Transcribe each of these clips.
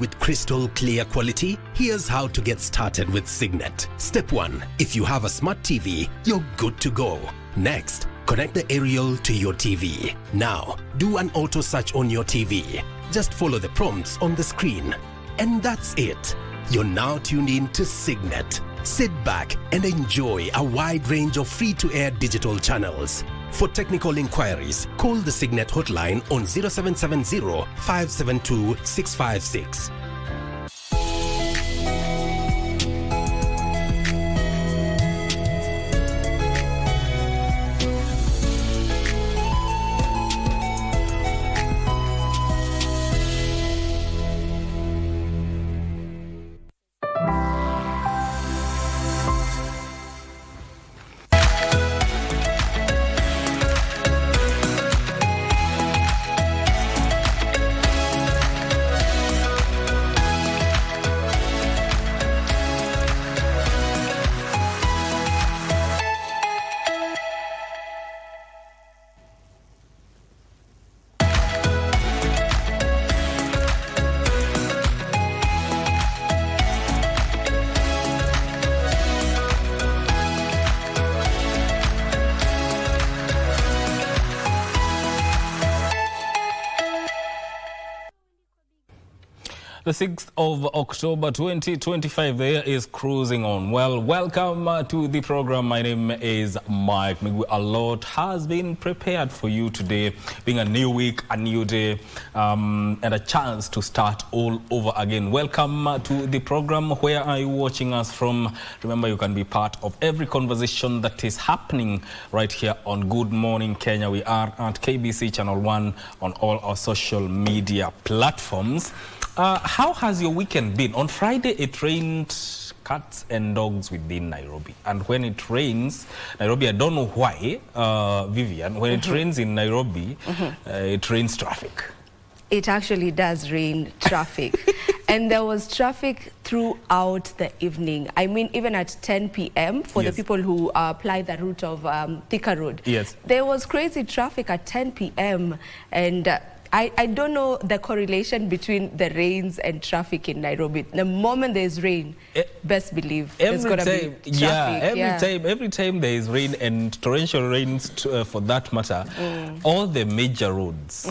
With crystal clear quality, here's how to get started with Signet. Step 1. If you have a smart TV, you're good to go. Next, connect the aerial to your TV. Now, do an auto search on your TV. Just follow the prompts on the screen. And that's it. You're now tuned in to Signet. Sit back and enjoy a wide range of free-to-air digital channels. For technical inquiries, call the Signet hotline on 0770 572 656. The 6th of October 2025, the year is cruising on. Well, welcome to the program. My name is Mike Migwi. A lot has been prepared for you today, being a new week, a new day, and a chance to start all over again. Welcome to the program. Where are you watching us from? Remember, you can be part of every conversation that is happening right here on Good Morning Kenya. We are at KBC Channel 1 on all our social media platforms. How has your weekend been? On Friday, it rained cats and dogs within Nairobi. And when it rains, Nairobi, I don't know why, Vivian, when it rains in Nairobi, it rains traffic. It actually does rain traffic. And there was traffic throughout the evening. I mean, even at 10 p.m. for the people who apply the route of Thika Road. Yes. There was crazy traffic at 10 p.m. And I don't know the correlation between the rains and traffic in Nairobi. The moment there's rain, best believe there's going to be traffic. Every time there is rain and torrential rains for that matter, all the major roads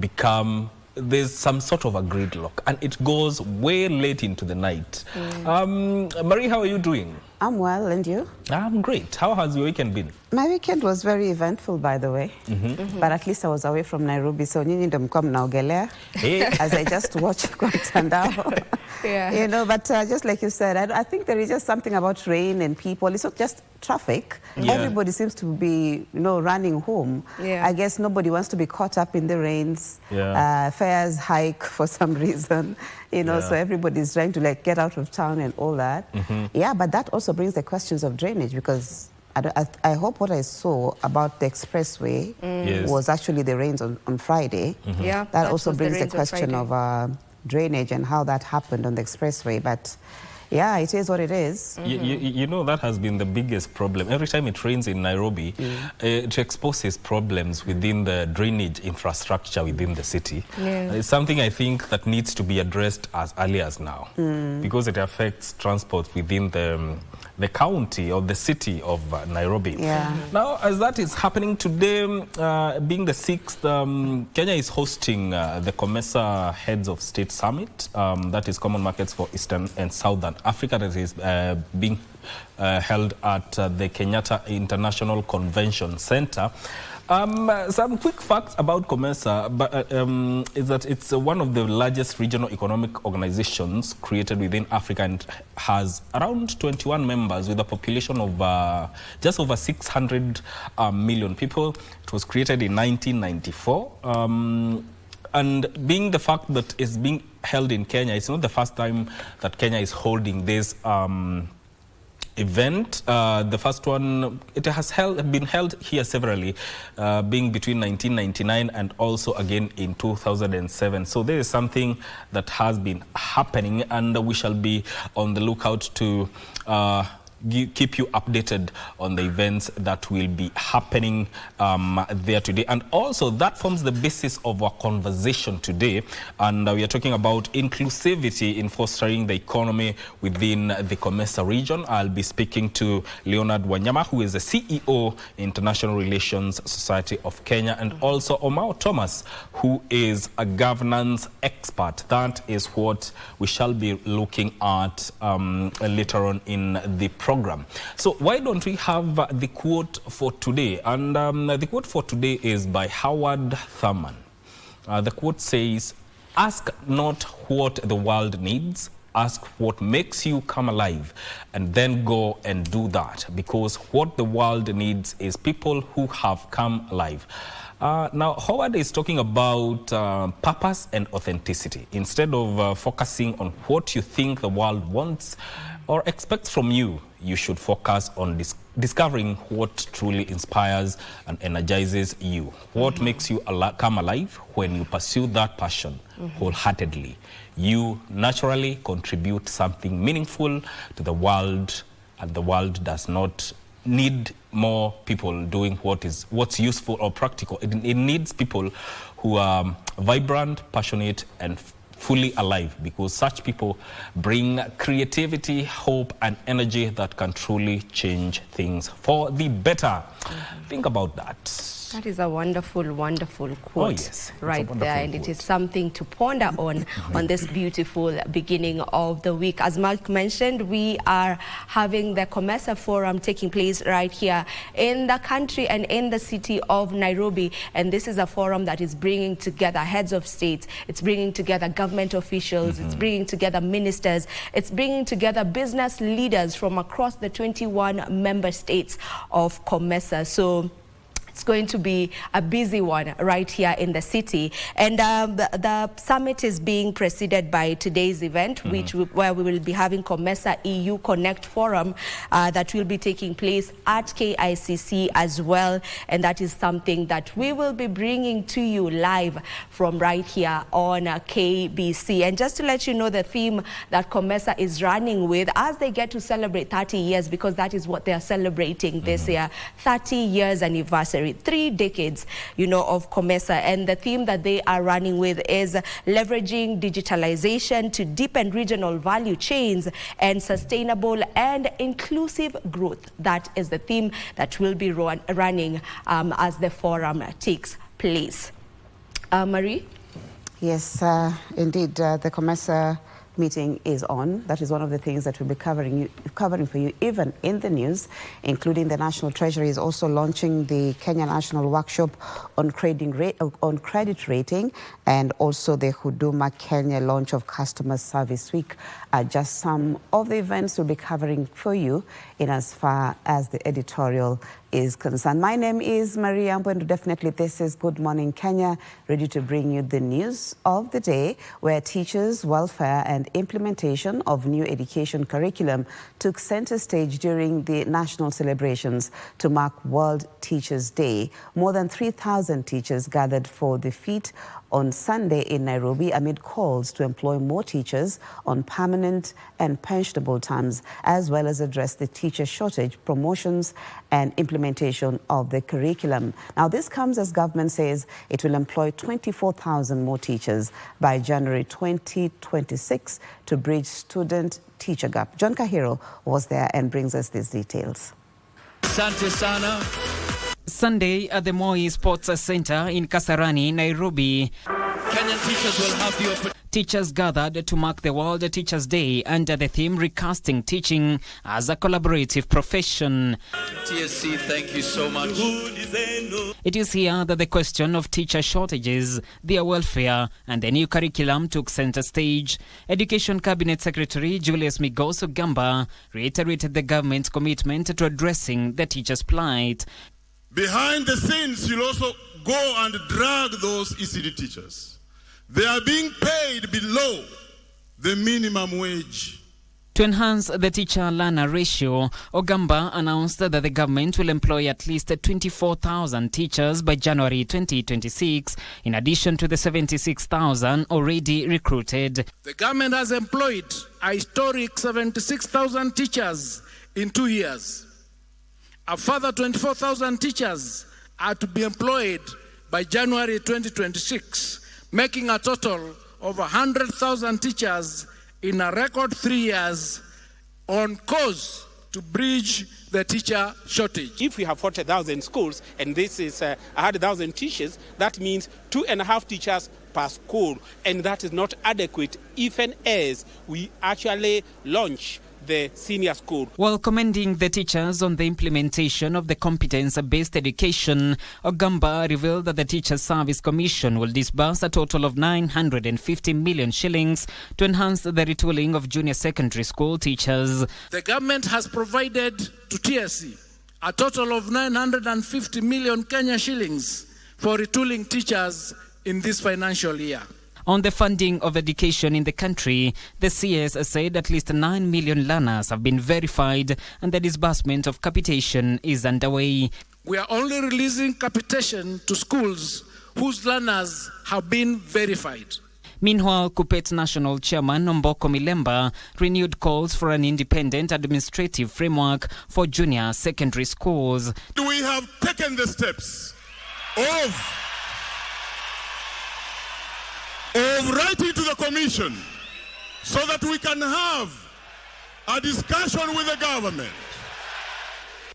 become, there's some sort of a gridlock, and it goes way late into the night. Marie, how are you doing? I'm well, and you? I'm great. How has your weekend been? My weekend was very eventful, by the way. But at least I was away from Nairobi, so nyinyi ndo mko mnaogelea as I just watch kwa mtandao. You know, but just like you said, I think there is just something about rain and people. It's not just traffic. Everybody seems to be, running home. I guess nobody wants to be caught up in the rains. Fares hike for some reason, so everybody's trying to get out of town and all that. Yeah, but that also brings the questions of drainage, because I hope what I saw about the expressway was actually the rains on Friday. Yeah, that also brings the question of drainage and how that happened on the expressway. But yeah, it is what it is. You know, that has been the biggest problem. Every time it rains in Nairobi, it exposes problems within the drainage infrastructure within the city. It's something I think that needs to be addressed as early as now, because it affects transport within the county or the city of Nairobi. Now, as that is happening today, being the 6th, Kenya is hosting the COMESA Heads of State Summit. That is Common Markets for Eastern and Southern Africa, that is being held at the Kenyatta International Convention Center. Some quick facts about COMESA is that it's one of the largest regional economic organizations created within Africa, and has around 21 members with a population of just over 600 million people. It was created in 1994. And being the fact that it's being held in Kenya, it's not the first time that Kenya is holding this event. The first one, it has been held here severally, being between 1999 and also again in 2007. So there is something that has been happening, and we shall be on the lookout to keep you updated on the events that will be happening there today. And also that forms the basis of our conversation today. And we are talking about inclusivity in fostering the economy within the COMESA region. I'll be speaking to Leonard Wanyama, who is the CEO, International Relations Society of Kenya, and also Omao Thomas, who is a governance expert. That is what we shall be looking at later on in the program. So why don't we have the quote for today? And the quote for today is by Howard Thurman. The quote says, "Ask not what the world needs, ask what makes you come alive, and then go and do that, because what the world needs is people who have come alive." Now, Howard is talking about purpose and authenticity. Instead of focusing on what you think the world wants or expects from you, you should focus on discovering what truly inspires and energizes you. What makes you come alive? When you pursue that passion wholeheartedly, you naturally contribute something meaningful to the world, and the world does not need more people doing what's useful or practical. It needs people who are vibrant, passionate, and fully alive, because such people bring creativity, hope, and energy that can truly change things for the better. Think about that. That is a wonderful, wonderful quote right there, and it is something to ponder on this beautiful beginning of the week. As Mark mentioned, we are having the COMESA Forum taking place right here in the country and in the city of Nairobi, and this is a forum that is bringing together heads of states, it's bringing together government officials, it's bringing together ministers, it's bringing together business leaders from across the 21 member states of COMESA. So it's going to be a busy one right here in the city. And the summit is being preceded by today's event, where we will be having COMESA EU Connect Forum that will be taking place at KICC as well. And that is something that we will be bringing to you live from right here on KBC. And just to let you know the theme that COMESA is running with as they get to celebrate 30 years, because that is what they are celebrating this year, 30 years anniversary. 3 decades, of COMESA, and the theme that they are running with is leveraging digitalization to deepen regional value chains and sustainable and inclusive growth. That is the theme that will be running as the forum takes place. Marie? Yes, indeed, the COMESA meeting is on. That is one of the things that we'll be covering for you, even in the news, including the National Treasury is also launching the Kenya National Workshop on credit rating, and also the Huduma Kenya launch of Customer Service Week are just some of the events we'll be covering for you in as far as the editorial is concerned. My name is Marie Ambo, and definitely this is Good Morning Kenya, ready to bring you the news of the day, where teachers, welfare and implementation of new education curriculum took center stage during the national celebrations to mark World Teachers' Day. More than 3,000 teachers gathered for the feat on Sunday in Nairobi amid calls to employ more teachers on permanent and pensionable terms, as well as address the teacher shortage, promotions and implementation of the curriculum. Now, this comes as government says it will employ 24,000 more teachers by January 2026 to bridge student-teacher gap. John Kahiro was there and brings us these details. Asante sana. Sunday at the Moi Sports Center in Kasarani, Nairobi. Kenyan teachers will have the opportunity. Teachers gathered to mark the World Teachers' Day under the theme Recasting Teaching as a Collaborative Profession. TSC, thank you so much. It is here that the question of teacher shortages, their welfare, and the new curriculum took center stage. Education Cabinet Secretary Julius Migos Ogamba reiterated the government's commitment to addressing the teachers' plight. Behind the scenes, you'll also go and drag those ECD teachers. They are being paid below the minimum wage. To enhance the teacher-learner ratio, Ogamba announced that the government will employ at least 24,000 teachers by January 2026, in addition to the 76,000 already recruited. The government has employed a historic 76,000 teachers in 2 years. A further 24,000 teachers are to be employed by January 2026, making a total of 100,000 teachers in a record 3 years on course to bridge the teacher shortage. If we have 40,000 schools and this is 100,000 teachers, that means 2.5 teachers per school, and that is not adequate even as we actually launch the senior school. While commending the teachers on the implementation of the competence-based education, Ogamba revealed that the Teachers Service Commission will disburse a total of 950 million shillings to enhance the retooling of junior secondary school teachers. The government has provided to TSC a total of 950 million Kenya shillings for retooling teachers in this financial year. On the funding of education in the country, the CS said at least 9 million learners have been verified and the disbursement of capitation is underway. We are only releasing capitation to schools whose learners have been verified. Meanwhile, Kupet National Chairman Omboko Milemba renewed calls for an independent administrative framework for junior secondary schools. We have taken the steps of writing to the Commission so that we can have a discussion with the government.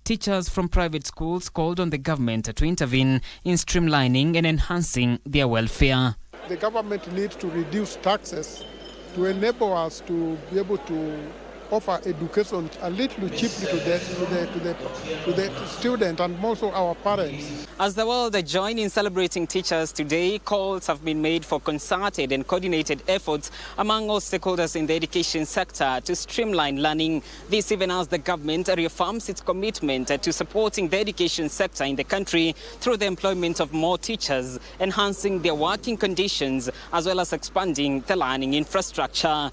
Teachers from private schools called on the government to intervene in streamlining and enhancing their welfare. The government needs to reduce taxes to enable us to be able to offer education a little cheaply to the student and also our parents. As the world join in celebrating teachers today, calls have been made for concerted and coordinated efforts among all stakeholders in the education sector to streamline learning. This even as the government reaffirms its commitment to supporting the education sector in the country through the employment of more teachers, enhancing their working conditions, as well as expanding the learning infrastructure.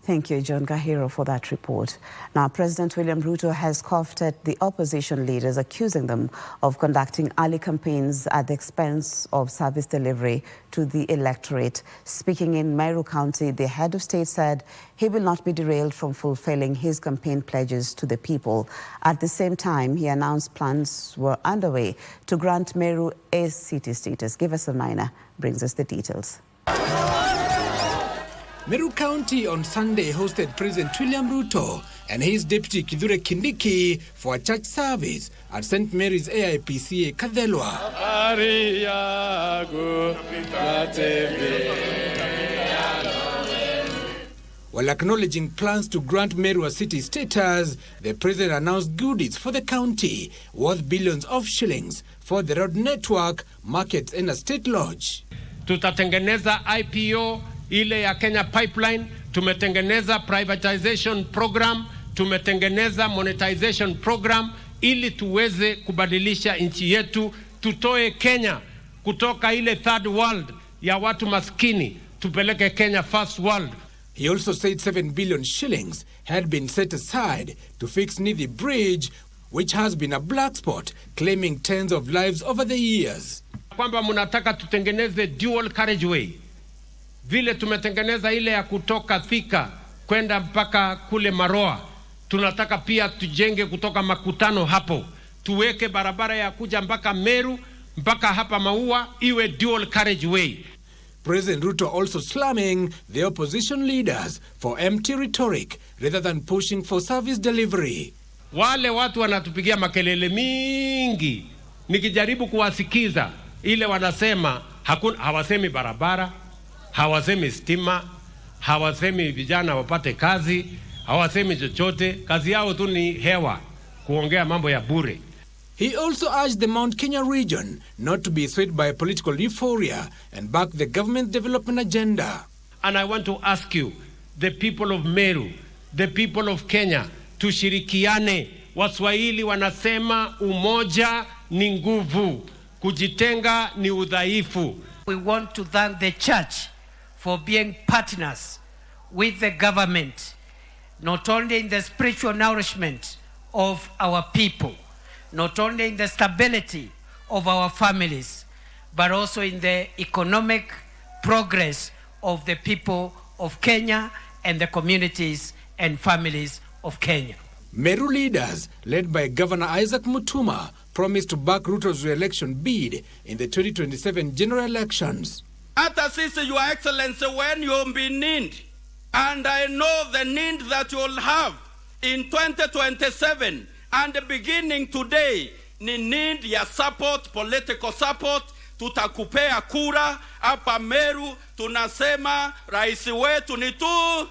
Thank you, John Gahiro, for that report. Now, President William Ruto has scoffed at the opposition leaders, accusing them of conducting early campaigns at the expense of service delivery to the electorate. Speaking in Meru County, the head of state said he will not be derailed from fulfilling his campaign pledges to the people. At the same time, he announced plans were underway to grant Meru a city status. Give us a minor, brings us the details. Meru County on Sunday hosted President William Ruto and his deputy Kithure Kindiki for a church service at St. Mary's AIPCA Kadhelwa. While acknowledging plans to grant Meru a city status, the president announced goodies for the county worth billions of shillings for the road network, markets and a state lodge. Tutatengeneza IPO ile ya Kenya Pipeline, tumetengeneza privatization program, tumetengeneza monetization program ili tuweze kubadilisha nchi yetu, tutoe Kenya kutoka ile third world ya watu maskini, tupeleke Kenya first world. He also said 7 billion shillings had been set aside to fix Nithi Bridge, which has been a black spot, claiming tens of lives over the years. Kwamba munataka tutengeneze dual carriageway. Vile tumetengeneza ile ya kutoka Thika kwenda mpaka kule Maroa, tunataka pia tujenge kutoka Makutano hapo, tuweke barabara ya kuja mpaka Meru, mpaka hapa Maua, iwe dual carriageway. President Ruto also slamming the opposition leaders for empty rhetoric rather than pushing for service delivery. Wale watu wanatupigia makelele mingi, nikijaribu kuwasikiza ile wanasema hawasemi barabara, hawasemi stima, hawasemi vijana wapate kazi, hawasemi chochote. Kazi yao tu ni hewa, kuongea mambo ya bure. He also urged the Mount Kenya region not to be swayed by political euphoria and back the government development agenda. And I want to ask you, the people of Meru, the people of Kenya, tushirikiane. Waswahili wanasema umoja ni nguvu, kujitenga ni udhaifu. We want to thank the church for being partners with the government, not only in the spiritual nourishment of our people, not only in the stability of our families, but also in the economic progress of the people of Kenya and the communities and families of Kenya. Meru leaders, led by Governor Isaac Mutuma, promised to back Ruto's re-election bid in the 2027 general elections. Hata sisi, Your Excellency, when you'll be need, and I know the need that you'll have in 2027, and beginning today, ni need ya support, political support. Tutakupea kura hapa Meru, tunasema rais wetu ni tu.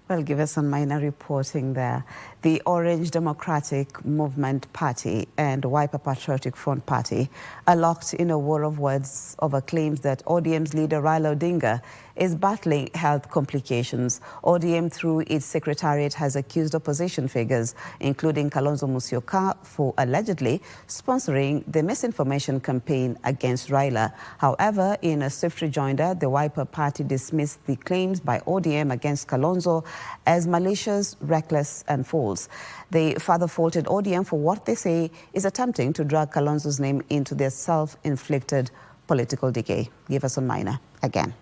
Well, give us some minor reporting there. The Orange Democratic Movement Party and Wiper Patriotic Front Party are locked in a war of words over claims that ODM's leader Raila Odinga is battling health complications. ODM, through its secretariat, has accused opposition figures, including Kalonzo Musyoka, for allegedly sponsoring the misinformation campaign against Raila. However, in a swift rejoinder, the Wiper Party dismissed the claims by ODM against Kalonzo as malicious, reckless and false. They further faulted ODM for what they say is attempting to drag Kalonzo's name into their self-inflicted political decay. Give us a minor again.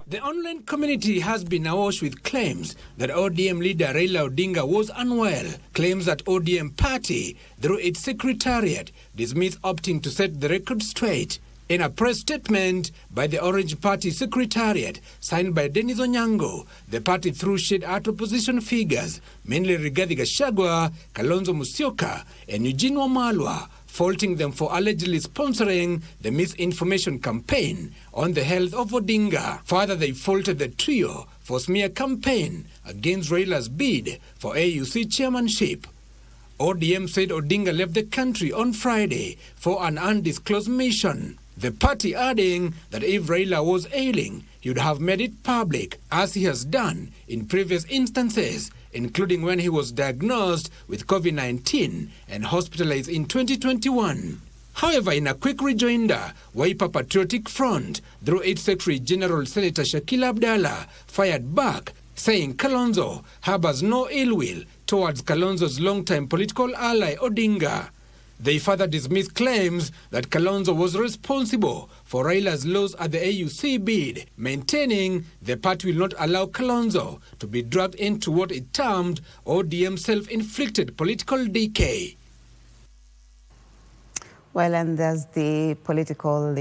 The online community has been awash with claims that ODM leader Raila Odinga was unwell. Claims that ODM party, through its secretariat, dismissed, opting to set the record straight. In a press statement by the Orange Party Secretariat, signed by Dennis Onyango, the party threw shade at opposition figures, mainly Rigathi Gachagua, Kalonzo Musyoka, and Eugene Wamalwa, faulting them for allegedly sponsoring the misinformation campaign on the health of Odinga. Further, they faulted the trio for smear campaign against Raila's bid for AUC chairmanship. ODM said Odinga left the country on Friday for an undisclosed mission. The party adding that if Raila was ailing, he would have made it public, as he has done in previous instances, including when he was diagnosed with COVID-19 and hospitalized in 2021. However, in a quick rejoinder, Wiper Patriotic Front, through its Secretary General Senator Shakil Abdallah, fired back, saying Kalonzo harbors no ill will towards Kalonzo's longtime political ally Odinga. They further dismissed claims that Kalonzo was responsible for Raila's loss at the AUC bid, maintaining the party will not allow Kalonzo to be dragged into what it termed ODM self-inflicted political decay. Well, and as the political,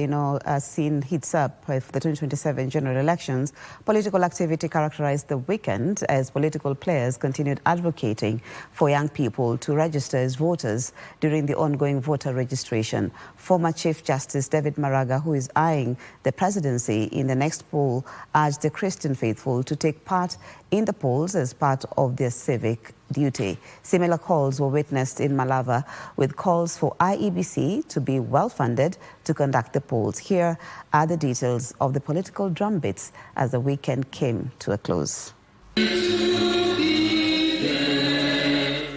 scene heats up for the 2027 general elections, political activity characterized the weekend as political players continued advocating for young people to register as voters during the ongoing voter registration. Former Chief Justice David Maraga, who is eyeing the presidency in the next poll, urged the Christian faithful to take part in the polls as part of their civic duty. Similar calls were witnessed in Malava, with calls for IEBC to be well-funded to conduct the polls. Here are the details of the political drumbeats as the weekend came to a close.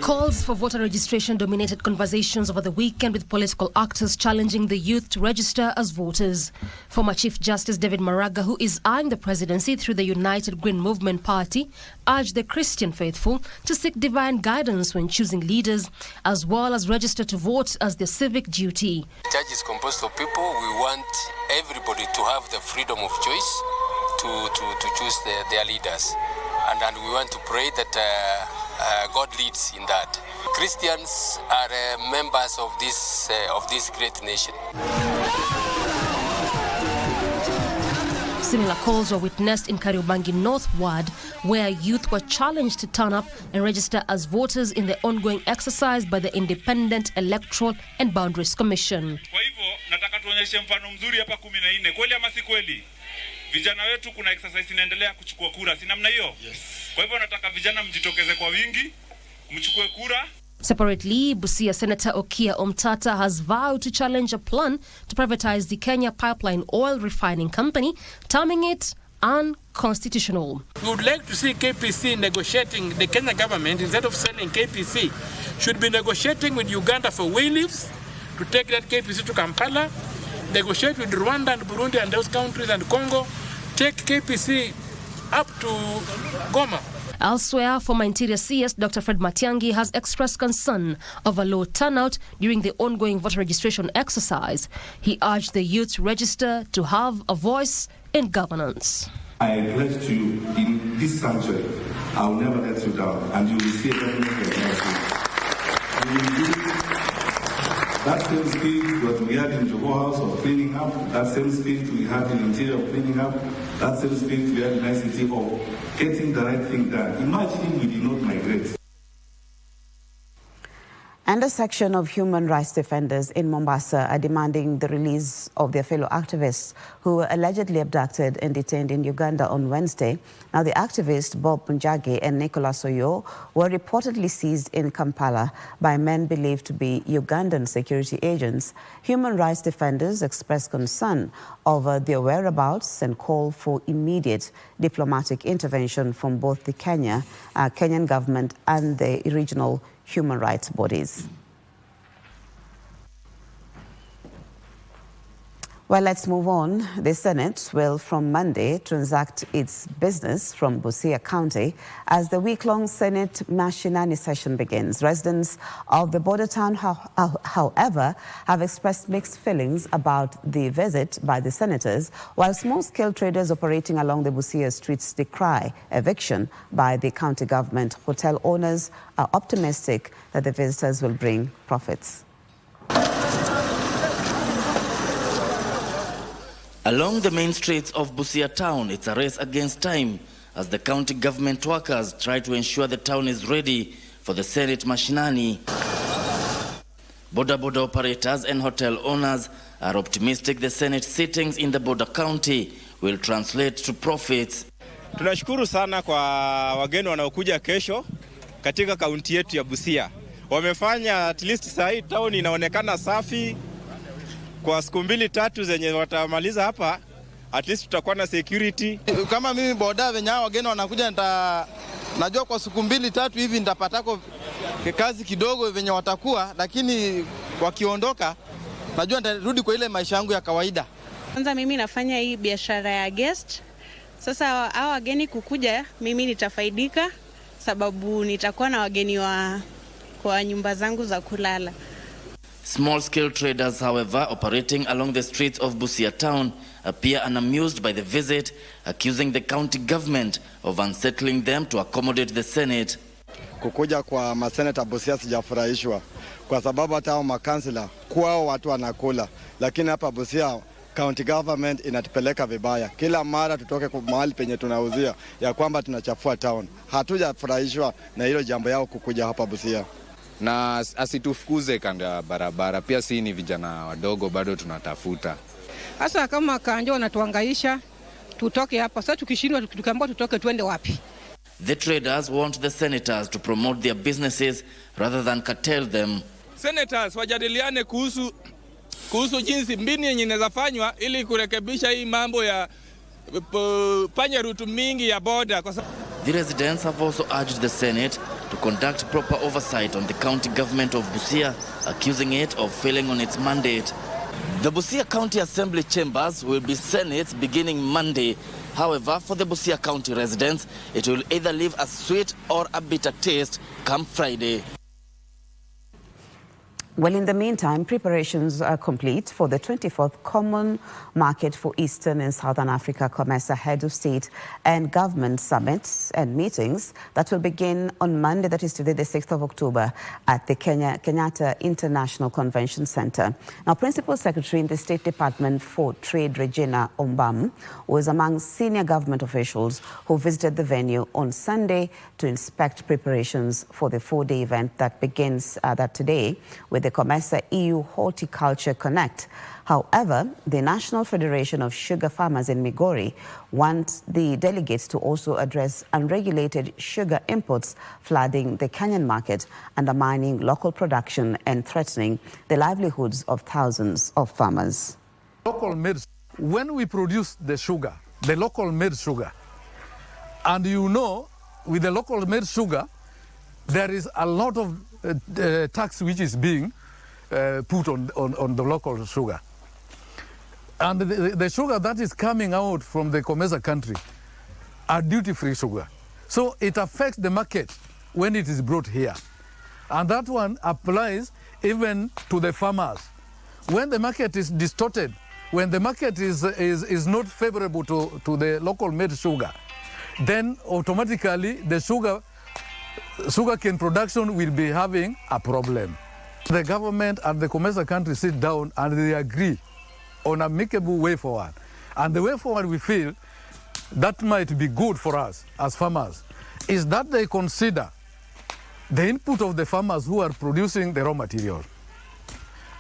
Calls for voter registration dominated conversations over the weekend, with political actors challenging the youth to register as voters. Former Chief Justice David Maraga, who is eyeing the presidency through the United Green Movement Party, urged the Christian faithful to seek divine guidance when choosing leaders, as well as register to vote as their civic duty. The church is composed of people. We want everybody to have the freedom of choice to choose their leaders. And we want to pray that God leads in that. Christians are members of this great nation. Similar calls were witnessed in Kariobangi North Ward, where youth were challenged to turn up and register as voters in the ongoing exercise by the Independent Electoral and Boundaries Commission. Kwa hivyo nataka tuonyeshe mfano mzuri hapa 14. Kweli ama si kweli? Vijana wetu kuna exercise inaendelea kuchukua kura, si namna hiyo? Yes. Kwa hivyo nataka vijana mjitokeze kwa wingi, mchukue kura. Separately, Busia Senator Okia Omtata has vowed to challenge a plan to privatize the Kenya Pipeline Oil Refining Company, terming it unconstitutional. We would like to see KPC negotiating, the Kenya government, instead of selling KPC, should be negotiating with Uganda for whey leaves to take that KPC to Kampala, negotiate with Rwanda and Burundi and those countries and Congo, take KPC up to Goma. Elsewhere, former Interior CS Dr. Fred Matiang'i has expressed concern over low turnout during the ongoing voter registration exercise. He urged the youth to register to have a voice in governance. I pledge to you in this sanctuary, I will never let you down, and you will see a definite result. We will do that same spirit that we had in Johor House of cleaning up, that same spirit we had in Interior of cleaning up, that same spirit we had in ICT of getting the right thing done. Imagine we did not migrate. And a section of human rights defenders in Mombasa are demanding the release of their fellow activists who were allegedly abducted and detained in Uganda on Wednesday. Now, the activists Bob Njagi and Nicholas Oyo were reportedly seized in Kampala by men believed to be Ugandan security agents. Human rights defenders expressed concern over their whereabouts and call for immediate diplomatic intervention from both the Kenyan government and the regional human rights bodies. Well, let's move on. The Senate will from Monday transact its business from Busia County as the week-long Senate Mashinani session begins. Residents of the border town, however, have expressed mixed feelings about the visit by the senators, while small-scale traders operating along the Busia streets decry eviction by the county government. Hotel owners are optimistic that the visitors will bring profits. Along the main streets of Busia town, it's a race against time as the county government workers try to ensure the town is ready for the Senate Mashinani. Border operators and hotel owners are optimistic the Senate sittings in the border county will translate to profits. Tunashukuru sana kwa wageni wanaokuja kesho katika kaunti yetu ya Busia. Wamefanya at least saa hii town inaonekana safi. Kwa siku 2-3 zenye watamaliza hapa, at least tutakuwa na security. Kama mimi boda venye hao wageni wanakuja, najua kwa siku 2-3 hivi nitapatako kazi kidogo venye watakuwa, lakini wakiondoka najua nitarudi kwa ile maisha yangu ya kawaida. Kwanza mimi nafanya hii biashara ya guest. Sasa hao wageni kukuja, mimi nitafaidika sababu nitakuwa na wageni kwa nyumba zangu za kulala. Small-scale traders, however, operating along the streets of Busia town appear unamused by the visit, accusing the county government of unsettling them to accommodate the Senate. Kukuja kwa maseneta Busia sijafurahishwa kwa sababu hata hao makansila kwao watu wanakula, lakini hapa Busia county government inatupeleka vibaya. Kila mara tutoke kwa mahali penye tunauzia ya kwamba tunachafua town. Hatujafurahishwa na hilo jambo yao kukuja hapa Busia. Na asitufukuze kando ya barabara. Pia si ni vijana wadogo bado tunatafuta. Sasa kama kanjo wanatuhangaisha, tutoke hapa. Sasa tukishindwa tukiambiwa tutoke tuende wapi? The traders want the senators to promote their businesses rather than curtail them. Senators wajadiliane kuhusu jinsi mbinu yenye inaweza fanywa ili kurekebisha hii mambo ya panya rutu mingi ya border. The residents have also urged the Senate to conduct proper oversight on the county government of Busia, accusing it of failing on its mandate. The Busia County Assembly chambers will be Senates beginning Monday. However, for the Busia County residents, it will either leave a sweet or a bitter taste come Friday. Well, in the meantime, preparations are complete for the 24th Common Market for Eastern and Southern Africa COMESA Head of State and Government Summits and meetings that will begin on Monday, that is today, the 6th of October, at the Kenyatta International Convention Center. Now, Principal Secretary in the State Department for Trade, Regina Ombam, was among senior government officials who visited the venue on Sunday to inspect preparations for the 4-day event that begins today with the COMESA EU Horticulture Connect. However, the National Federation of Sugar Farmers in Migori wants the delegates to also address unregulated sugar imports flooding the Kenyan market, undermining local production and threatening the livelihoods of thousands of farmers. Local made, when we produce the sugar, the local made sugar, and you know, with the local made sugar, there is a lot of tax which is being put on the local sugar. And the sugar that is coming out from the COMESA country are duty-free sugar. So it affects the market when it is brought here. And that one applies even to the farmers. When the market is distorted when the market is not favorable to the local made sugar, then automatically the sugarcane production will be having a problem. The government and the COMESA country sit down and they agree on an amicable way forward. And the way forward we feel that might be good for us as farmers is that they consider the input of the farmers who are producing the raw material.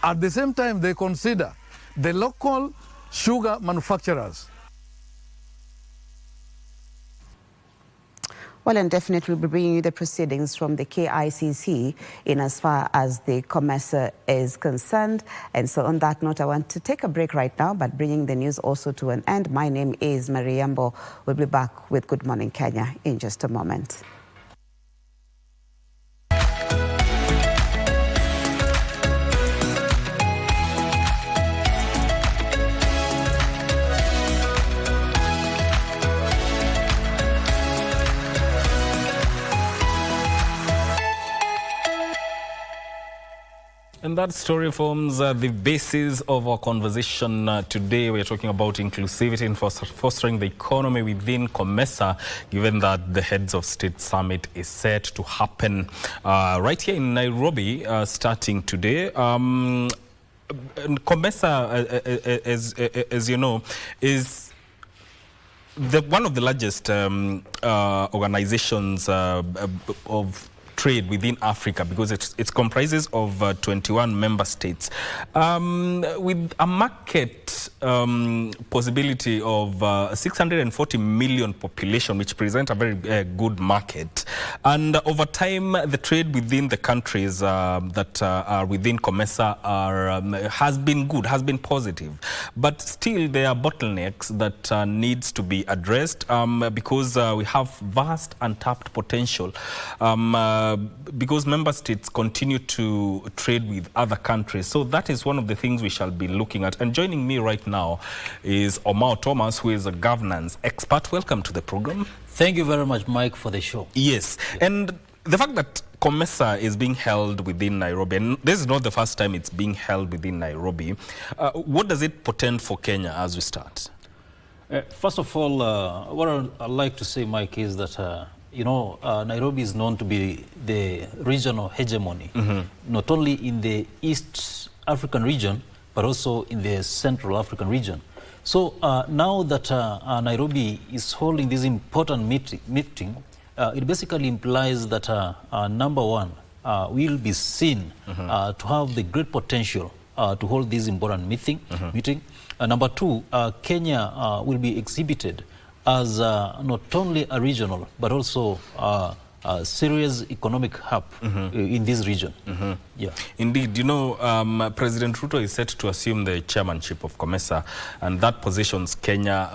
At the same time, they consider the local sugar manufacturers. Well, and definitely we'll be bringing you the proceedings from the KICC in as far as the COMESA is concerned. And so on that note, I want to take a break right now, but bringing the news also to an end. My name is Mariambo. We'll be back with Good Morning Kenya in just a moment. And that story forms the basis of our conversation today. We are talking about inclusivity and fostering the economy within COMESA, given that the Heads of State Summit is set to happen right here in Nairobi starting today. COMESA, as you know, is one of the largest organizations of trade within Africa, because it comprises of 21 member states with a market possibility of 640 million population, which present a very good market. And over time, the trade within the countries that are within COMESA has been good, has been positive. But still, there are bottlenecks that needs to be addressed because we have vast untapped potential. Because member states continue to trade with other countries. So that is one of the things we shall be looking at. And joining me right now is Omar Thomas, who is a governance expert. Welcome to the program. Thank you very much, Mike, for the show. Yes. And the fact that COMESA is being held within Nairobi, and this is not the first time it's being held within Nairobi, what does it portend for Kenya as we start? First of all, what I'd like to say, Mike, is that Nairobi is known to be the regional hegemony, not only in the East African region, but also in the Central African region. So now that Nairobi is holding this important meeting, it basically implies that number one, we'll be seen to have the great potential to hold this important meeting. Number two, Kenya will be exhibited as not only a regional, but also a serious economic hub in this region. Yeah. Indeed, President Ruto is set to assume the chairmanship of COMESA, and that positions Kenya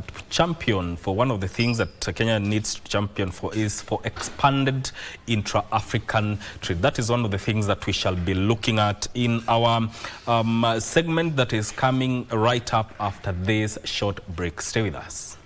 to champion for one of the things that Kenya needs to champion for is for expanded intra-African trade. That is one of the things that we shall be looking at in our segment that is coming right up after this short break. Stay with us.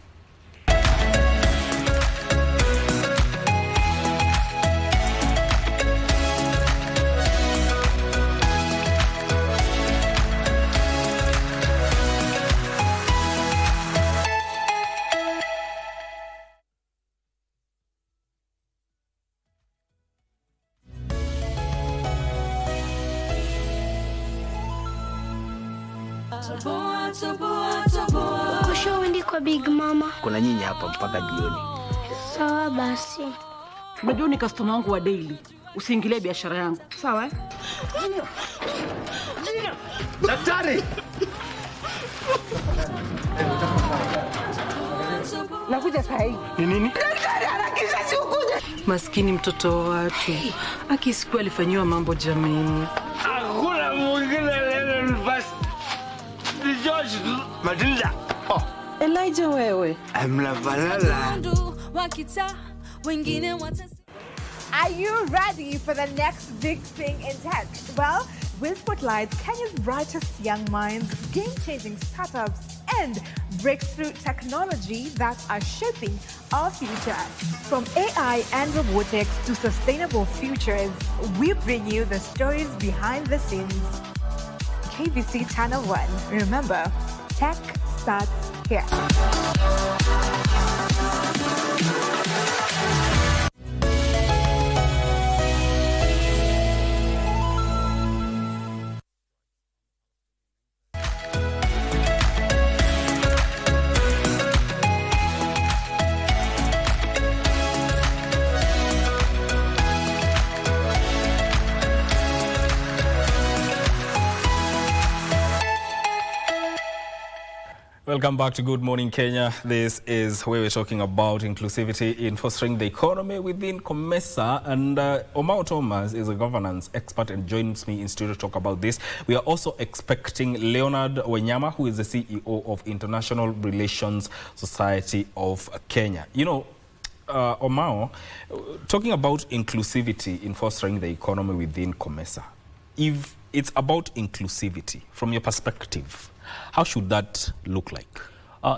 Kusho uendi kwa Big Mama. Kuna nyinyi hapa mpaka jioni. Sawa basi. Unajua ni customer wangu wa daily. Usiingilie biashara yangu. Sawa eh? Daktari! Nakuja saa hii. Ni nini? Daktari harakisha si ukuje. Maskini mtoto wa watu. Akisiku alifanyiwa mambo jamii. Hakuna mwingine leo basi. Ni George Matilda. Oh. Elijah wewe. Mnafanana. Are you ready for the next big thing in tech? Well, we'll spotlight Kenya's brightest young minds, game-changing startups, and breakthrough technology that are shaping our future. From AI and robotics to sustainable futures, we bring you the stories behind the scenes. KBC Channel 1. Remember, tech starts here. Welcome back to Good Morning Kenya. This is where we're talking about inclusivity in fostering the economy within COMESA. And Omar Thomas is a governance expert and joins me in studio to talk about this. We are also expecting Leonard Wenyama, who is the CEO of International Relations Society of Kenya. You know, Omar, talking about inclusivity in fostering the economy within COMESA, if it's about inclusivity, from your perspective, how should that look like?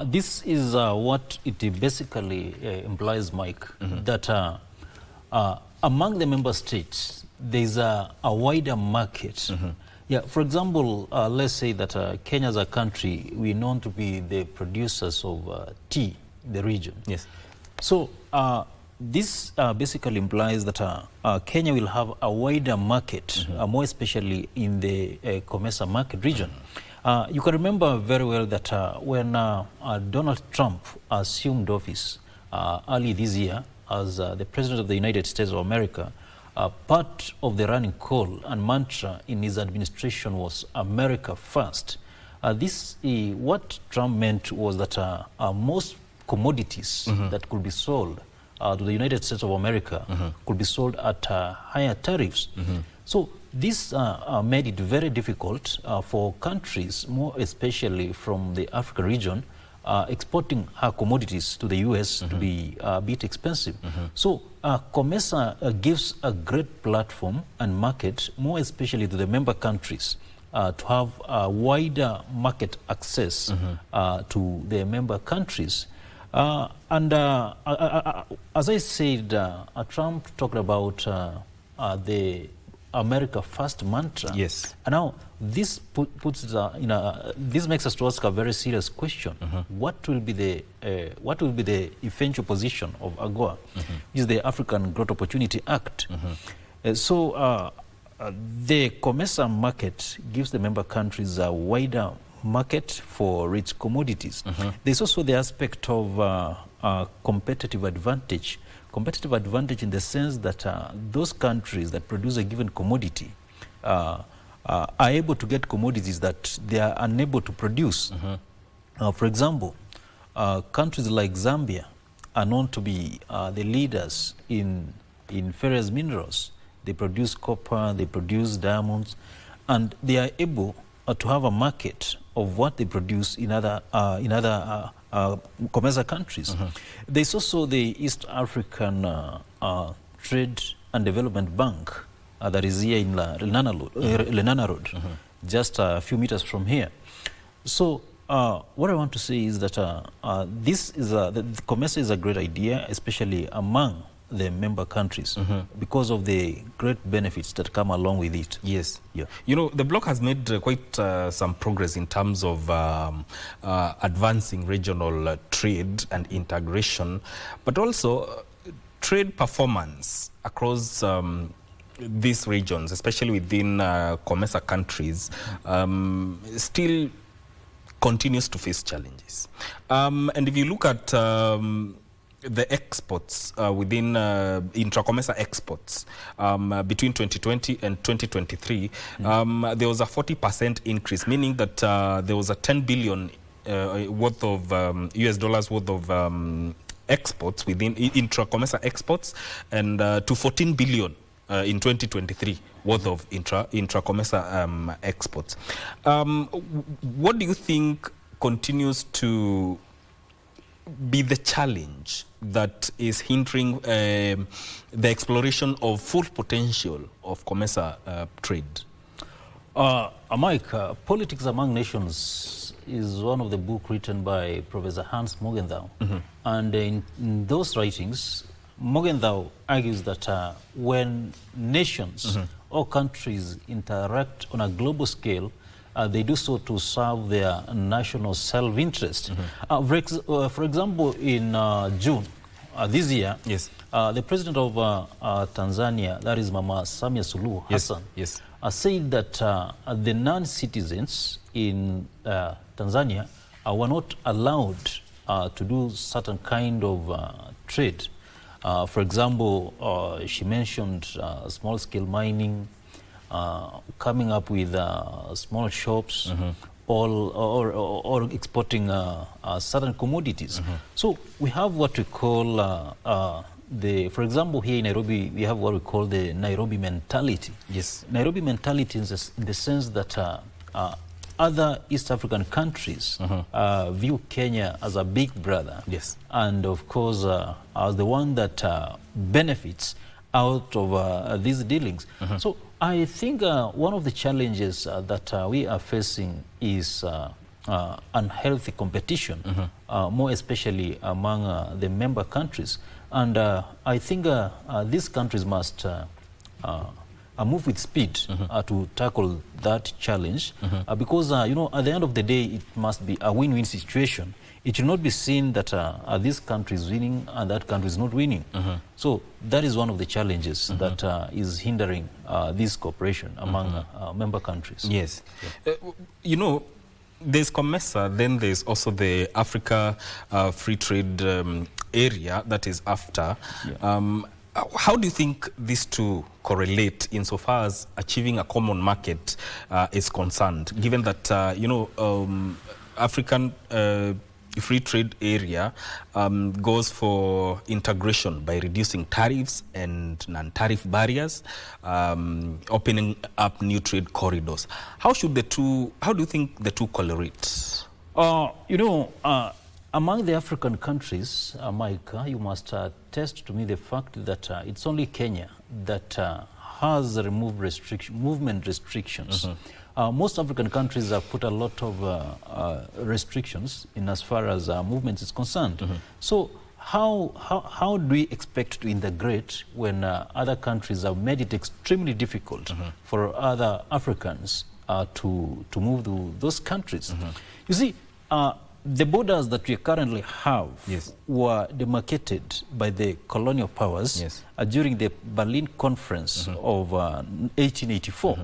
This is what it basically implies, Mike, that among the member states, there's a wider market. Yeah, for example, let's say that Kenya as a country, we're known to be the producers of tea in the region. Yes. So this basically implies that Kenya will have a wider market, more especially in the COMESA market region. You can remember very well that when Donald Trump assumed office early this year as the President of the United States of America, part of the running call and mantra in his administration was America first. What Trump meant was that most commodities that could be sold to the United States of America could be sold at higher tariffs. So this made it very difficult for countries, more especially from the Africa region, exporting her commodities to the US to be a bit expensive. So COMESA gives a great platform and market, more especially to the member countries, to have a wider market access to the member countries. As I said, Trump talked about the America first mantra. Yes. And now this puts this makes us to ask a very serious question: what will be the eventual position of AGOA? Is the African Growth Opportunity Act? So the COMESA market gives the member countries a wider market for rich commodities. There's also the aspect of competitive advantage. Competitive advantage in the sense that those countries that produce a given commodity are able to get commodities that they are unable to produce. For example, countries like Zambia are known to be the leaders in ferrous minerals. They produce copper, they produce diamonds, and they are able to have a market of what they produce in other COMESA countries. There's also the East African Trade and Development Bank that is here in Lenana Road, just a few meters from here. So what I want to say is that the COMESA is a great idea, especially among the member countries, because of the great benefits that come along with it. Yes. Yeah. You know, the bloc has made quite some progress in terms of advancing regional trade and integration, but also trade performance across these regions, especially within COMESA countries, still continues to face challenges. And if you look at the exports within intra-COMESA exports between 2020 and 2023, there was a 40% increase, meaning that there was a 10 billion worth of US dollars worth of exports within intra-COMESA exports, and to 14 billion in 2023 worth of intra-COMESA exports. What do you think continues to be the challenge that is hindering the exploration of full potential of COMESA trade? Mike, Politics Among Nations is one of the books written by Professor Hans Morgenthau. And in those writings, Morgenthau argues that when nations or countries interact on a global scale, they do so to serve their national self-interest. For example, in June this year, the president of Tanzania, that is Mama Samia Suluhu Hassan, said that the non-citizens in Tanzania were not allowed to do certain kind of trade. For example, she mentioned small-scale mining, coming up with small shops, or exporting certain commodities. So we have what we call for example, here in Nairobi, we have what we call the Nairobi mentality. Nairobi mentality in the sense that other East African countries view Kenya as a big brother, and of course as the one that benefits out of these dealings. So I think one of the challenges that we are facing is unhealthy competition, more especially among the member countries. And I think these countries must move with speed to tackle that challenge, because you know, at the end of the day, it must be a win-win situation. It should not be seen that this country is winning and that country is not winning. So that is one of the challenges that is hindering this cooperation among member countries. You know, there's COMESA, then there's also the Africa Free Trade area that is AfTA. How do you think these two correlate insofar as achieving a common market is concerned, given that, you know, African Free Trade area goes for integration by reducing tariffs and non-tariff barriers, opening up new trade corridors. How do you think the two correlate? You know, among the African countries, Mike, you must attest to me the fact that it's only Kenya that has removed movement restrictions. Most African countries have put a lot of restrictions in as far as movement is concerned. So how do we expect to integrate when other countries have made it extremely difficult for other Africans to move to those countries? You see, the borders that we currently have were demarcated by the colonial powers during the Berlin Conference of 1884.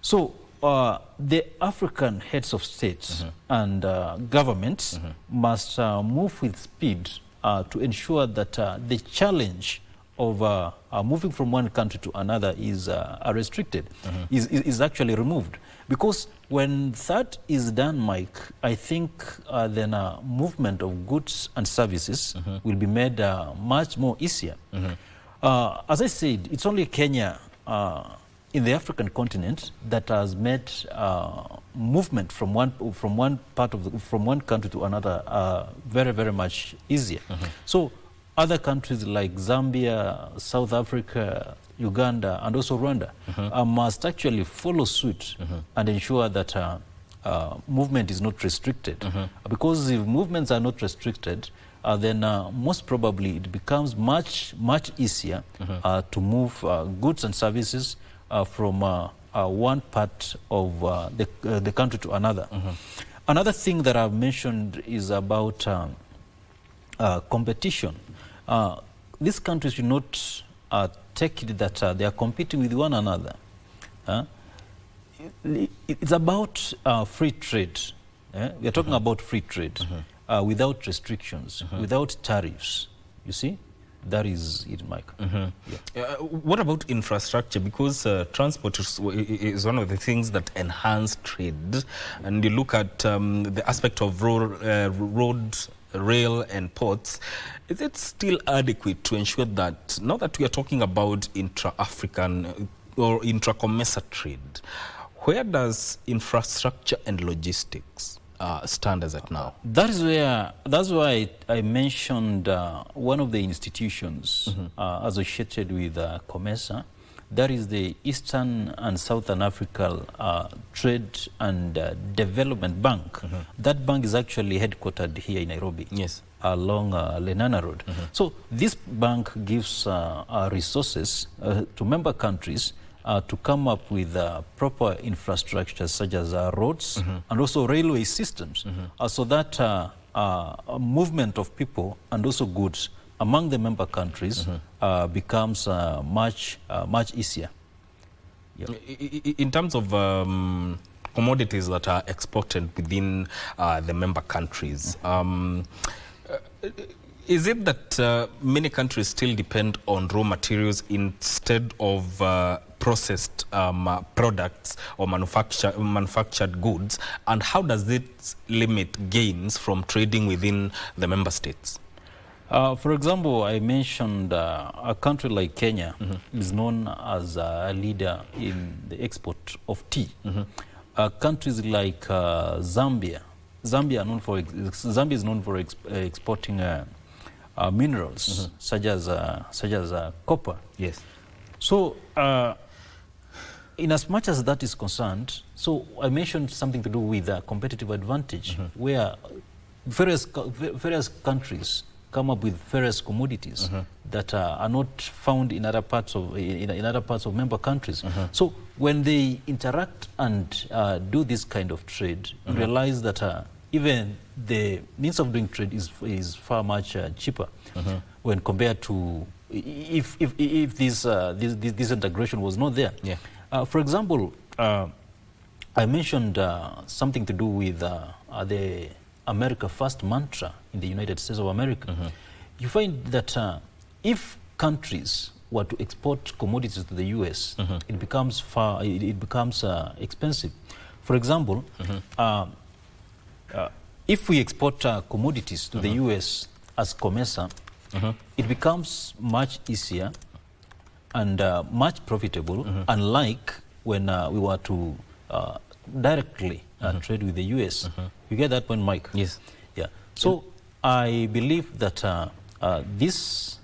So the African heads of states and governments must move with speed to ensure that the challenge of moving from one country to another is restricted, is actually removed. Because when that is done, Mike, I think then movement of goods and services will be made much more easier. As I said, it's only Kenya in the African continent that has made movement from one country to another very, very much easier. So other countries like Zambia, South Africa, Uganda, and also Rwanda must actually follow suit and ensure that movement is not restricted. Because if movements are not restricted, then most probably it becomes much easier to move goods and services from one part of the country to another. Another thing that I've mentioned is about competition. These countries should not take it that they are competing with one another. It's about free trade. We are talking about free trade without restrictions, without tariffs. You see? That is it, Mike. What about infrastructure? Because transport is one of the things that enhance trade. And you look at the aspect of road, rail and ports. Is it still adequate to ensure that, now that we are talking about intra-African or intra-COMESA trade, where does infrastructure and logistics stand as at now? That's why I mentioned one of the institutions associated with COMESA. That is the Eastern and Southern Africa Trade and Development Bank. That bank is actually headquartered here in Nairobi, along Lenana Road. So this bank gives resources to member countries to come up with proper infrastructure such as roads and also railway systems, so that movement of people and also goods among the member countries becomes much easier. Yep. In terms of commodities that are exported within the member countries, is it that many countries still depend on raw materials instead of processed products or manufactured goods? And how does it limit gains from trading within the member states? For example, I mentioned a country like Kenya is known as a leader in the export of tea. Countries like Zambia is known for exporting minerals such as copper. Yes. So, in as much as that is concerned, so I mentioned something to do with competitive advantage, where various countries come up with various commodities that are not found in other parts of member countries. So when they interact and do this kind of trade, you realize that even the means of doing trade is far much cheaper when compared to if this integration was not there. Yeah. For example, I mentioned something to do with the America First mantra in the United States of America. You find that if countries were to export commodities to the US, it becomes expensive. For example, if we export commodities to the US as COMESA, it becomes much easier and much profitable, unlike when we were to directly trade with the US. You get that point, Mike? Yes. Yeah. So I believe that this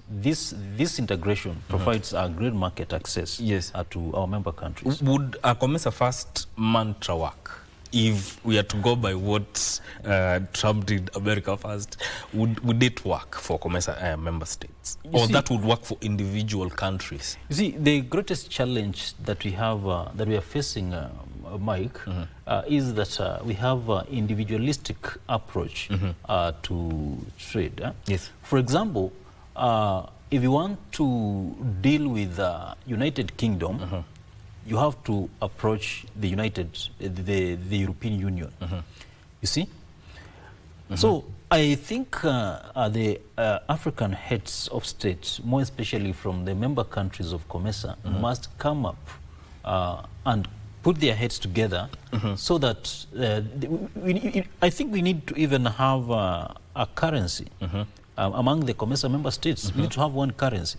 integration provides a great market access to our member countries. Would a COMESA First mantra work? If we are to go by what Trump did, America First, would it work for COMESA member states? Or that would work for individual countries? You see, the greatest challenge that we have, that we are facing, Mike, is that we have an individualistic approach to trade. Yes. For example, if you want to deal with the United Kingdom, you have to approach the European Union. You see? So I think the African heads of state, more especially from the member countries of COMESA, must come up and put their heads together so that I think we need to even have a currency among the COMESA member states. We need to have one currency.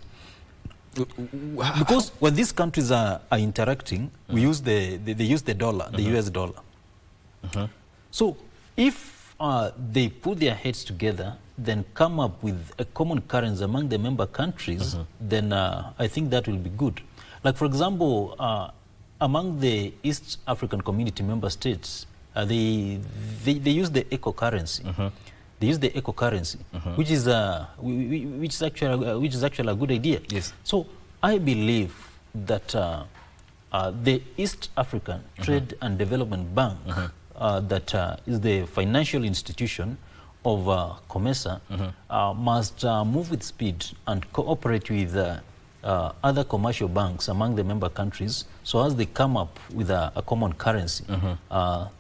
Because when these countries are interacting, they use the dollar, the US dollar. So if they put their heads together, then come up with a common currency among the member countries, then I think that will be good. Like, for example, among the East African Community member states, they use the eco currency. They use the eco currency, which is actually a good idea. Yes. So I believe that the East African Trade and Development Bank, that is the financial institution of COMESA, must move with speed and cooperate with other commercial banks among the member countries, so as they come up with a common currency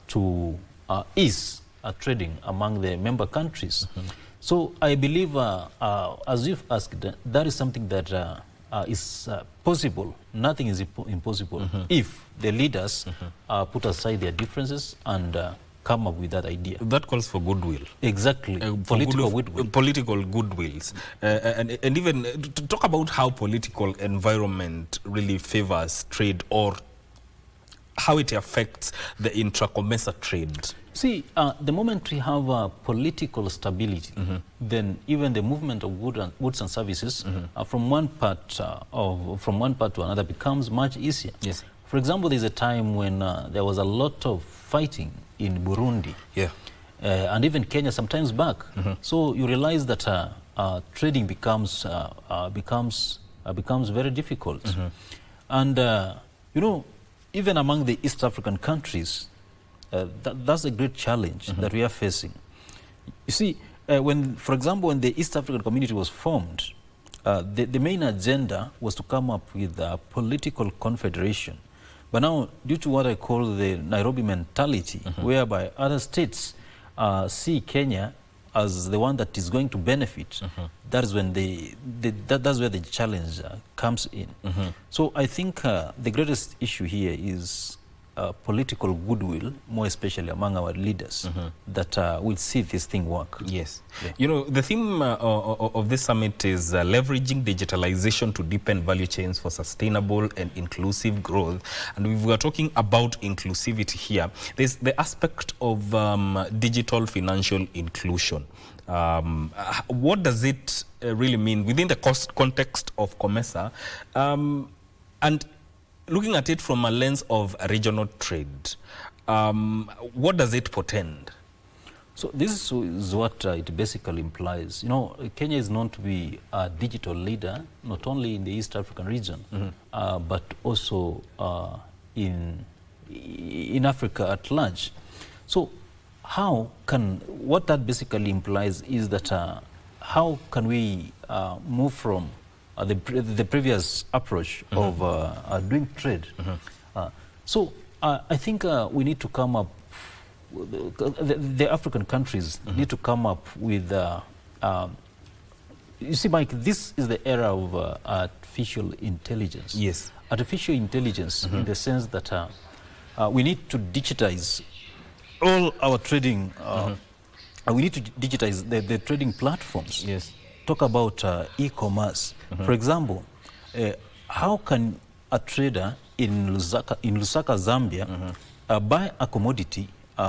to ease trading among the member countries. So I believe, as you've asked, that is something that is possible. Nothing is impossible if the leaders put aside their differences and come up with that idea. That calls for goodwill. Exactly. Political goodwill. Political goodwills. And even to talk about how political environment really favors trade, or how it affects the intra-COMESA trade. See, the moment we have political stability, then even the movement of goods and services from one part to another becomes much easier. Yes. For example, there's a time when there was a lot of fighting in Burundi, and even Kenya sometimes back. So you realize that trading becomes very difficult, and You know, even among the East African countries, that's a great challenge that we are facing. You see, for example, when the East African community was formed, the main agenda was to come up with a political confederation. But now, due to what I call the Nairobi mentality, whereby other states see Kenya as the one that is going to benefit, that is when that's where the challenge comes in. So I think the greatest issue here is political goodwill, more especially among our leaders, that will see this thing work. Yes. Yeah. You know, the theme of this summit is leveraging digitalization to deepen value chains for sustainable and inclusive growth. And we were talking about inclusivity here. There's the aspect of digital financial inclusion. What does it really mean within the context of COMESA? And looking at it from a lens of regional trade, what does it portend? So this is what it basically implies. You know, Kenya is known to be a digital leader, not only in the East African region, but also in Africa at large. So what that basically implies is that how can we move from the previous approach of doing trade. So I think we need to come up, the African countries need to come up with, you see, Mike, this is the era of artificial intelligence. Yes. Artificial intelligence in the sense that we need to digitize all our trading, we need to digitize the trading platforms. Yes. Talk about e-commerce. For example, how can a trader in Lusaka, Zambia, buy a commodity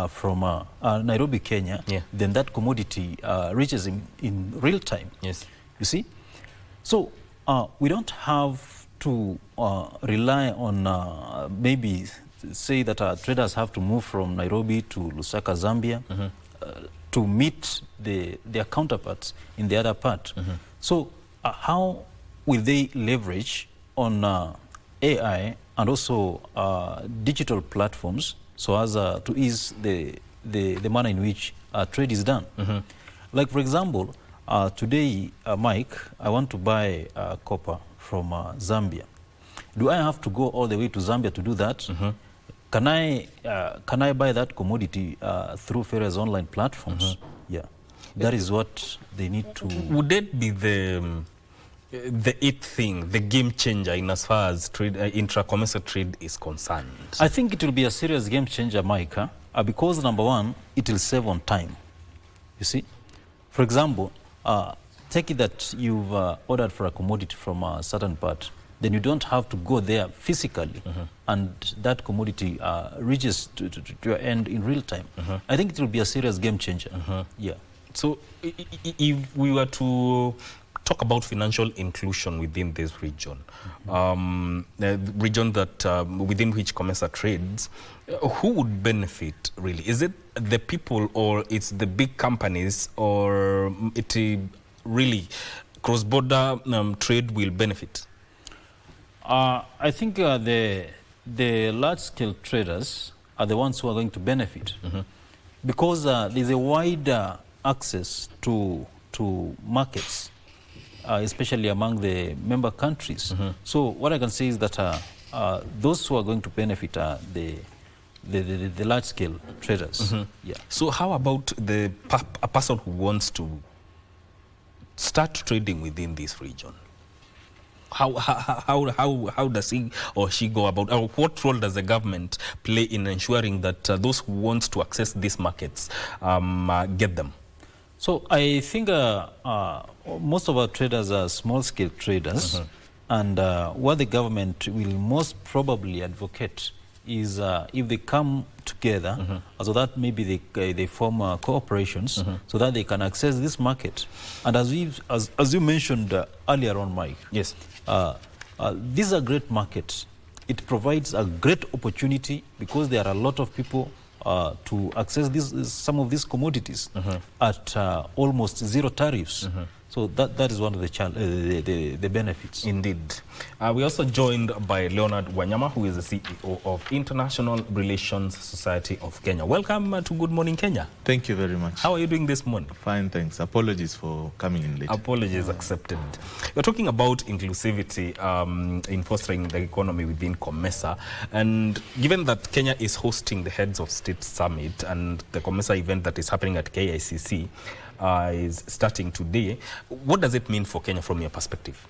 from Nairobi, Kenya, then that commodity reaches him in real time? Yes. You see? So we don't have to rely on maybe say that traders have to move from Nairobi to Lusaka, Zambia, to meet their counterparts in the other part. So how will they leverage on AI and also digital platforms so as to ease the manner in which trade is done? Like, for example, today, Mike, I want to buy copper from Zambia. Do I have to go all the way to Zambia to do that? Can I buy that commodity through various online platforms? Yeah, that is what they need to. Would it be the thing, the game changer in as far as trade, intra-COMESA trade is concerned? I think it will be a serious game changer, Mike, because number one, it will save on time. You see, for example, take it that you've ordered for a commodity from a certain part. Then you don't have to go there physically, and that commodity reaches to your end in real time. I think it will be a serious game changer. Yeah. So if we were to talk about financial inclusion within this region, the region that within which COMESA trades, who would benefit really? Is it the people, or it's the big companies, or it really cross-border trade will benefit? I think the large-scale traders are the ones who are going to benefit because there's a wider access to markets, especially among the member countries. So what I can say is that those who are going to benefit are the large-scale traders. Yeah. So how about a person who wants to start trading within this region? How does he or she go about, or what role does the government play in ensuring that those who want to access these markets get them? So I think most of our traders are small-scale traders, and what the government will most probably advocate is if they come together, so that maybe they form cooperations so that they can access this market. And as you mentioned earlier on, Mike, yes, these are great markets. It provides a great opportunity because there are a lot of people to access some of these commodities at almost zero tariffs. So that is one of the benefits. Indeed. We're also joined by Leonard Wanyama, who is the CEO of International Relations Society of Kenya. Welcome to Good Morning Kenya. Thank you very much. How are you doing this morning? Fine, thanks. Apologies for coming in late. Apologies accepted. We're talking about inclusivity in fostering the economy within COMESA. And given that Kenya is hosting the Heads of State Summit and the COMESA event that is happening at KICC, is starting today. What does it mean for Kenya from your perspective?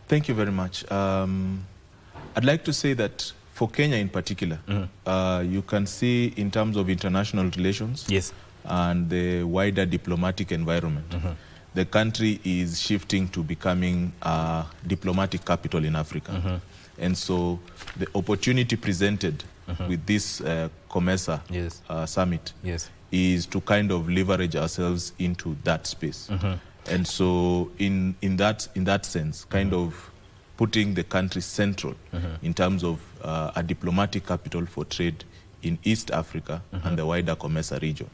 Thank you very much. I'd like to say that for Kenya in particular, you can see in terms of international relations and the wider diplomatic environment, the country is shifting to becoming a diplomatic capital in Africa. And so the opportunity presented with this COMESA summit is to kind of leverage ourselves into that space. And so in that sense, kind of putting the country central in terms of a diplomatic capital for trade in East Africa and the wider COMESA region.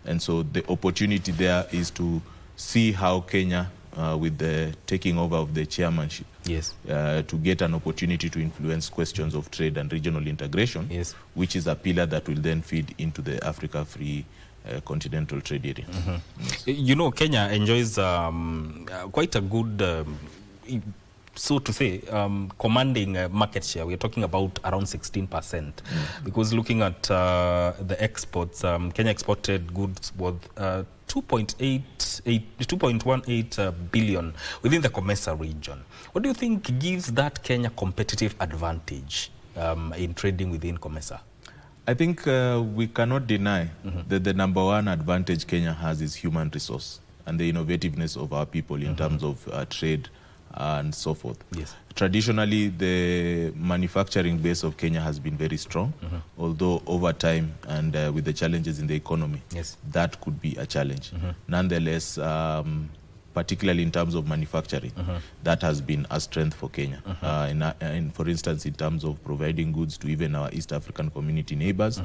And so the opportunity there is to see how Kenya, with the taking over of the chairmanship, to get an opportunity to influence questions of trade and regional integration, which is a pillar that will then feed into the Africa Free Continental Trade Area. You know, Kenya enjoys quite a good, so to say, commanding market share. We're talking about around 16%. Because looking at the exports, Kenya exported goods worth 2.18 billion within the COMESA region. What do you think gives that Kenya competitive advantage in trading within COMESA? I think we cannot deny that the number one advantage Kenya has is human resource and the innovativeness of our people in terms of trade and so forth. Traditionally, the manufacturing base of Kenya has been very strong, although over time and with the challenges in the economy, that could be a challenge. Nonetheless, particularly in terms of manufacturing, that has been a strength for Kenya. For instance, in terms of providing goods to even our East African community neighbors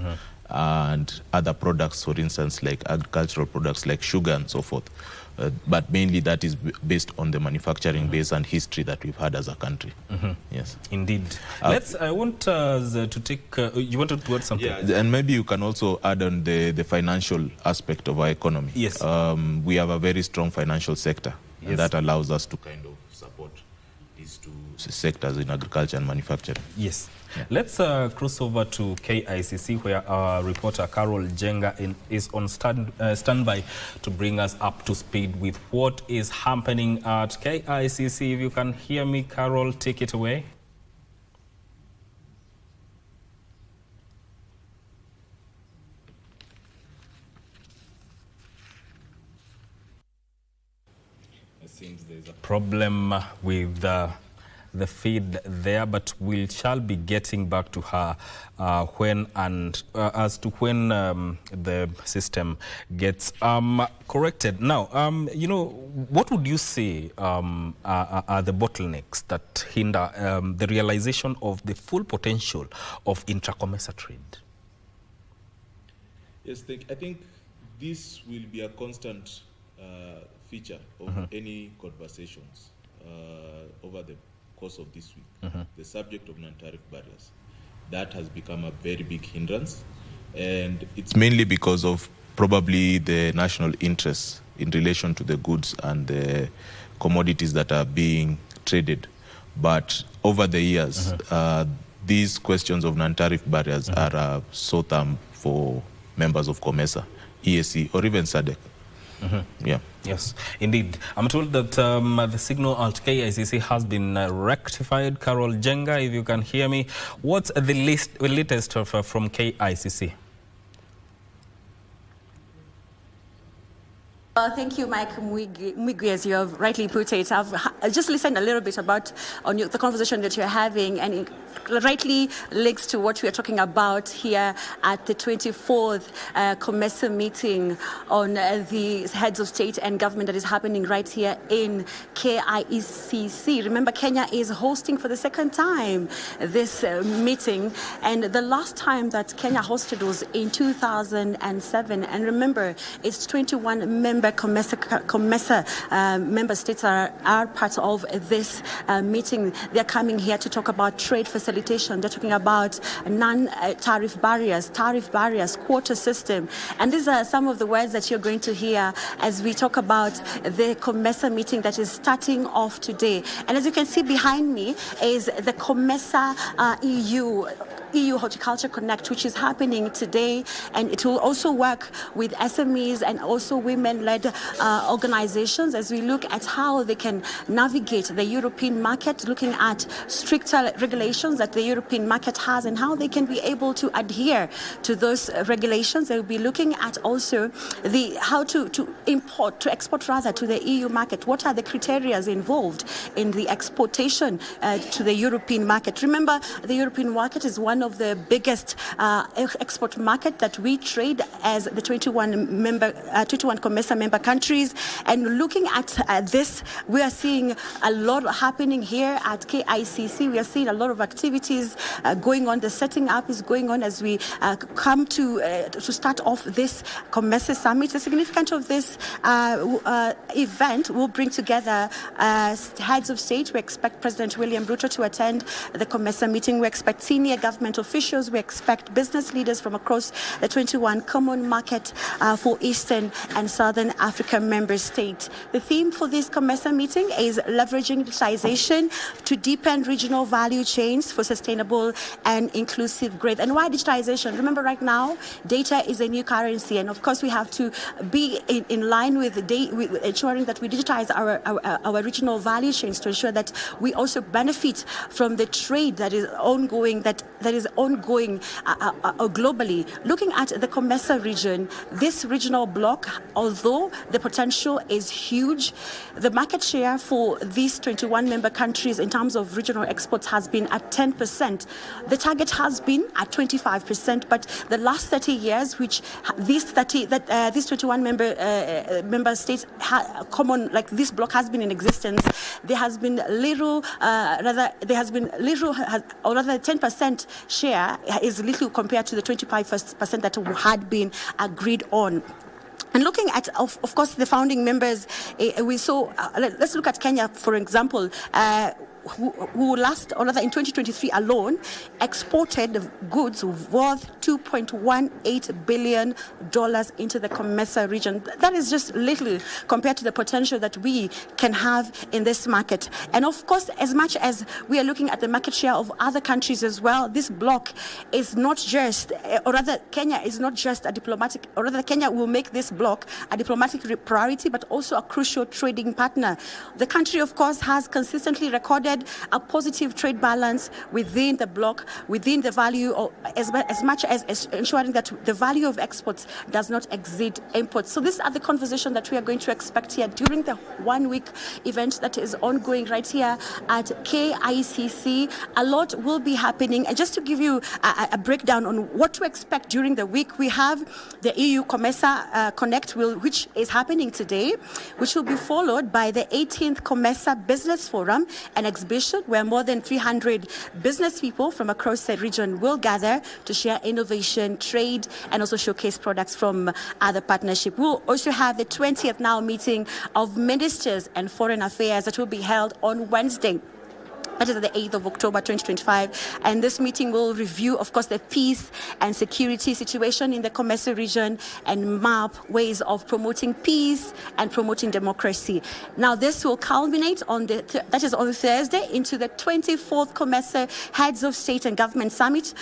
and other products, for instance, like agricultural products like sugar and so forth. But mainly that is based on the manufacturing base and history that we've had as a country. Yes, indeed. I want us to take. You wanted to add something? Yeah, and maybe you can also add on the financial aspect of our economy. Yes, we have a very strong financial sector, and that allows us to kind of support these two sectors in agriculture and manufacturing. Yes. Let's cross over to KICC, where our reporter Carol Jenga is on standby to bring us up to speed with what is happening at KICC. If you can hear me, Carol, take it away. It seems there's a problem with the feed there, but we shall be getting back to her when as to when the system gets corrected. Now, you know, what would you say are the bottlenecks that hinder the realization of the full potential of intra-COMESA trade? Yes, I think this will be a constant feature of any conversations over the course of this week. The subject of non-tariff barriers, that has become a very big hindrance, and it's mainly because of probably the national interests in relation to the goods and the commodities that are being traded. But over the years, these questions of non-tariff barriers are a sore thumb for members of COMESA, EAC, or even SADC. Yeah. Yes, indeed. I'm told that the signal at KICC has been rectified. Carol Jenga, if you can hear me, what's the latest from KICC? Thank you, Mike Mwigwi, as you have rightly put it. I've just listened a little bit about the conversation that you're having, and it rightly links to what we're talking about here at the 24th COMESA meeting on the heads of state and government that is happening right here in KICC. Remember, Kenya is hosting for the second time this meeting, and the last time that Kenya hosted was in 2007. And remember, it's 21 member member member states are part of this meeting. They're coming here to talk about trade facilitation. They're talking about non-tariff barriers, quota system. And these are some of the words that you're going to hear as we talk about the COMESA meeting that is starting off today. And as you can see behind me is the COMESA EU Horticulture Connect, which is happening today, and it will also work with SMEs and also women-led organizations as we look at how they can navigate the European market, looking at stricter regulations that the European market has and how they can be able to adhere to those regulations. They will be looking at also how to export to the EU market. What are the criteria involved in the exportation to the European market? Remember, the European market is one of the biggest export market that we trade as the 21 COMESA member countries. And looking at this, we are seeing a lot happening here at KICC. We are seeing a lot of activities going on. The setting up is going on as we come to start off this COMESA summit. The significance of this event will bring together heads of state. We expect President William Ruto to attend the COMESA meeting. We expect senior government officials. We expect business leaders from across the 21 common market for Eastern and Southern Africa member states. The theme for this COMESA meeting is leveraging digitization to deepen regional value chains for sustainable and inclusive growth. And why digitization? Remember, right now, data is a new currency, and of course, we have to be in line with ensuring that we digitize our regional value chains to ensure that we also benefit from the trade that is ongoing, globally. Looking at the COMESA region, this regional bloc, although the potential is huge, the market share for these 21 member countries in terms of regional exports has been at 10%. The target has been at 25%, but the last 30 years, which these 21 member states this bloc has been in existence, there has been little, 10% share is little compared to the 25% that had been agreed on. And looking at, of course, the founding members, we saw, let's look at Kenya, for example, who in 2023 alone, exported goods worth $2.18 billion into the COMESA region. That is just little compared to the potential that we can have in this market. And of course, as much as we are looking at the market share of other countries as well, this bloc is not just, or rather, Kenya is not just a diplomatic, or rather, Kenya will make this bloc a diplomatic priority, but also a crucial trading partner. The country, of course, has consistently recorded a positive trade balance within the bloc, within the value of, as much as ensuring that the value of exports does not exceed imports. So these are the conversations that we are going to expect here during the one-week event that is ongoing right here at KICC. A lot will be happening. And just to give you a breakdown on what to expect during the week, we have the EU COMESA Connect, which is happening today, which will be followed by the 18th COMESA Business Forum, an exhibition where more than 300 business people from across the region will gather to share innovation, trade, and also showcase products from other partnerships. We'll also have the 20th now meeting of ministers and foreign affairs that will be held on Wednesday. That is the 8th of October 2025. And this meeting will review, of course, the peace and security situation in the COMESA region and map ways of promoting peace and promoting democracy. Now, this will culminate on that is on Thursday into the 24th COMESA Heads of State and Government Summit,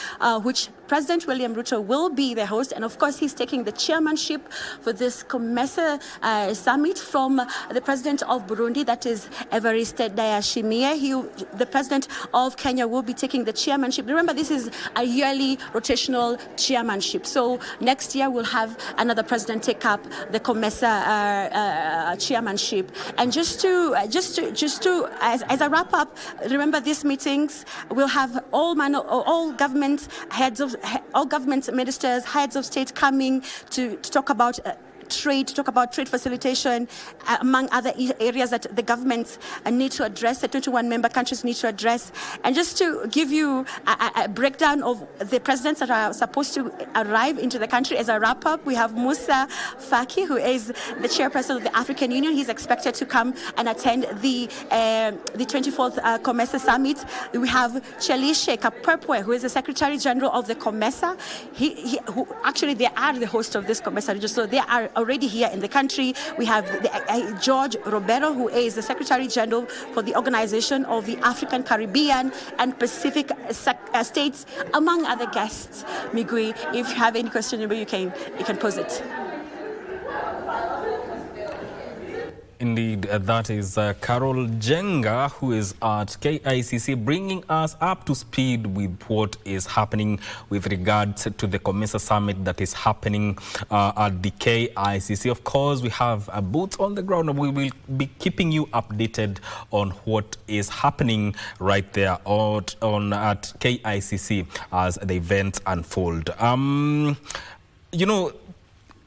which President William Ruto will be the host, and of course he's taking the chairmanship for this COMESA summit from the President of Burundi, that is Evariste Ndayishimiye. The President of Kenya will be taking the chairmanship. Remember, this is a yearly rotational chairmanship, so next year we'll have another president take up the COMESA chairmanship. And just to as a wrap up, remember these meetings will have all government heads of all government ministers, heads of state coming to talk about trade, to talk about trade facilitation, among other areas that the governments need to address, the 21 member countries need to address. And just to give you a breakdown of the presidents that are supposed to arrive into the country as a wrap-up, we have Musa Faki, who is the chairperson of the African Union. He's expected to come and attend the 24th COMESA Summit. We have Chelishe Kapurpwe, who is the Secretary General of the COMESA. Who actually, they are the host of this COMESA region, so they are already here in the country. We have George Roberto, who is the Secretary General for the Organization of the African, Caribbean, and Pacific States, among other guests. Migui, if you have any question, you can pose it. Indeed, that is Carol Jenga, who is at KICC, bringing us up to speed with what is happening with regards to the COMESA Summit that is happening at the KICC. Of course, we have boots on the ground, and we will be keeping you updated on what is happening right there at KICC as the events unfold. You know,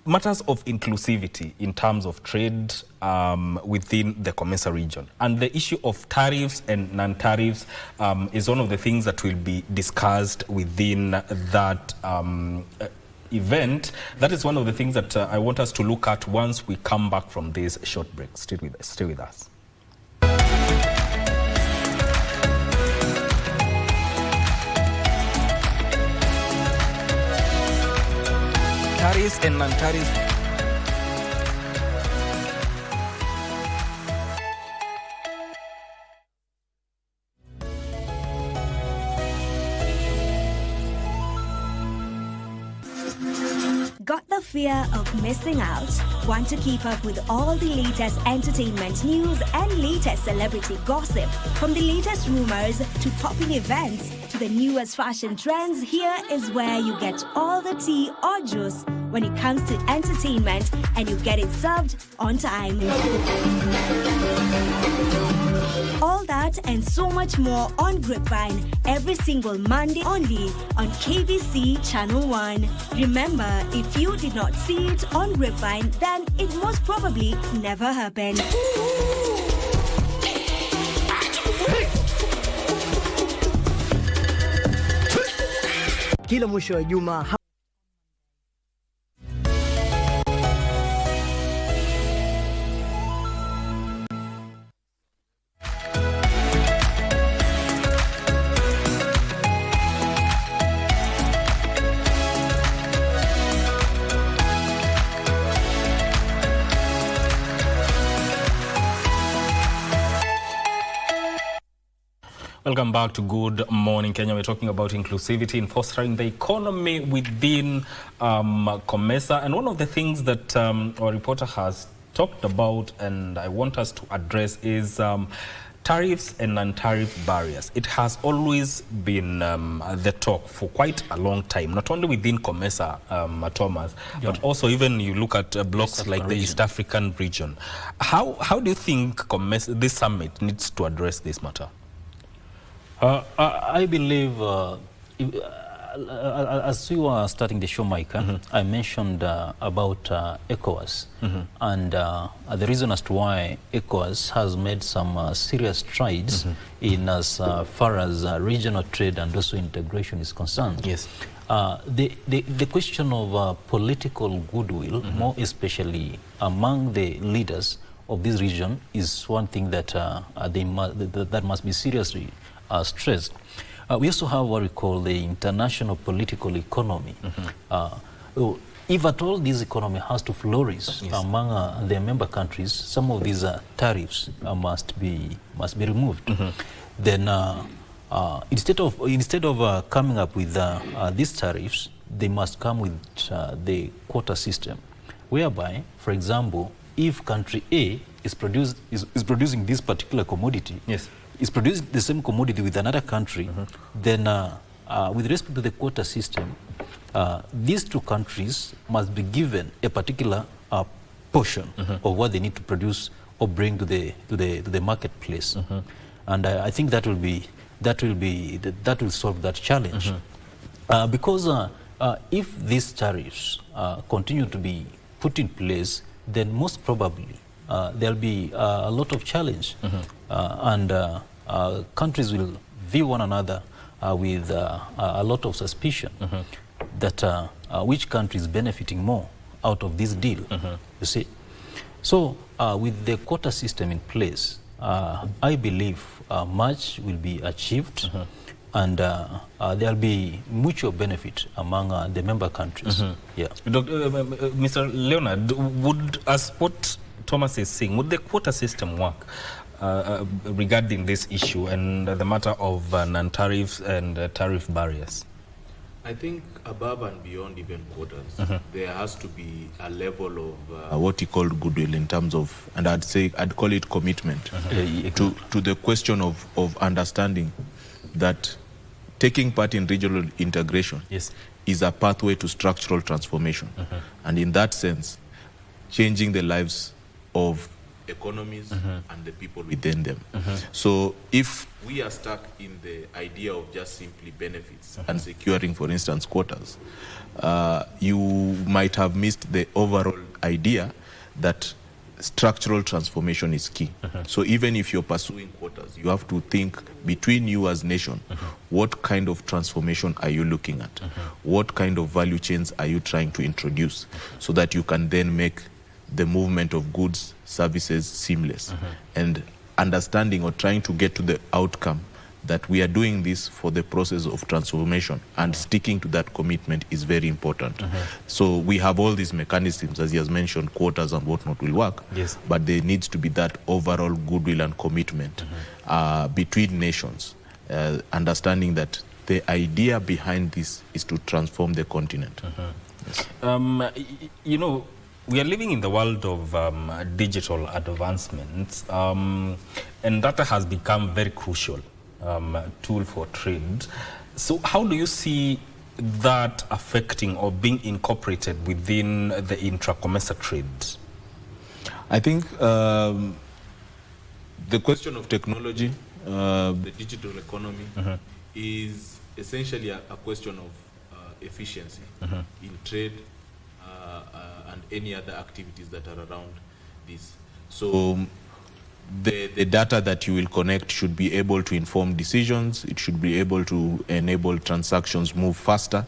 matters of inclusivity in terms of trade within the COMESA region, and the issue of tariffs and non-tariffs is one of the things that will be discussed within that event. That is one of the things that I want us to look at once we come back from this short break. Stay with us. Tariffs and non-tariffs. Got the fear of missing out? Want to keep up with all the latest entertainment news and latest celebrity gossip? From the latest rumors to popping events to the newest fashion trends, here is where you get all the tea or juice when it comes to entertainment, and you get it served on time. All that and so much more on Grapevine every single Monday only on KBC Channel 1. Remember, if you did not see it on Grapevine, then it most probably never happened. Kila mwisho wa juma Welcome back to Good Morning Kenya. We're talking about inclusivity in fostering the economy within COMESA. And one of the things that our reporter has talked about, and I want us to address, is tariffs and non-tariff barriers. It has always been the talk for quite a long time, not only within COMESA, Thomas, but also even you look at blocks like the East African region. How do you think COMESA, this summit needs to address this matter? I believe, as we were starting the show, Mike, I mentioned about ECOWAS, and the reason as to why ECOWAS has made some serious strides in as far as regional trade and also integration is concerned. Yes. The question of political goodwill, more especially among the leaders of this region, is one thing that that must be seriously stressed. We also have what we call the international political economy. If at all this economy has to flourish among the member countries, some of these tariffs must be removed. Then instead of coming up with these tariffs, they must come with the quota system, whereby, for example, if country A is producing this particular commodity, is producing the same commodity with another country, then with respect to the quota system, these two countries must be given a particular portion of what they need to produce or bring to the marketplace, and I think that will solve that challenge, because if these tariffs continue to be put in place, then most probably there'll be a lot of challenge, and countries will view one another with a lot of suspicion that which country is benefiting more out of this deal, you see. So with the quota system in place, I believe much will be achieved, and there'll be mutual benefit among the member countries. Yeah. Mr. Leonard, as what Thomas is saying, would the quota system work regarding this issue and the matter of non-tariffs and tariff barriers? I think above and beyond even quotas, there has to be a level of what you call goodwill in terms of, and I'd call it commitment to the question of understanding that taking part in regional integration is a pathway to structural transformation. And in that sense, changing the lives of economies and the people within them. So if we are stuck in the idea of just simply benefits and securing, for instance, quotas, you might have missed the overall idea that structural transformation is key. So even if you're pursuing quotas, you have to think between you as nation, what kind of transformation are you looking at? What kind of value chains are you trying to introduce so that you can then make the movement of goods, services seamless, and understanding or trying to get to the outcome that we are doing this for the process of transformation, and sticking to that commitment is very important. So we have all these mechanisms, as he has mentioned, quotas and whatnot will work, but there needs to be that overall goodwill and commitment between nations, understanding that the idea behind this is to transform the continent. You know, we are living in the world of digital advancements, and data has become very crucial tool for trade. So how do you see that affecting or being incorporated within the intra-COMESA trade? I think the question of technology, the digital economy, is essentially a question of efficiency in trade and any other activities that are around this. So the data that you will connect should be able to inform decisions. It should be able to enable transactions move faster.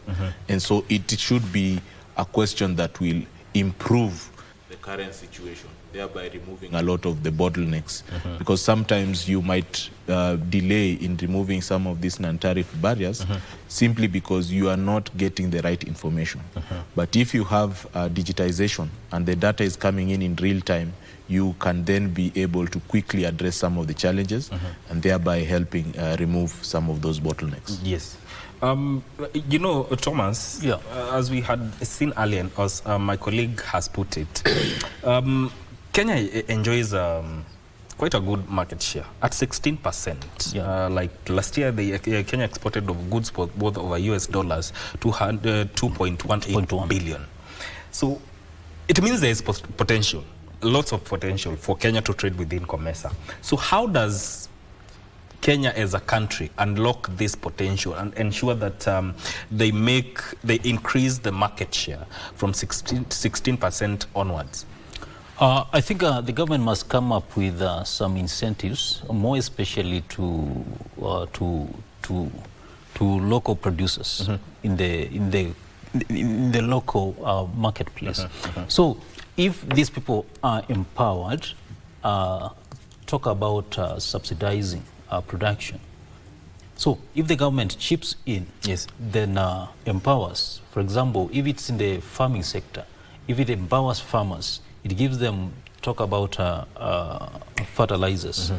And so it should be a question that will improve the current situation, thereby removing a lot of the bottlenecks. Because sometimes you might delay in removing some of these non-tariff barriers simply because you are not getting the right information. But if you have digitization and the data is coming in real time, you can then be able to quickly address some of the challenges and thereby helping remove some of those bottlenecks. Yes. You know, Thomas, as we had seen earlier, as my colleague has put it, Kenya enjoys quite a good market share at 16%. Like last year, Kenya exported of goods both over US dollars to $2.18 billion. So it means there is potential, lots of potential for Kenya to trade within COMESA. So how does Kenya as a country unlock this potential and ensure that they increase the market share from 16% onwards? I think the government must come up with some incentives, more especially to local producers in the local marketplace. So if these people are empowered, talk about subsidizing production. So if the government chips in, then empowers. For example, if it's in the farming sector, if it empowers farmers, it gives them, talk about fertilizers,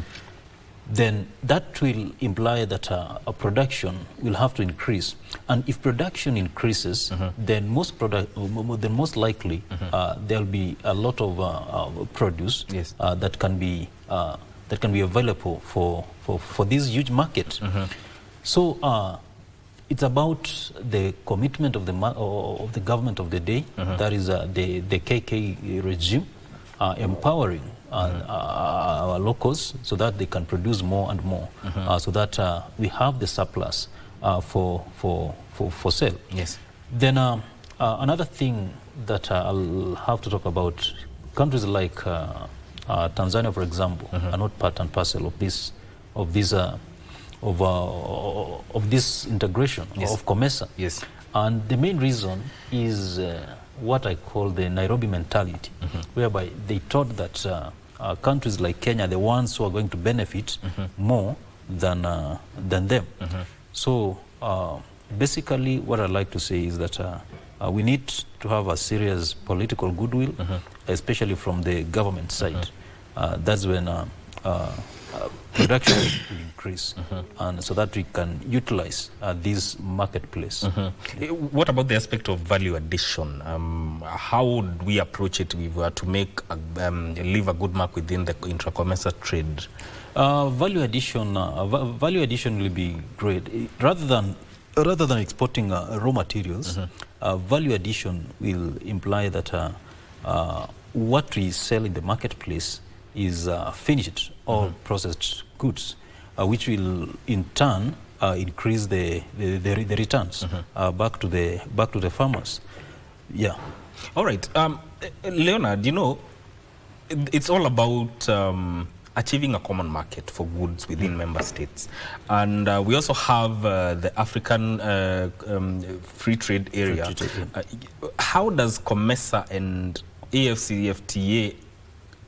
then that will imply that production will have to increase. And if production increases, then most likely there'll be a lot of produce that can be available for this huge market. So it's about the commitment of the government of the day, that is the KK regime, empowering our locals so that they can produce more and more, so that we have the surplus for sale. Then Another thing that I'll have to talk about, countries like Tanzania, for example, are not part and parcel of this integration of COMESA. Yes. And the main reason is what I call the Nairobi mentality, whereby they thought that countries like Kenya are the ones who are going to benefit more than them. So basically what I'd like to say is that we need to have a serious political goodwill, especially from the government side. That's when production will increase, and so that we can utilize this marketplace. What about the aspect of value addition? How would we approach it if we were to make leave a good mark within the intra-COMESA trade? Value addition will be great. Rather than exporting raw materials, value addition will imply that what we sell in the marketplace is finished or processed goods, which will in turn increase the returns back to the farmers. Yeah. All right, Leonard. You know, it's all about achieving a common market for goods within member states, and we also have the African free trade area. How does COMESA and AfCFTA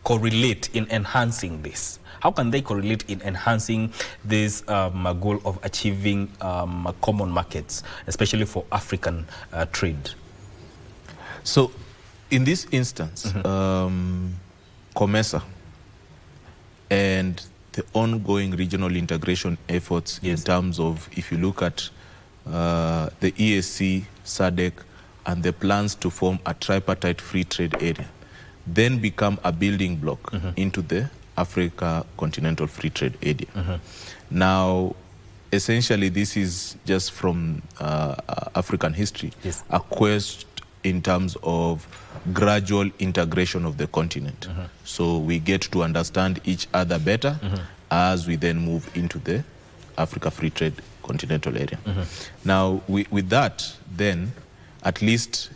correlate in enhancing this? How can they correlate in enhancing this goal of achieving common markets, especially for African trade? So, in this instance, COMESA and the ongoing regional integration efforts in terms of, if you look at the EAC, SADC, and the plans to form a tripartite free trade area, then become a building block into the Africa Continental Free Trade Area. Now, essentially, this is just from African history, a quest in terms of gradual integration of the continent. So we get to understand each other better as we then move into the Africa Free Trade Continental Area. Now, with that, then, at least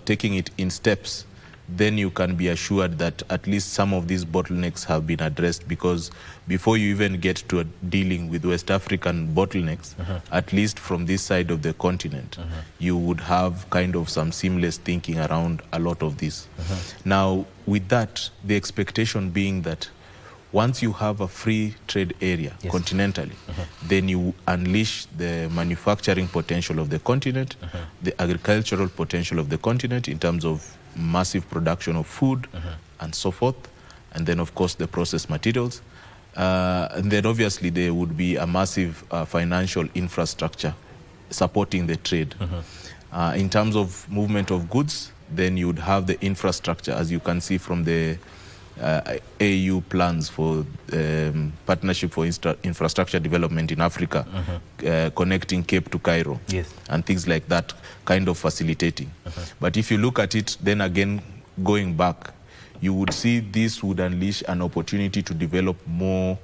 taking it in steps, then you can be assured that at least some of these bottlenecks have been addressed, because before you even get to dealing with West African bottlenecks, at least from this side of the continent, you would have kind of some seamless thinking around a lot of this. Now, with that, the expectation being that once you have a free trade area continentally, then you unleash the manufacturing potential of the continent, the agricultural potential of the continent in terms of massive production of food and so forth, and then of course the processed materials, and then obviously there would be a massive financial infrastructure supporting the trade. In terms of movement of goods, then you would have the infrastructure, as you can see from the AU plans for Partnership for Infrastructure Development in Africa, connecting Cape to Cairo, and things like that, kind of facilitating. But if you look at it, then again, going back, you would see this would unleash an opportunity to develop more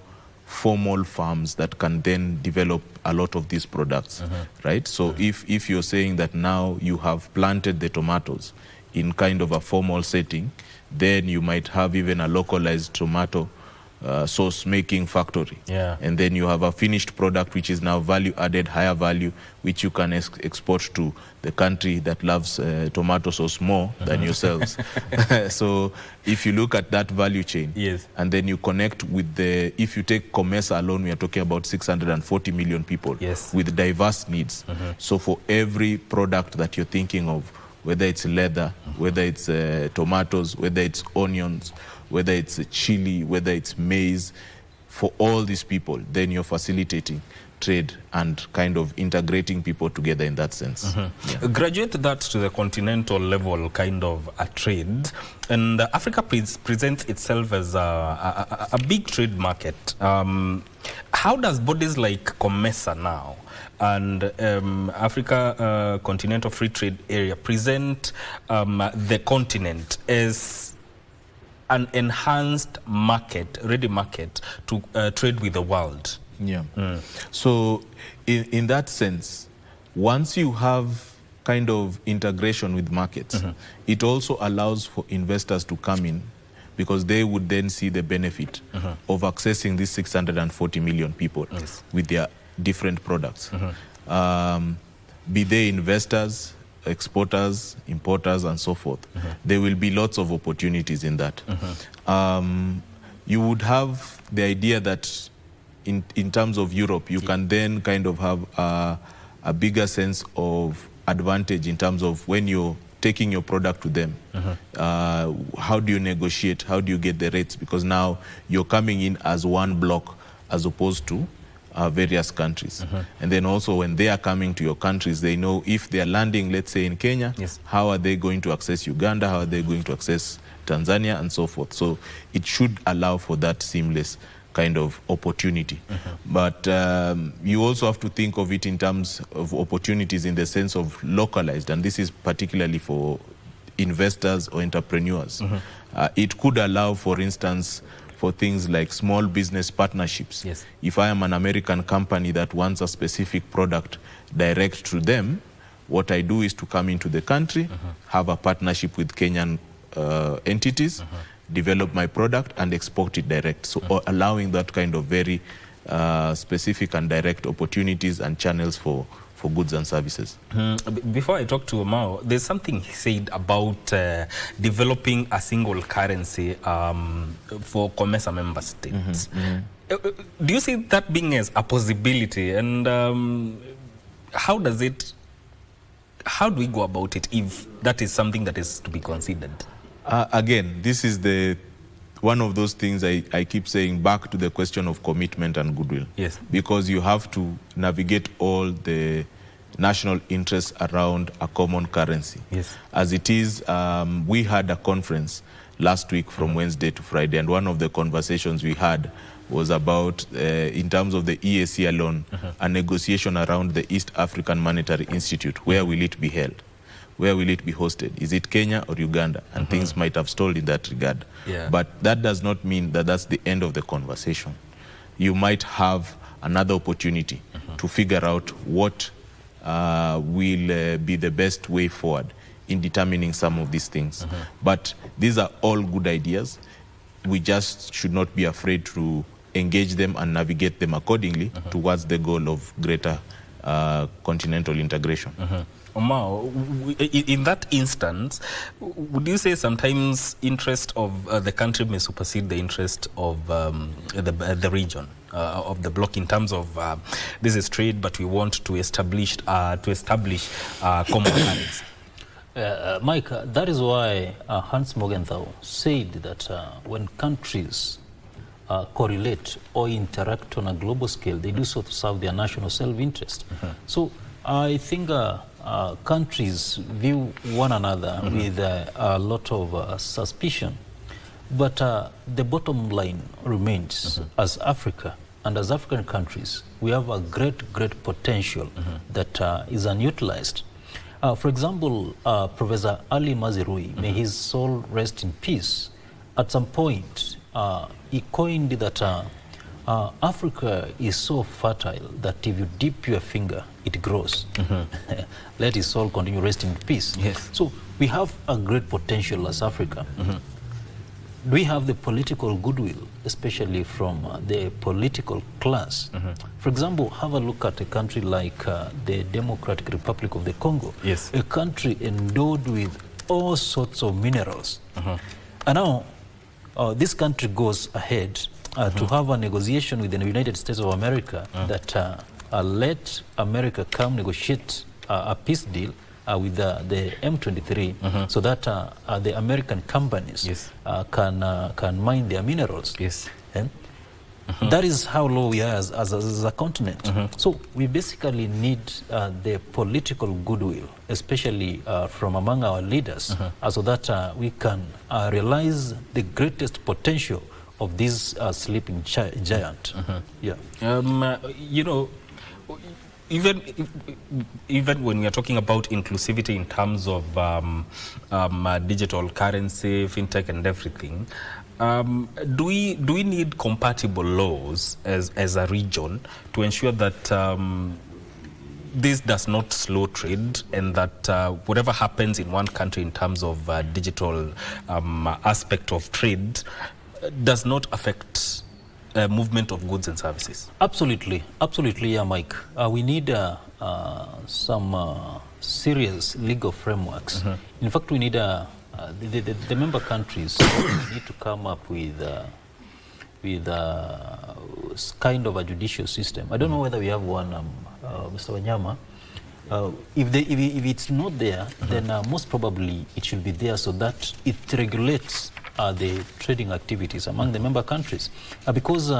formal farms that can then develop a lot of these products, right? So if you're saying that now you have planted the tomatoes in kind of a formal setting, then you might have even a localized tomato sauce making factory. And then you have a finished product which is now value added, higher value, which you can export to the country that loves tomato sauce more than yourselves. So if you look at that value chain, and then you connect with the, if you take COMESA alone, we are talking about 640 million people with diverse needs. So for every product that you're thinking of, whether it's leather, whether it's tomatoes, whether it's onions, whether it's chili, whether it's maize, for all these people, then you're facilitating trade and kind of integrating people together in that sense. Graduate that to the continental level, kind of a trade, and Africa presents itself as a big trade market. How does bodies like COMESA now and Africa Continental Free Trade Area present the continent as an enhanced market, ready market to trade with the world? So in that sense, once you have kind of integration with markets, it also allows for investors to come in, because they would then see the benefit of accessing these 640 million people with their different products. Be they investors, exporters, importers, and so forth. There will be lots of opportunities in that. You would have the idea that in terms of Europe, you can then kind of have a bigger sense of advantage in terms of when you're taking your product to them. How do you negotiate? How do you get the rates? Because now you're coming in as one block as opposed to various countries. And then also when they are coming to your countries, they know if they are landing, let's say in Kenya, how are they going to access Uganda? How are they going to access Tanzania, and so forth? So it should allow for that seamless kind of opportunity. But you also have to think of it in terms of opportunities in the sense of localized, and this is particularly for investors or entrepreneurs. It could allow, for instance, for things like small business partnerships. If I am an American company that wants a specific product direct to them, what I do is to come into the country, have a partnership with Kenyan entities, develop my product and export it direct. So allowing that kind of very specific and direct opportunities and channels for goods and services. Before I talk to Omao, there's something he said about developing a single currency for COMESA member states. Do you see that being as a possibility? And how do we go about it if that is something that is to be considered? Again, this is one of those things I keep saying, back to the question of commitment and goodwill. Because you have to navigate all the national interests around a common currency. As it is, we had a conference last week from Wednesday to Friday, and one of the conversations we had was about, in terms of the EAC alone, a negotiation around the East African Monetary Institute. Where will it be held? Where will it be hosted? Is it Kenya or Uganda? And things might have stalled in that regard. But that does not mean that that's the end of the conversation. You might have another opportunity to figure out what will be the best way forward in determining some of these things. But these are all good ideas. We just should not be afraid to engage them and navigate them accordingly towards the goal of greater continental integration. Omao, in that instance, would you say sometimes interest of the country may supersede the interest of the region, of the bloc, in terms of this is trade, but we want to establish common currency? Mike, that is why Hans Morgenthau said that when countries correlate or interact on a global scale, they do so to serve their national self-interest. So I think countries view one another with a lot of suspicion, but the bottom line remains, as Africa and as African countries, we have a great potential that is unutilized. For example, Professor Ali Mazirui, may his soul rest in peace, at some point he coined that Africa is so fertile that if you dip your finger, it grows. Let his soul continue resting in peace. So we have a great potential as Africa. Do we have the political goodwill, especially from the political class? For example, have a look at a country like the Democratic Republic of the Congo, a country endowed with all sorts of minerals. And now this country goes ahead to have a negotiation with the United States of America that let America come negotiate a peace deal with the M23 so that the American companies can mine their minerals. That is how low we are as a continent. So we basically need the political goodwill, especially from among our leaders, so that we can realize the greatest potential of this sleeping giant. You know, even when we are talking about inclusivity in terms of digital currency, fintech, and everything, do we need compatible laws as a region to ensure that this does not slow trade, and that whatever happens in one country in terms of digital aspect of trade does not affect movement of goods and services? Absolutely, yeah, Mike. We need some serious legal frameworks. In fact, we need the member countries need to come up with kind of a judicial system. I don't know whether we have one, Mr. Wanyama. If it's not there, then most probably it should be there so that it regulates the trading activities among the member countries. Because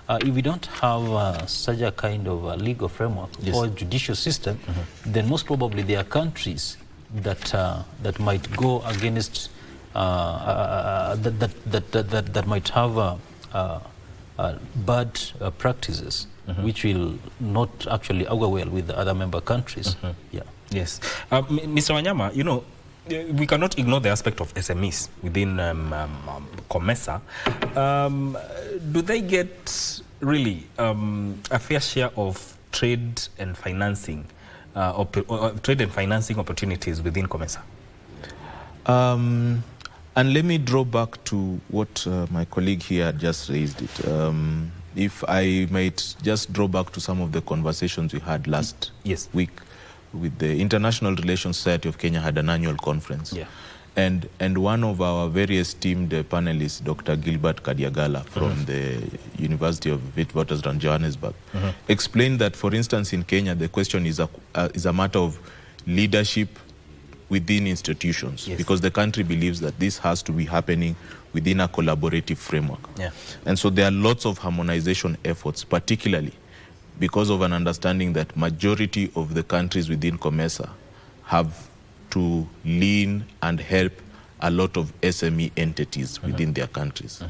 if we don't have such a kind of legal framework or judicial system, then most probably there are countries that might go against that might have bad practices, which will not actually augur well with the other member countries. Yeah. Yes. Mr. Wanyama, you know, we cannot ignore the aspect of SMEs within COMESA. Do they get really a fair share of trade and financing opportunities within COMESA? And let me draw back to what my colleague here just raised it. If I might just draw back to some of the conversations we had last week with the International Relations Society of Kenya had an annual conference. Yeah. And one of our very esteemed panelists, Dr. Gilbert Kadiagala from the University of Witwatersrand, Johannesburg, explained that, for instance, in Kenya, the question is a matter of leadership within institutions, because the country believes that this has to be happening within a collaborative framework. Yeah. And so there are lots of harmonization efforts, particularly because of an understanding that majority of the countries within COMESA have to lean and help a lot of SME entities within their countries.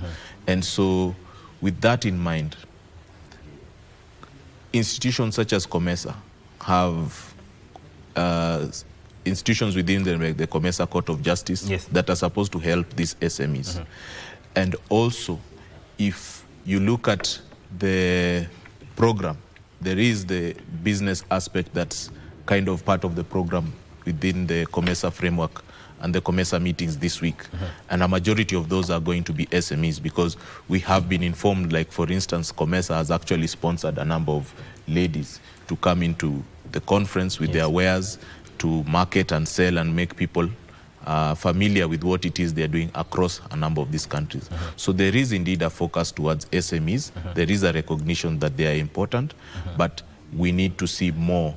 And so with that in mind, institutions such as COMESA have institutions within the COMESA Court of Justice that are supposed to help these SMEs. And also, if you look at the program, there is the business aspect that's kind of part of the program within the COMESA framework and the COMESA meetings this week. And a majority of those are going to be SMEs, because we have been informed, like for instance, COMESA has actually sponsored a number of ladies to come into the conference with their wares to market and sell and make people familiar with what it is they're doing across a number of these countries. So there is indeed a focus towards SMEs. There is a recognition that they are important, but we need to see more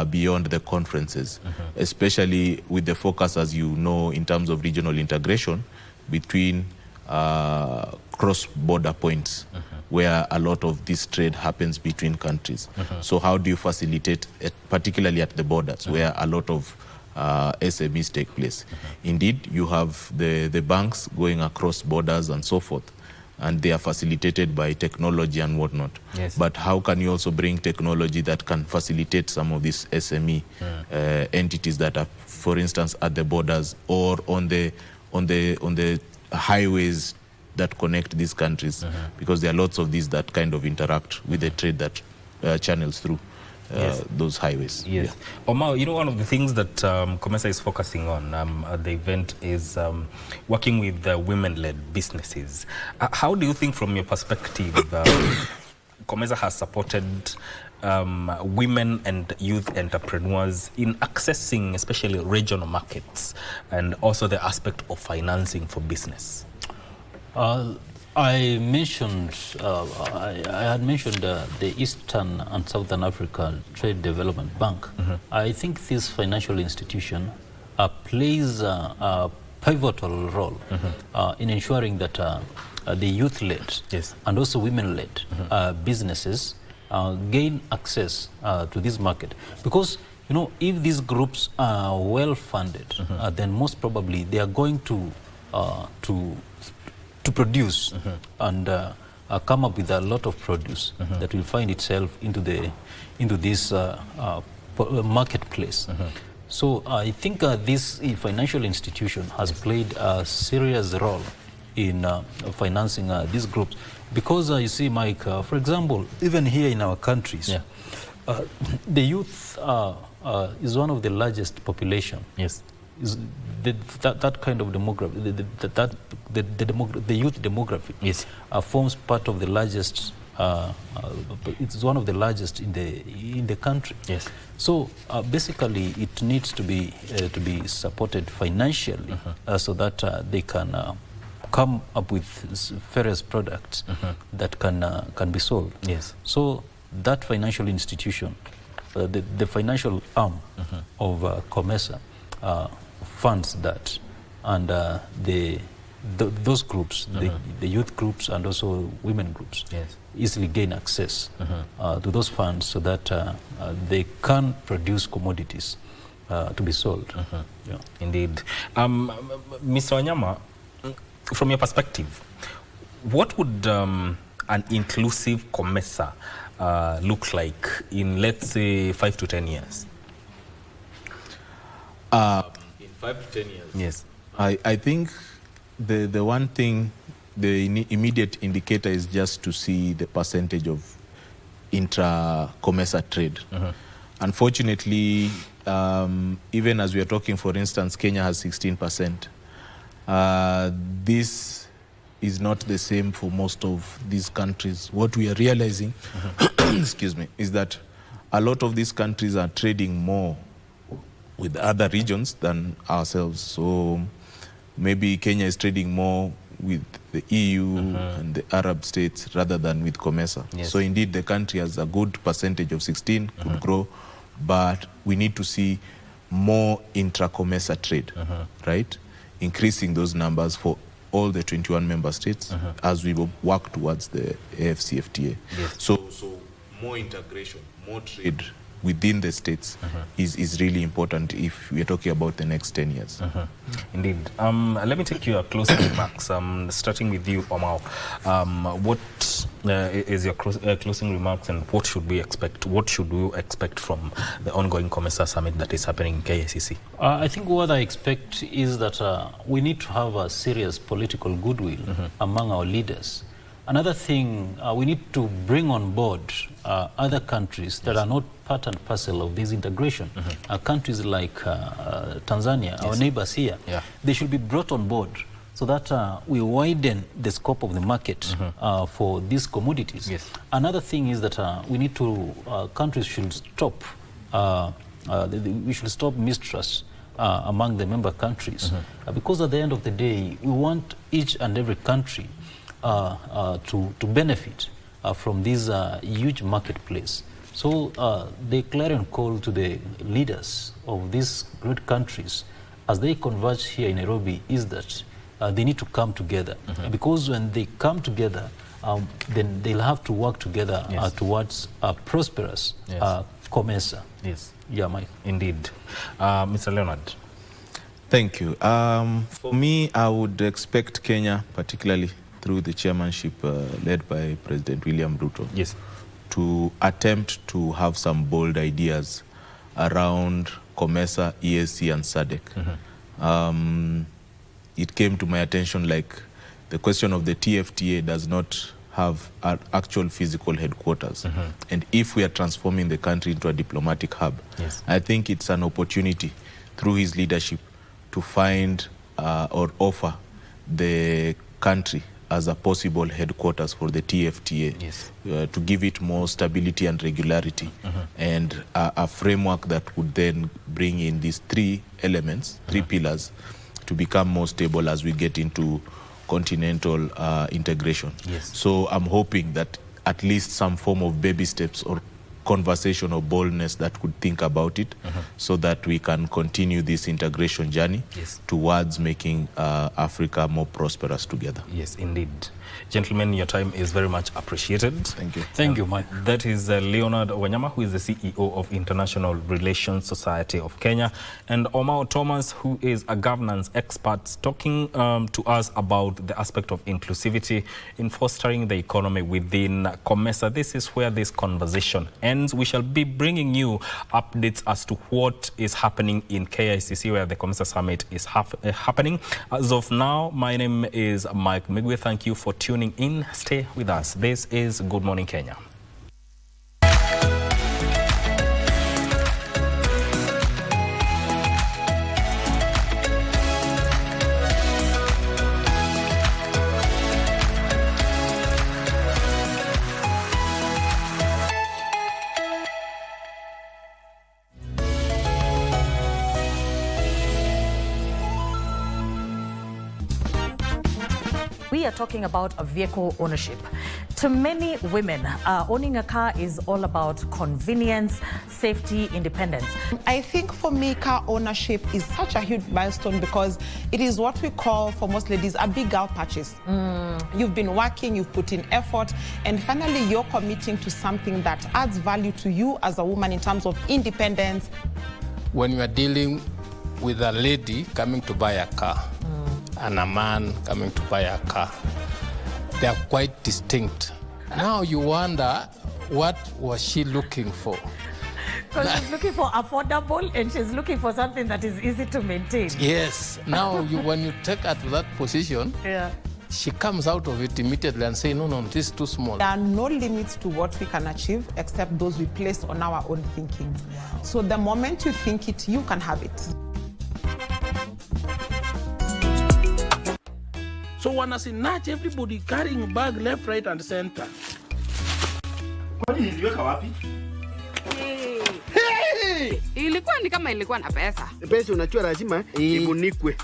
beyond the conferences, especially with the focus, as you know, in terms of regional integration between cross-border points where a lot of this trade happens between countries. So how do you facilitate, particularly at the borders where a lot of SMEs take place? Indeed, you have the banks going across borders and so forth, and they are facilitated by technology and whatnot. But how can you also bring technology that can facilitate some of these SME entities that are, for instance, at the borders or on the highways that connect these countries? Because there are lots of these that kind of interact with the trade that channels through those highways. Omar, you know, one of the things that COMESA is focusing on at the event is working with women-led businesses. How do you think, from your perspective, COMESA has supported women and youth entrepreneurs in accessing especially regional markets, and also the aspect of financing for business? I mentioned, I had mentioned the Eastern and Southern Africa Trade Development Bank. I think this financial institution plays a pivotal role in ensuring that the youth-led and also women-led businesses gain access to this market. Because, you know, if these groups are well-funded, then most probably they are going to produce and come up with a lot of produce that will find itself into this marketplace. So I think this financial institution has played a serious role in financing these groups, because you see, Mike, for example, even here in our countries, The youth is one of the largest population. Yes. That kind of demography, the youth demographic, yes, forms part of the largest. It's one of the largest in the country. Yes. So basically, it needs to be supported financially, so that they can come up with various products that can be sold. Yes. So that financial institution, the financial arm of COMESA, funds that, and those groups, the youth groups and also women groups, yes, easily gain access to those funds so that they can produce commodities to be sold. Yeah. Indeed. Mr. Wanyama, from your perspective, what would an inclusive COMESA look like in, let's say, 5 to 10 years? In 5 to 10 years? Yes. I think the one thing, the immediate indicator is just to see the percentage of intra-COMESA trade. Unfortunately, even as we are talking, for instance, Kenya has 16%. This is not the same for most of these countries. What we are realizing, excuse me, is that a lot of these countries are trading more with other regions than ourselves. So maybe Kenya is trading more with the EU and the Arab states rather than with COMESA. Yes. So indeed the country has a good percentage of 16, could grow, but we need to see more intra-COMESA trade, right? Increasing those numbers for all the 21 member states as we work towards the AFCFTA. Yes. So more integration, more trade within the states is really important if we are talking about the next 10 years. Indeed. Let me take your closing remarks. Starting with you, Omar. What is your closing remarks, and what should we expect? What should we expect from the ongoing COMESA summit that is happening in KICC? I think what I expect is that we need to have a serious political goodwill among our leaders. Another thing, we need to bring on board other countries that are not part and parcel of this integration. Countries like Tanzania, our neighbors here, they should be brought on board so that we widen the scope of the market for these commodities. Yes. Another thing is that we need to, countries should stop, we should stop mistrust among the member countries. Because at the end of the day, we want each and every country to benefit from this huge marketplace. So the clarion call to the leaders of these great countries as they converge here in Nairobi is that they need to come together. Because when they come together, then they'll have to work together towards a prosperous COMESA. Yes. Yeah, Mike. Indeed. Mr. Leonard. Thank you. For me, I would expect Kenya, particularly through the chairmanship led by President William Ruto, yes, to attempt to have some bold ideas around COMESA, EAC, and SADC. It came to my attention like the question of the TFTA does not have an actual physical headquarters. And if we are transforming the country into a diplomatic hub, I think it's an opportunity through his leadership to find or offer the country as a possible headquarters for the TFTA, to give it more stability and regularity, and a framework that would then bring in these three elements, three pillars, to become more stable as we get into continental integration. So I'm hoping that at least some form of baby steps or conversation or boldness that could think about it, so that we can continue this integration journey towards making Africa more prosperous together. Yes, indeed. Gentlemen, your time is very much appreciated. Thank you. Thank you, Mike. That is Leonard Wanyama, who is the CEO of International Relations Society of Kenya, and Omar Thomas, who is a governance expert, talking to us about the aspect of inclusivity in fostering the economy within COMESA. This is where this conversation ends. We shall be bringing you updates as to what is happening in KICC, where the COMESA summit is happening. As of now, my name is Mike Migwe. Thank you for tuning in. Stay with us. This is Good Morning Kenya. We are talking about a vehicle ownership. To many women, owning a car is all about convenience, safety, independence. I think for me, car ownership is such a huge milestone because it is what we call, for most ladies, a big girl purchase. You've been working, you've put in effort, and finally you're committing to something that adds value to you as a woman in terms of independence. When you are dealing with a lady coming to buy a car and a man coming to buy a car, they are quite distinct. Now you wonder, what was she looking for? Because she's looking for affordable and she's looking for something that is easy to maintain. Yes. Now when you take her to that position, she comes out of it immediately and say, no, this is too small. There are no limits to what we can achieve except those we place on our own thinking. So the moment you think it, you can have it. So wanasinach everybody carrying bag left, right and center. Kwani niliweka wapi? Hey! Ilikuwa ni kama ilikuwa na pesa. Pesa unachua lazima ibunikwe.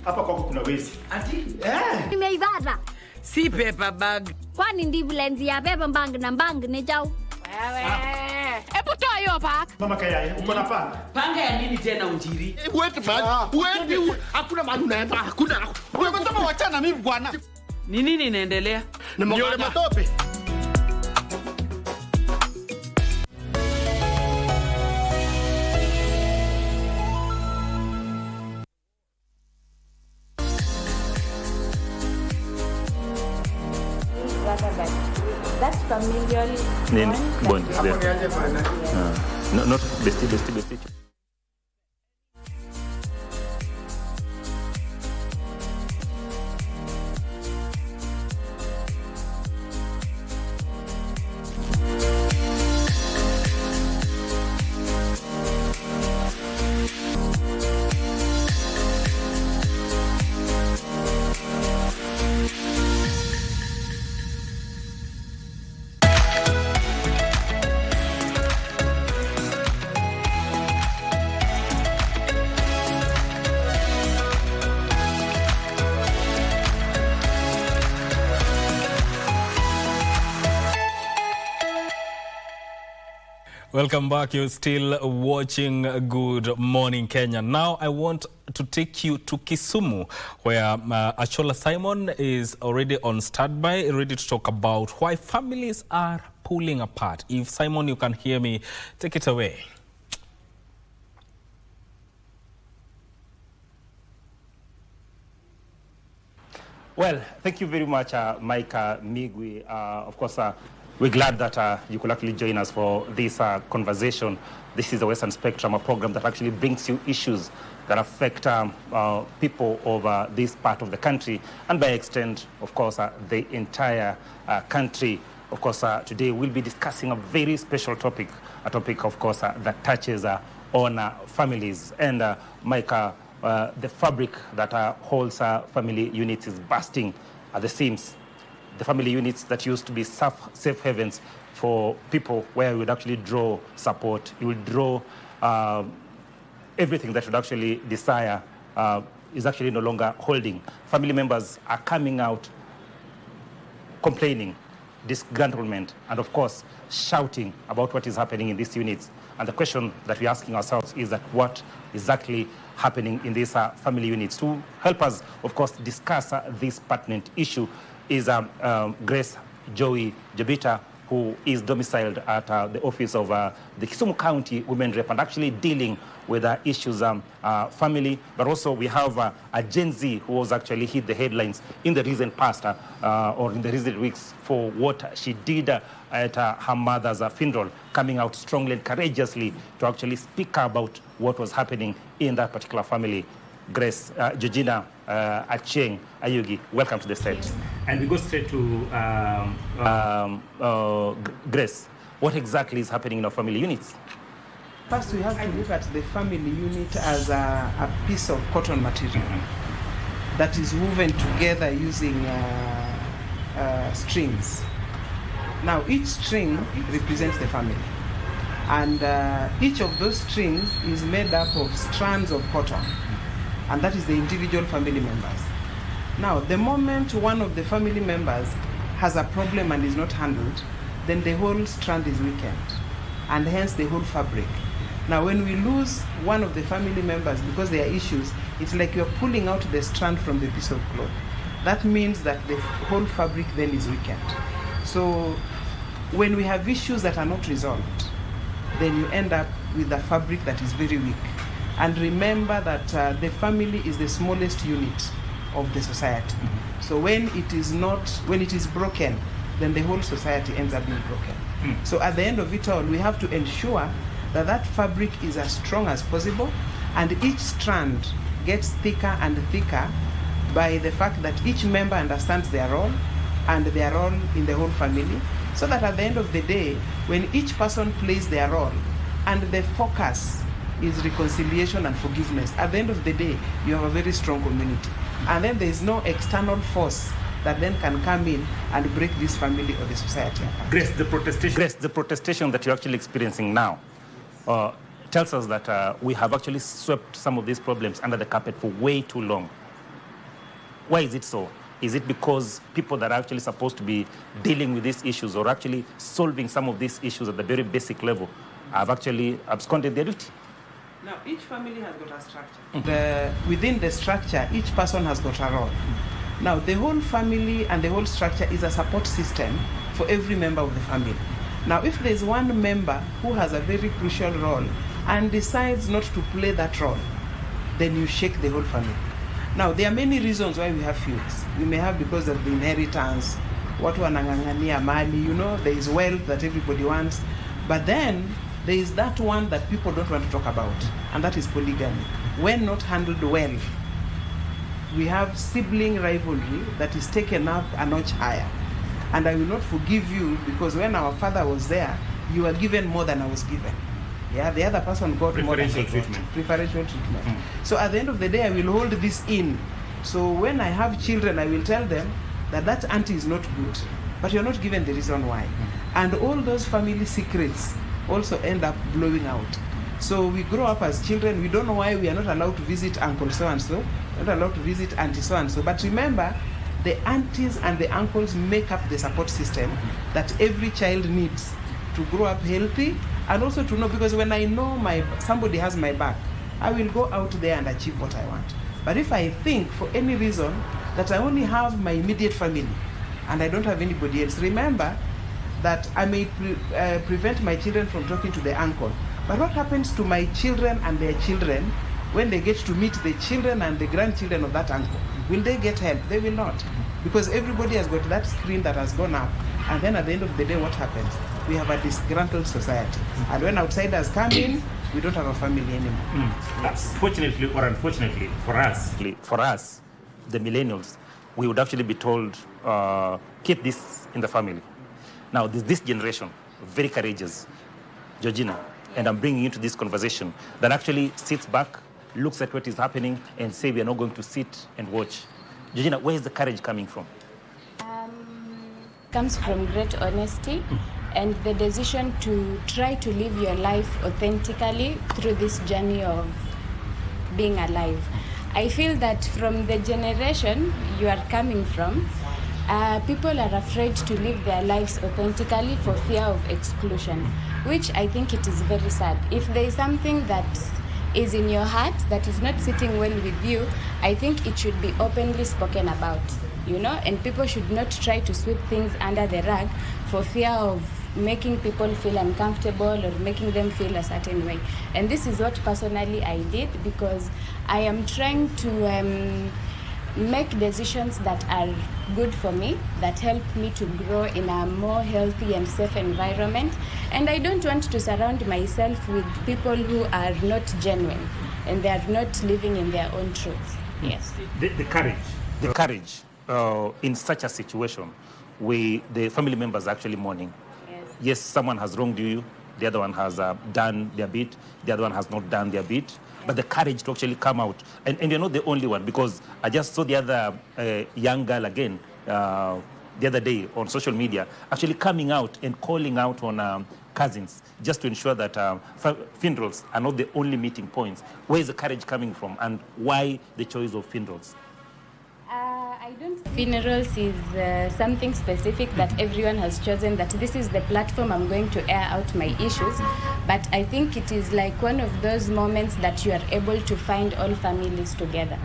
Hapa kwako kuna wezi. Ati? Nimeivada. Si paper bag. Kwani ndivu lenzi ya paper bag na bag ni jau? Wewe. Hebu toa hiyo bag. Mama Kayaya, uko na panga? Panga ya nini tena Unjiri? Wait man. Wait, hakuna mahali unaenda. Hakuna. Wewe unataka wachana mimi bwana. Ni nini inaendelea? Niole matope. That's familial bond is there. Not bestie. Welcome back. You're still watching Good Morning Kenya. Now I want to take you to Kisumu, where Achola Simon is already on standby, ready to talk about why families are pulling apart. If Simon, you can hear me, take it away. Well, thank you very much, Mike Migwi. Of course, we're glad that you could actually join us for this conversation. This is the Western Spectrum, a program that actually brings you issues that affect people over this part of the country, and by extent, of course, the entire country. Of course, today we'll be discussing a very special topic, a topic, of course, that touches on families. And Mike, the fabric that holds family units is bursting at the seams. The family units that used to be safe havens for people where you would actually draw support, you would draw everything that you would actually desire is actually no longer holding. Family members are coming out complaining, disgruntlement, and of course shouting about what is happening in these units. And the question that we're asking ourselves is that what exactly happening in these family units? To help us, of course, discuss this pertinent issue is Grace Joey Jabita, who is domiciled at the office of the Kisumu County Women Rep and actually dealing with issues family. But also we have a Gen Z who was actually hit the headlines in the recent past or in the recent weeks for what she did at her mother's funeral, coming out strongly and courageously to actually speak about what was happening in that particular family. Grace, Georgina Acheng Ayugi, welcome to the set. And we go straight to Grace. What exactly is happening in our family units? First, we have to look at the family unit as a piece of cotton material that is woven together using strings. Now, each string represents the family. And each of those strings is made up of strands of cotton, and that is the individual family members. Now, the moment one of the family members has a problem and is not handled, then the whole strand is weakened, and hence the whole fabric. Now, when we lose one of the family members because there are issues, it's like you're pulling out the strand from the piece of cloth. That means that the whole fabric then is weakened. So when we have issues that are not resolved, then you end up with a fabric that is very weak. And remember that the family is the smallest unit of the society. So when it is broken, then the whole society ends up being broken. So at the end of it all, we have to ensure that that fabric is as strong as possible, and each strand gets thicker and thicker by the fact that each member understands their role and their role in the whole family, so that at the end of the day, when each person plays their role and the focus is reconciliation and forgiveness, at the end of the day, you have a very strong community. And then there is no external force that then can come in and break this family or the society apart. Grace, the protestation that you're actually experiencing now tells us that we have actually swept some of these problems under the carpet for way too long. Why is it so? Is it because people that are actually supposed to be dealing with these issues or actually solving some of these issues at the very basic level have actually absconded their duty? Now, each family has got a structure. Within the structure, each person has got a role. Now, the whole family and the whole structure is a support system for every member of the family. Now, if there's one member who has a very crucial role and decides not to play that role, then you shake the whole family. Now, there are many reasons why we have feuds. We may have because of the inheritance, watu wanang'ang'ania mali, there is wealth that everybody wants. But then, there is that one that people don't want to talk about, and that is polygamy. When not handled well, we have sibling rivalry that is taken up a notch higher. And I will not forgive you because when our father was there, you were given more than I was given. Yeah, the other person got more than I got. Preferential treatment. So at the end of the day, I will hold this in. So when I have children, I will tell them that auntie is not good, but you're not given the reason why. And all those family secrets also end up blowing out. So we grow up as children, we don't know why we are not allowed to visit uncle so-and-so, not allowed to visit auntie so-and-so. But remember, the aunties and the uncles make up the support system that every child needs to grow up healthy, and also to know, because when I know somebody has my back, I will go out there and achieve what I want. But if I think for any reason that I only have my immediate family and I don't have anybody else, remember that I may prevent my children from talking to the uncle. But what happens to my children and their children when they get to meet the children and the grandchildren of that uncle? Will they get help? They will not. Because everybody has got that screen that has gone up. And then at the end of the day, what happens? We have a disgruntled society. And when outsiders come in, we don't have a family anymore. Yes. Fortunately or unfortunately, for us, the millennials, we would actually be told, keep this in the family. Now, this generation, very courageous, Georgina, and I'm bringing you into this conversation, that actually sits back, looks at what is happening, and say we are not going to sit and watch. Georgina, where is the courage coming from? Comes from great honesty and the decision to try to live your life authentically through this journey of being alive. I feel that from the generation you are coming from, people are afraid to live their lives authentically for fear of exclusion, which I think it is very sad. If there is something that is in your heart that is not sitting well with you, I think it should be openly spoken about, and people should not try to sweep things under the rug for fear of making people feel uncomfortable or making them feel a certain way. And this is what personally I did, because I am trying to make decisions that are good for me, that help me to grow in a more healthy and safe environment. And I don't want to surround myself with people who are not genuine and they are not living in their own truths. Yes. The courage in such a situation where the family members are actually mourning. Yes, someone has wronged you, the other one has done their bit, the other one has not done their bit. But the courage to actually come out, and you're not the only one, because I just saw the other young girl again the other day on social media, actually coming out and calling out on cousins, just to ensure that funerals are not the only meeting points. Where is the courage coming from, and why the choice of funerals? I don't think funerals is something specific that everyone has chosen, that this is the platform I'm going to air out my issues. But I think it is like one of those moments that you are able to find all families together.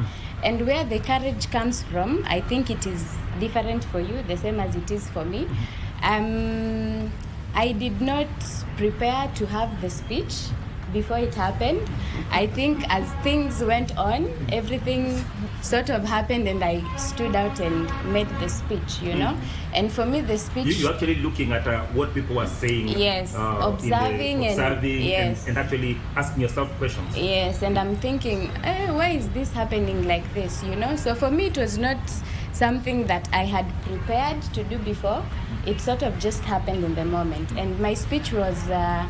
And where the courage comes from, I think it is different for you, the same as it is for me. I did not prepare to have the speech before it happened. I think as things went on, everything sort of happened, and I stood out and made the speech, you know. And for me, the speech... You're actually looking at what people are saying. Yes, observing yes. and actually asking yourself questions. Yes, and I'm thinking, why is this happening like this, you know? So for me, it was not something that I had prepared to do before. It sort of just happened in the moment. And my speech was a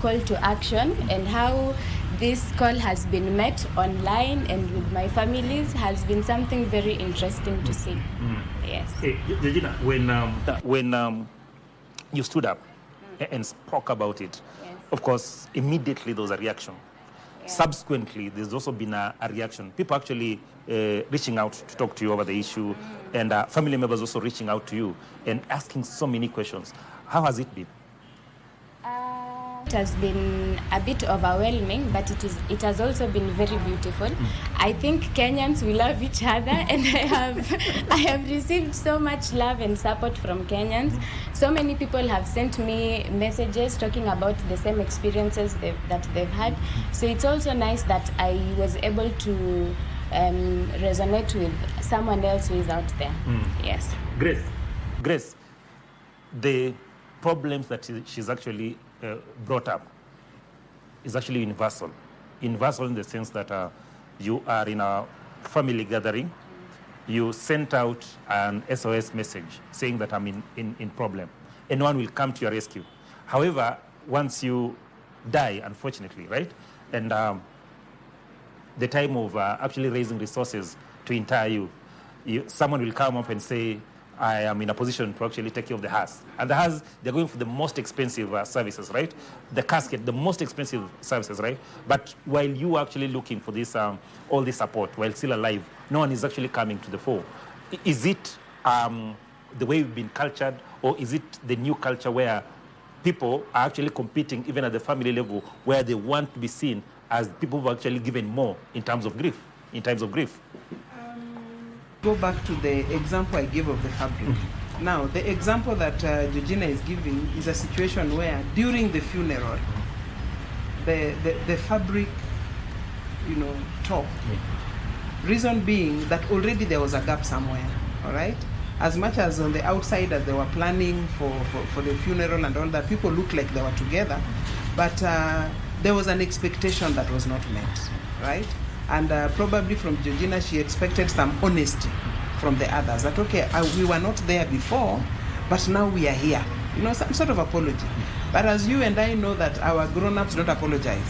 call to action, and how this call has been met online and with my families has been something very interesting to see. Yes. Hey, Georgina, when you stood up and spoke about it, of course, immediately there was a reaction. Subsequently, there's also been a reaction. People actually reaching out to talk to you over the issue, and family members also reaching out to you and asking so many questions. How has it been? It has been a bit overwhelming, but it has also been very beautiful. I think Kenyans, we love each other, and I have received so much love and support from Kenyans. So many people have sent me messages talking about the same experiences that they've had. So it's also nice that I was able to resonate with someone else who is out there. Yes. Grace, the problems that she's actually brought up is actually universal. Universal in the sense that you are in a family gathering, you sent out an SOS message saying that I'm in problem, and no one will come to your rescue. However, once you die, unfortunately, right, and the time of actually raising resources to inter you, someone will come up and say, I am in a position to actually take care of the hearse. And the hearse, they're going for the most expensive services, right? The casket, the most expensive services, right? But while you are actually looking for this, all this support, while still alive, no one is actually coming to the fore. Is it the way we've been cultured, or is it the new culture where people are actually competing even at the family level, where they want to be seen as people who have actually given more in terms of grief, Go back to the example I gave of the fabric. Now, the example that Georgina is giving is a situation where during the funeral, the fabric, tore. Reason being that already there was a gap somewhere, all right? As much as on the outside as they were planning for the funeral and all that, people looked like they were together, but there was an expectation that was not met, right? And probably from Georgina, she expected some honesty from the others. That, okay, we were not there before, but now we are here. Some sort of apology. But as you and I know that our grown-ups don't apologize.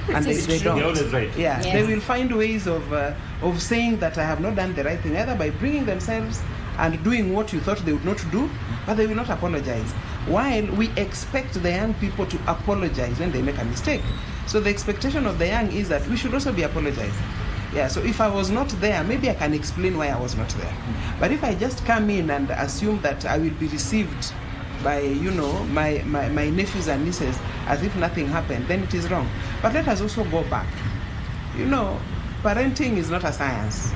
And they don't. They're always right. Yeah, yes. They will find ways of saying that I have not done the right thing, either by bringing themselves and doing what you thought they would not do, but they will not apologize. While we expect the young people to apologize when they make a mistake. So the expectation of the young is that we should also be apologizing. Yeah, so if I was not there, maybe I can explain why I was not there. But if I just come in and assume that I will be received by, my nephews and nieces as if nothing happened, then it is wrong. But let us also go back. Parenting is not a science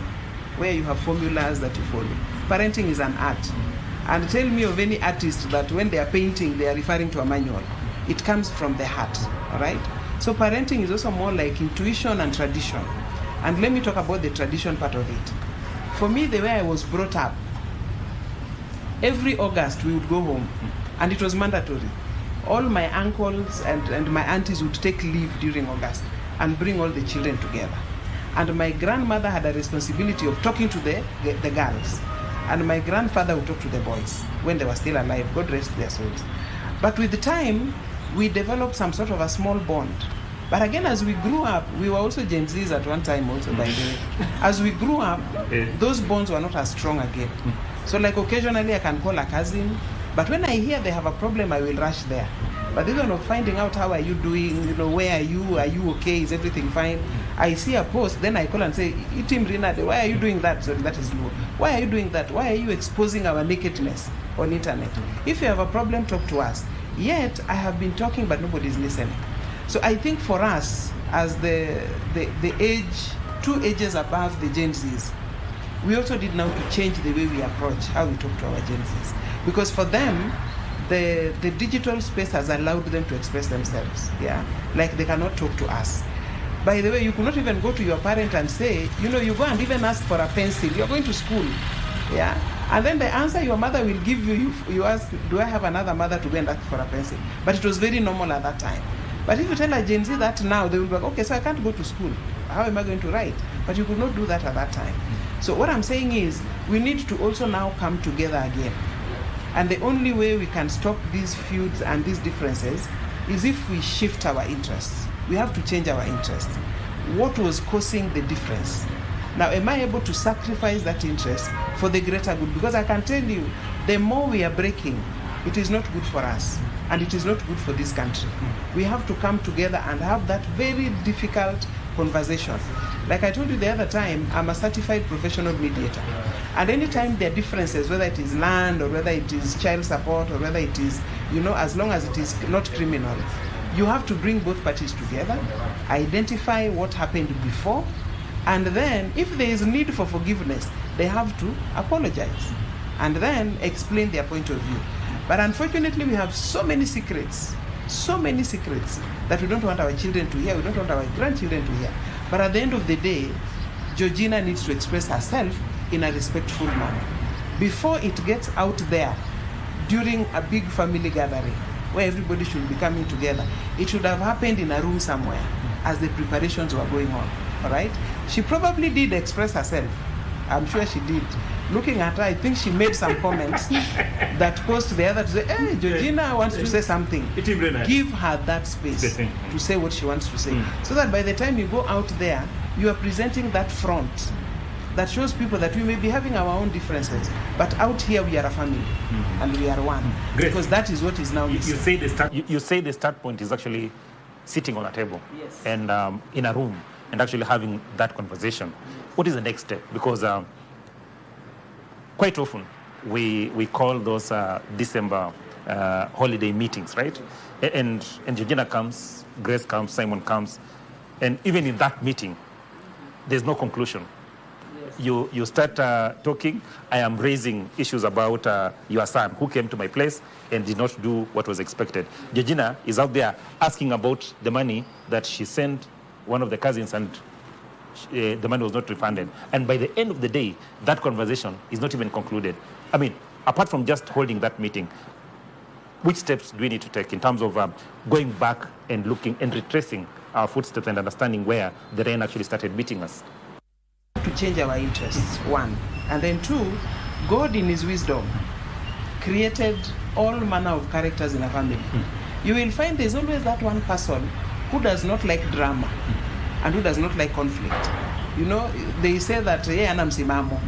where you have formulas that you follow. Parenting is an art. And tell me of any artist that when they are painting, they are referring to a manual. It comes from the heart, all right? So parenting is also more like intuition and tradition. And let me talk about the tradition part of it. For me, the way I was brought up, every August we would go home, and it was mandatory. All my uncles and my aunties would take leave during August and bring all the children together. And my grandmother had a responsibility of talking to the girls. And my grandfather would talk to the boys when they were still alive. God rest their souls. But with the time, we developed some sort of a small bond. But again, as we grew up, we were also Gen Zs at one time also, by the way. As we grew up, those bonds were not as strong again. So like occasionally I can call a cousin, but when I hear they have a problem, I will rush there. But this one of finding out how are you doing, where are you okay, is everything fine? I see a post, then I call and say, Itim Rinade, why are you doing that? So that is low. Why are you doing that? Why are you exposing our nakedness on internet? If you have a problem, talk to us. Yet, I have been talking, but nobody is listening. So I think for us, as the age, 2 ages above the Gen Zs, we also did now to change the way we approach how we talk to our Gen Zs. Because for them, the digital space has allowed them to express themselves, like they cannot talk to us. By the way, you could not even go to your parent and say, you go and even ask for a pencil. You're going to school, and then the answer your mother will give you ask, do I have another mother to go and ask for a pencil? But it was very normal at that time. But if you tell a Gen Z that now, they will be like, okay, so I can't go to school. How am I going to write? But you could not do that at that time. So what I'm saying is, we need to also now come together again. And the only way we can stop these feuds and these differences is if we shift our interests. We have to change our interests. What was causing the difference? Now, am I able to sacrifice that interest for the greater good? Because I can tell you, the more we are breaking, it is not good for us, and it is not good for this country. We have to come together and have that very difficult conversation. Like I told you the other time, I'm a certified professional mediator. And anytime there are differences, whether it is land or whether it is child support or whether it is, as long as it is not criminal, you have to bring both parties together, identify what happened before, and then if there is need for forgiveness, they have to apologize and then explain their point of view. But unfortunately, we have so many secrets that we don't want our children to hear, we don't want our grandchildren to hear. But at the end of the day, Georgina needs to express herself in a respectful manner. Before it gets out there, during a big family gathering, where everybody should be coming together, it should have happened in a room somewhere as the preparations were going on, all right? She probably did express herself. I'm sure she did. Looking at her, I think she made some comments that caused the other to say, hey, Georgina wants to say something. Give her that space to say what she wants to say. So that by the time you go out there, you are presenting that front that shows people that we may be having our own differences, but out here we are a family and we are one. Great. Because that is what is now missing. You say the start point is actually sitting on a table and in a room and actually having that conversation. What is the next step? Because quite often we call those December holiday meetings, right? And Georgina comes, Grace comes, Simon comes, and even in that meeting, there's no conclusion. You start talking. I am raising issues about your son who came to my place and did not do what was expected. Georgina is out there asking about the money that she sent one of the cousins, and the money was not refunded. And by the end of the day, that conversation is not even concluded. I mean, apart from just holding that meeting, which steps do we need to take in terms of going back and looking and retracing our footsteps and understanding where the rain actually started beating us? To change our interests, one. And then two, God in his wisdom created all manner of characters in a family. You will find there's always that one person who does not like drama and who does not like conflict. They say that ana msimamo.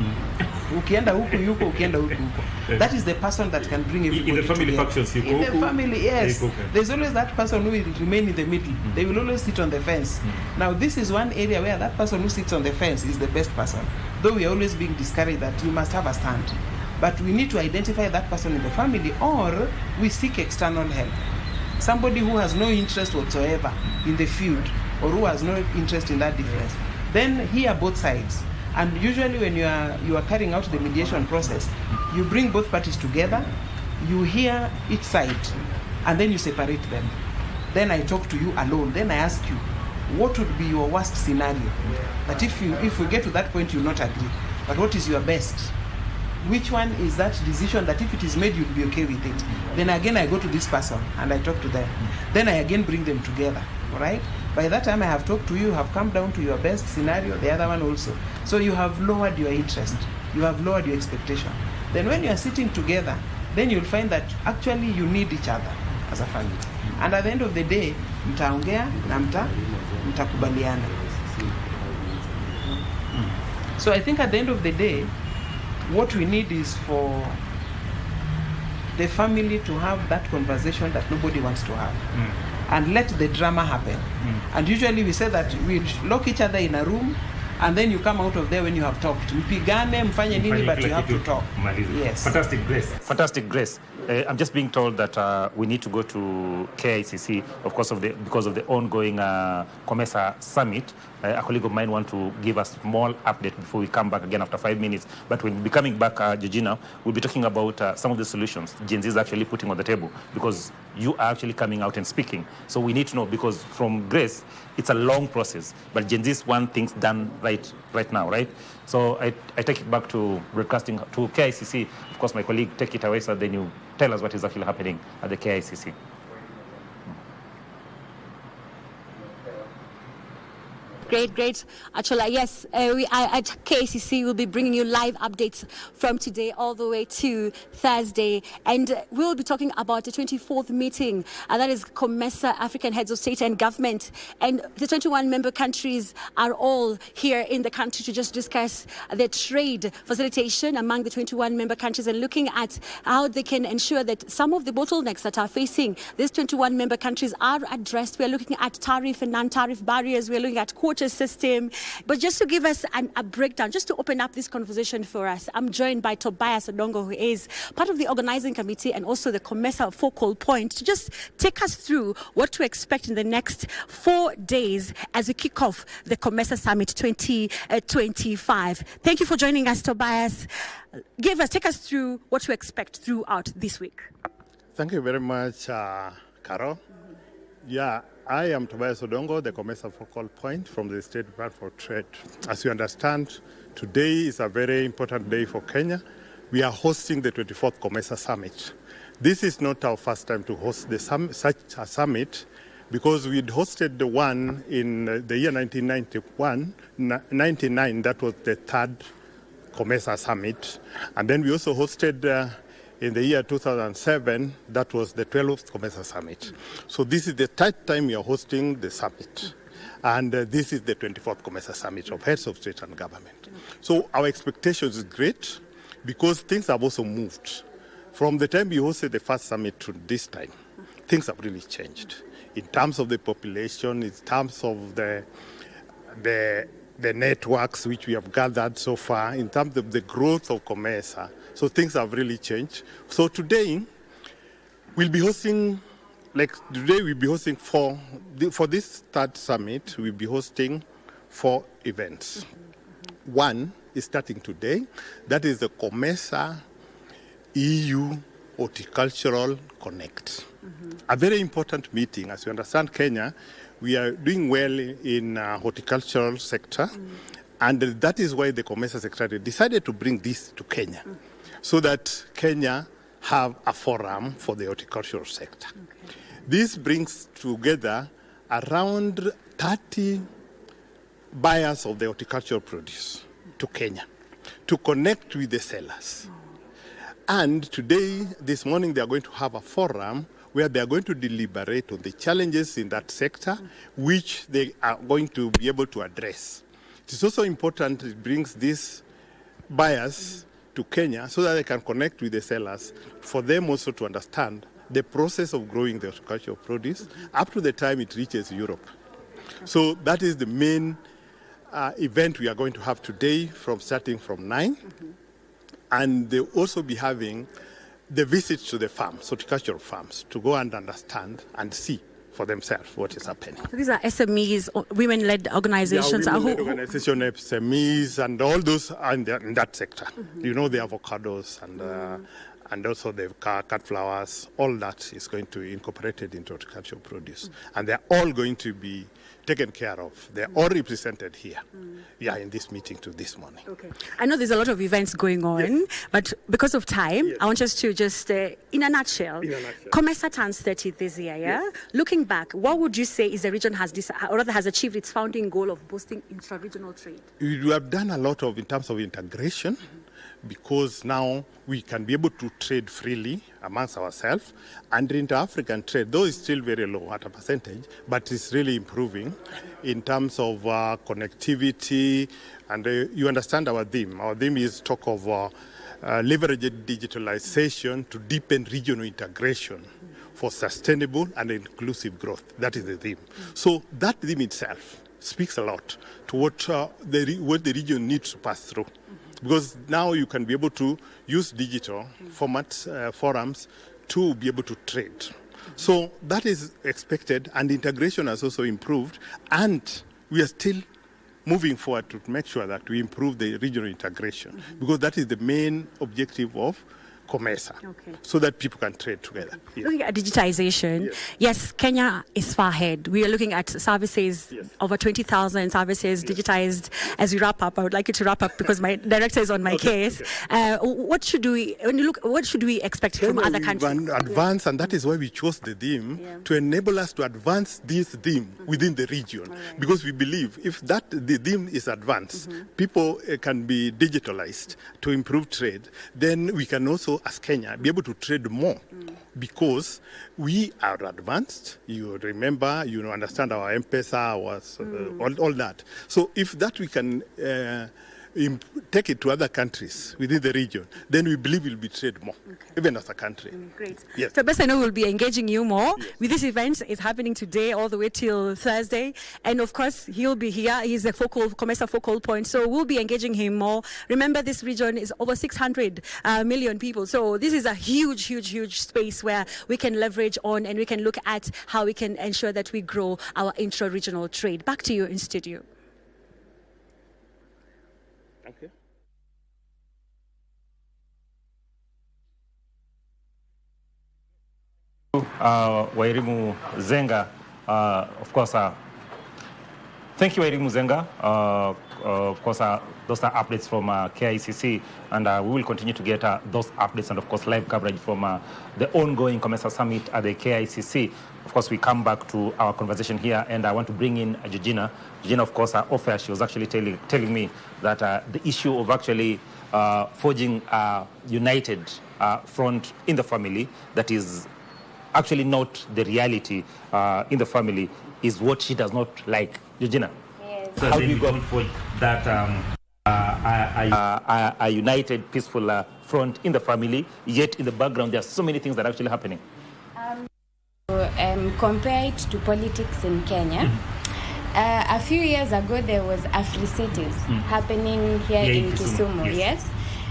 Ukienda huku yuko, ukienda huku yuko. That is the person that can bring everybody in the family together. factions. In the family, yes. There's always that person who will remain in the middle. They will always sit on the fence. Now, this is one area where that person who sits on the fence is the best person. Though we are always being discouraged that you must have a stand. But we need to identify that person in the family, or we seek external help. Somebody who has no interest whatsoever in the field, or who has no interest in that difference. Then hear both sides. And usually when you are carrying out the mediation process, you bring both parties together, you hear each side, and then you separate them. Then I talk to you alone. Then I ask you, what would be your worst scenario? That if we get to that point, you'll not agree. But what is your best? Which one is that decision that if it is made, you'll be okay with it? Then again, I go to this person and I talk to them. Then I again bring them together, all right? By that time, I have talked to you, have come down to your best scenario, the other one also. So you have lowered your interest. You have lowered your expectation. Then when you are sitting together, then you'll find that actually you need each other as a family. And at the end of the day, mtaongea na mtakubaliana. So I think at the end of the day, what we need is for the family to have that conversation that nobody wants to have. And let the drama happen. And usually we say that we lock each other in a room, and then you come out of there when you have talked. Mpigane, mfanye nini, but you have to talk. Yes. Fantastic, Grace. Fantastic, Grace. I'm just being told that we need to go to KICC, of course, because of the ongoing COMESA summit. A colleague of mine wants to give us a small update before we come back again after 5 minutes. But when we'll be coming back, Georgina, we'll be talking about some of the solutions Gen Z is actually putting on the table, because you are actually coming out and speaking. So we need to know, because from Grace, it's a long process, but Gen Z want things done right now, right? So I take it back to broadcasting to KICC. Of course, my colleague, take it away, so then you tell us what is actually happening at the KICC. Great. Actually, yes, we at KCC will be bringing you live updates from today all the way to Thursday. And we'll be talking about the 24th meeting, and that is COMESA, African Heads of State and Government. And the 21 member countries are all here in the country to just discuss the trade facilitation among the 21 member countries and looking at how they can ensure that some of the bottlenecks that are facing these 21 member countries are addressed. We're looking at tariff and non-tariff barriers. We're looking at quota system. But just to give us a breakdown, just to open up this conversation for us, I'm joined by Tobias Odongo, who is part of the organizing committee and also the COMESA focal point, to just take us through what to expect in the next 4 days as we kick off the COMESA Summit 2025. Thank you for joining us, Tobias. Take us through what to expect throughout this week. Thank you very much, Carol. Yeah, I am Tobias Odongo, the COMESA focal point from the State Department for Trade. As you understand, today is a very important day for Kenya. We are hosting the 24th COMESA Summit. This is not our first time to host such a summit, because we'd hosted the one in the year 1999, that was the third COMESA Summit. And then we also hosted in the year 2007, that was the 12th COMESA Summit. So this is the third time we are hosting the summit. And this is the 24th COMESA Summit of Heads of State and Government. So our expectations is great, because things have also moved. From the time we hosted the first summit to this time, things have really changed. In terms of the population, in terms of the networks which we have gathered so far, in terms of the growth of COMESA. So things have really changed. So today, we'll be hosting, for this third summit, we'll be hosting 4 events. One is starting today. That is the COMESA EU Horticultural Connect. A very important meeting. As you understand, Kenya, we are doing well in horticultural sector, and that is why the COMESA Secretariat decided to bring this to Kenya, so that Kenya have a forum for the horticultural sector. Okay. This brings together around 30 buyers of the horticultural produce to Kenya to connect with the sellers. And today, this morning, they are going to have a forum where they are going to deliberate on the challenges in that sector, which they are going to be able to address. It is also important it brings these buyers to Kenya so that they can connect with the sellers, for them also to understand the process of growing the horticultural produce up to the time it reaches Europe. So that is the main event we are going to have today, starting from 9. And they'll also be having the visits to the farms, horticultural farms, to go and understand and see for themselves what is happening. So these are SMEs, women-led organizations. Yeah, women-led organizations, SMEs, and all those are in that sector. You know, the avocados and also the cut flowers, all that is going to be incorporated into horticultural produce. And they're all going to be taken care of. They're all represented here, in this meeting this morning. Okay. I know there's a lot of events going on, but because of time, I want us to just, in a nutshell, COMESA turns 30 this year, Yes. Looking back, what would you say is the region has achieved its founding goal of boosting intra-regional trade? We have done a lot in terms of integration, because now we can be able to trade freely amongst ourselves, and inter-African trade, though it's still very low at a percentage, but it's really improving in terms of connectivity. And you understand our theme. Our theme is talk of leveraged digitalization to deepen regional integration for sustainable and inclusive growth. That is the theme. So that theme itself speaks a lot to what the region needs to pass through. Because now you can be able to use digital formats, forums, to be able to trade. So that is expected, and integration has also improved, and we are still moving forward to make sure that we improve the regional integration, because that is the main objective of COMESA, so that people can trade together. Yes. Looking at digitization, yes, Kenya is far ahead. We are looking at services, over 20,000 services digitized. As we wrap up, I would like you to wrap up because my director is on my case. What should we expect from other countries? Advance, and that is why we chose the theme to enable us to advance this theme within the region, because we believe if the theme is advanced, people can be digitalized to improve trade, then we can also, as Kenya, be able to trade more because we are advanced. You remember, you understand our M-Pesa, all that. So if that we can take it to other countries within the region, then we believe we'll be trade more, even as a country. Great. Yes. So best I know we'll be engaging you more with this event. It's happening today all the way till Thursday. And of course, he'll be here. He's a COMESA focal point. So we'll be engaging him more. Remember, this region is over 600 million people. So this is a huge, huge, huge space where we can leverage on and we can look at how we can ensure that we grow our intra-regional trade. Back to you in studio. Thank you. Wairimu Zenga, of course, thank you, Wairimu Zenga. Of course, those are updates from KICC, and we will continue to get those updates and, of course, live coverage from the ongoing COMESA Summit at the KICC. Of course, we come back to our conversation here, and I want to bring in Georgina. Georgina, of course, off-air, she was actually telling me that the issue of actually forging a united front in the family that is actually not the reality in the family is what she does not like. Georgina, so how do you go for that a united, peaceful front in the family, yet in the background there are so many things that are actually happening? Compare it to politics in Kenya. A few years ago, there was Afri-Cities happening here in Kisumu, yes.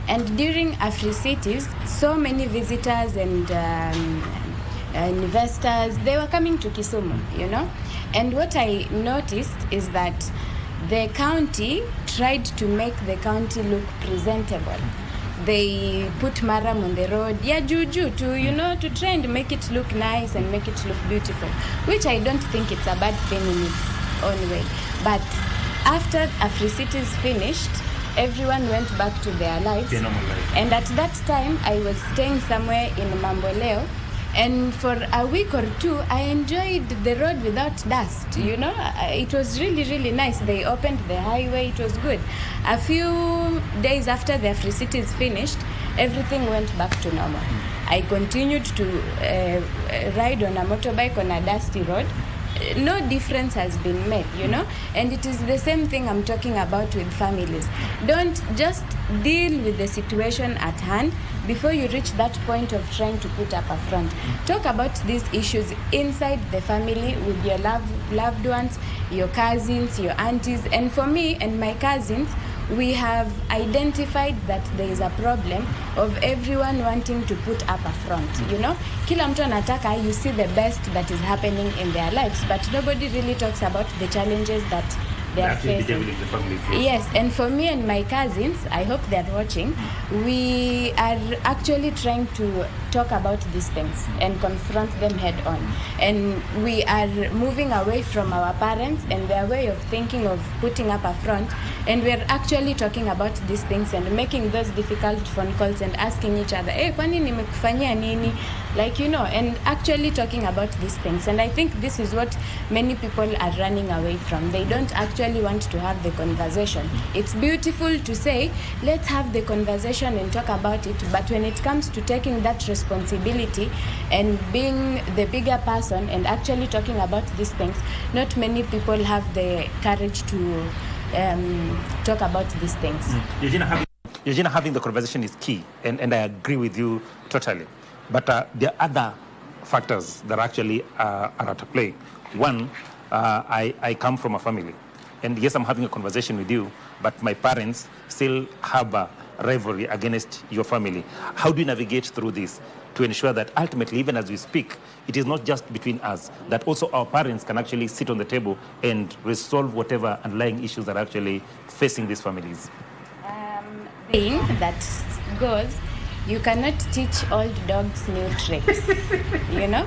And during Afri-Cities, so many visitors and investors, they were coming to Kisumu, you know. And what I noticed is that the county tried to make the county look presentable. They put maram on the road, juju, to try and make it look nice and make it look beautiful, which I don't think it's a bad thing in its own way. But after Afri-Cities finished, everyone went back to their lives. And at that time, I was staying somewhere in Mamboleo, and for a week or two, I enjoyed the road without dust, you know. It was really, really nice. They opened the highway, it was good. A few days after the Afri-Cities finished, everything went back to normal. I continued to ride on a motorbike on a dusty road. No difference has been made, you know. And it is the same thing I'm talking about with families. Don't just deal with the situation at hand before you reach that point of trying to put up a front. Talk about these issues inside the family with your loved ones, your cousins, your aunties. And for me and my cousins, we have identified that there is a problem of everyone wanting to put up a front, you know. Kila mtu anataka you see the best that is happening in their lives, but nobody really talks about the challenges that they are facing. Yes, and for me and my cousins, I hope they are watching, we are actually trying to talk about these things and confront them head on. And we are moving away from our parents and their way of thinking of putting up a front, and we're actually talking about these things and making those difficult phone calls and asking each other, hey, kwani nimekufanyia nini? Like, you know, and actually talking about these things. And I think this is what many people are running away from. They don't actually want to have the conversation. It's beautiful to say, let's have the conversation and talk about it. But when it comes to taking that responsibility and being the bigger person and actually talking about these things, not many people have the courage to talk about these things. Eugenia, having the conversation is key, and I agree with you totally. But there are other factors that actually are at play. One, I come from a family, and yes, I'm having a conversation with you, but my parents still have a rivalry against your family. How do you navigate through this to ensure that ultimately, even as we speak, it is not just between us, that also our parents can actually sit on the table and resolve whatever underlying issues that are actually facing these families? Thing that goes, you cannot teach old dogs new tricks, you know?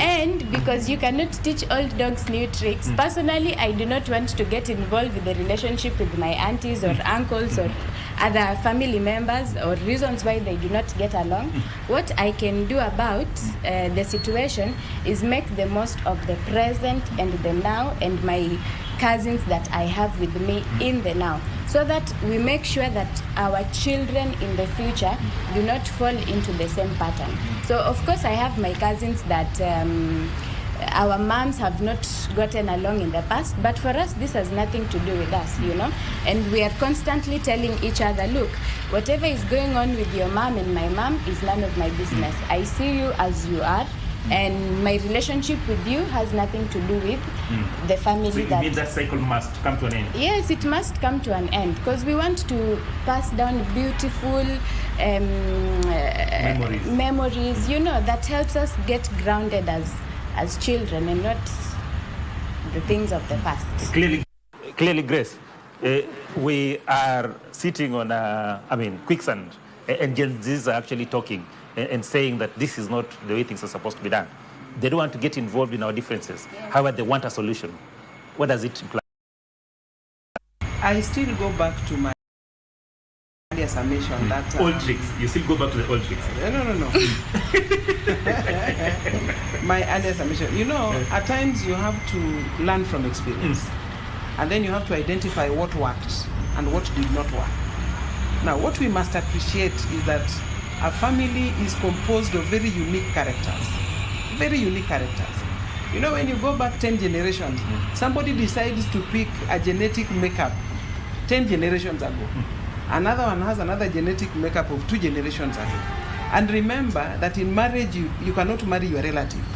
And because you cannot teach old dogs new tricks, personally, I do not want to get involved with the relationship with my aunties or uncles or other family members or reasons why they do not get along. What I can do about the situation is make the most of the present and the now and my cousins that I have with me in the now, so that we make sure that our children in the future do not fall into the same pattern. So of course I have my cousins that our moms have not gotten along in the past, but for us this has nothing to do with us, you know, and we are constantly telling each other, look, whatever is going on with your mom and my mom is none of my business. I see you as you are, and my relationship with you has nothing to do with the family. So it means that cycle must come to an end. Yes, it must come to an end, because we want to pass down beautiful memories, you know, that helps us get grounded as children and not the things of the past. Clearly, Grace, we are sitting on quicksand, and Gen Zs are actually talking and saying that this is not the way things are supposed to be done. They don't want to get involved in our differences. However, they want a solution. What does it imply? I still go back to my earlier summation that... old tricks. You still go back to the old tricks? No. My earlier summation. You know, at times you have to learn from experience. And then you have to identify what worked and what did not work. Now, what we must appreciate is that a family is composed of very unique characters. Very unique characters. You know, when you go back 10 generations, somebody decides to pick a genetic makeup 10 generations ago. Another one has another genetic makeup of 2 generations ago. And remember that in marriage, you cannot marry your relative.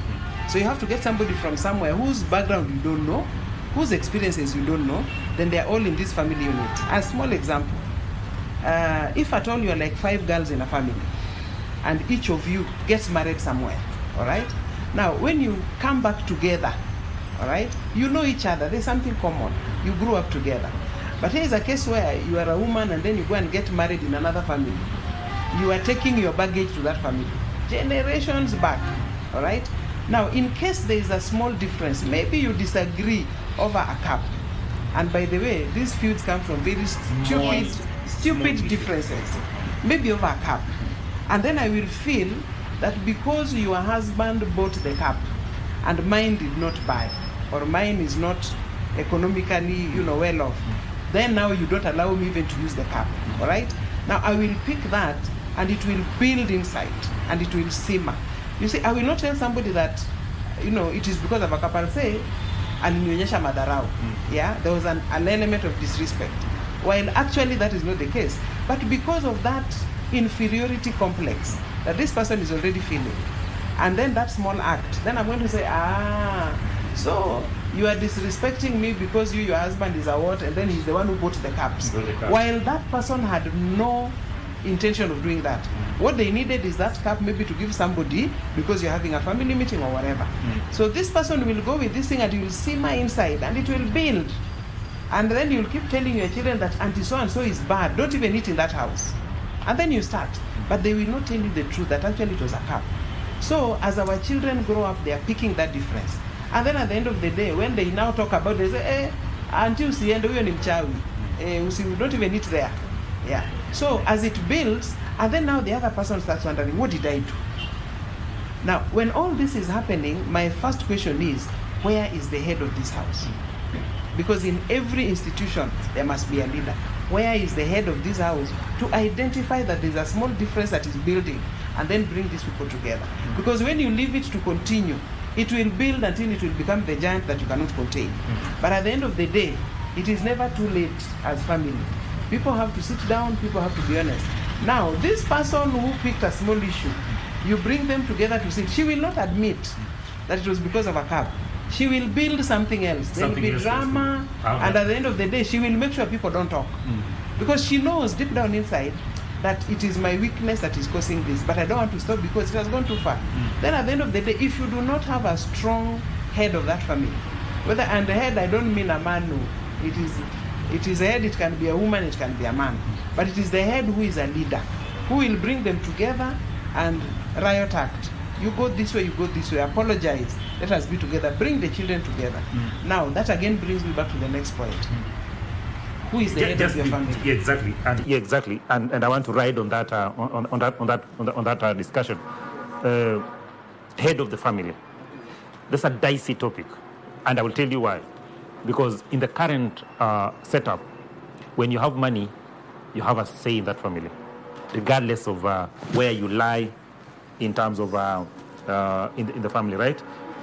So you have to get somebody from somewhere whose background you don't know, whose experiences you don't know, then they're all in this family unit. A small example. If at all you're like 5 girls in a family, and each of you gets married somewhere, all right? Now, when you come back together, all right, you know each other, there's something common. You grew up together. But here is a case where you are a woman and then you go and get married in another family. You are taking your baggage to that family, generations back, all right? Now, in case there is a small difference, maybe you disagree over a cup. And by the way, these feuds come from very stupid differences, maybe over a cup. And then I will feel that because your husband bought the cup and mine did not buy, or mine is not economically, well off, then now you don't allow me even to use the cup, all right? Now I will pick that and it will build inside and it will simmer. You see, I will not tell somebody that, it is because of a cup. I'll say, alinionyesha madharau. Yeah, there was an element of disrespect. While actually that is not the case. But because of that inferiority complex that this person is already feeling, and then that small act, then I'm going to say, so you are disrespecting me because your husband is a what, and then he's the one who bought the cups. While that person had no intention of doing that. What they needed is that cup maybe to give somebody because you're having a family meeting or whatever. So this person will go with this thing and you will simmer inside and it will build. And then you'll keep telling your children that auntie so-and-so is bad, don't even eat in that house. And then you start. But they will not tell you the truth that actually it was a cup. So as our children grow up, they are picking that difference. And then at the end of the day, when they now talk about it, they say, auntie usiende huyo ni mchawi. We don't even eat there. Yeah. So as it builds, and then now the other person starts wondering, what did I do? Now, when all this is happening, my first question is, where is the head of this house? Because in every institution, there must be a leader. Where is the head of this house to identify that there's a small difference that is building and then bring these people together? Because when you leave it to continue, it will build until it will become the giant that you cannot contain. But at the end of the day, it is never too late as family. People have to sit down, people have to be honest. Now, this person who picked a small issue, you bring them together to sit. She will not admit that it was because of a cab. She will build something else. There will be drama, and at the end of the day, she will make sure people don't talk. Because she knows deep down inside that it is my weakness that is causing this, but I don't want to stop because it has gone too far. Then at the end of the day, if you do not have a strong head of that family, and the head, I don't mean a man, no. It is a head, it can be a woman, it can be a man. But it is the head who is a leader, who will bring them together and riot act. You go this way, you go this way, apologize, let us be together, bring the children together. Now, that again brings me back to the next point. Who is the head of your family? Yeah, exactly. And I want to ride on that on that discussion. Head of the family. That's a dicey topic, and I will tell you why. Because in the current setup, when you have money, you have a say in that family, regardless of where you lie in terms of in the family, right?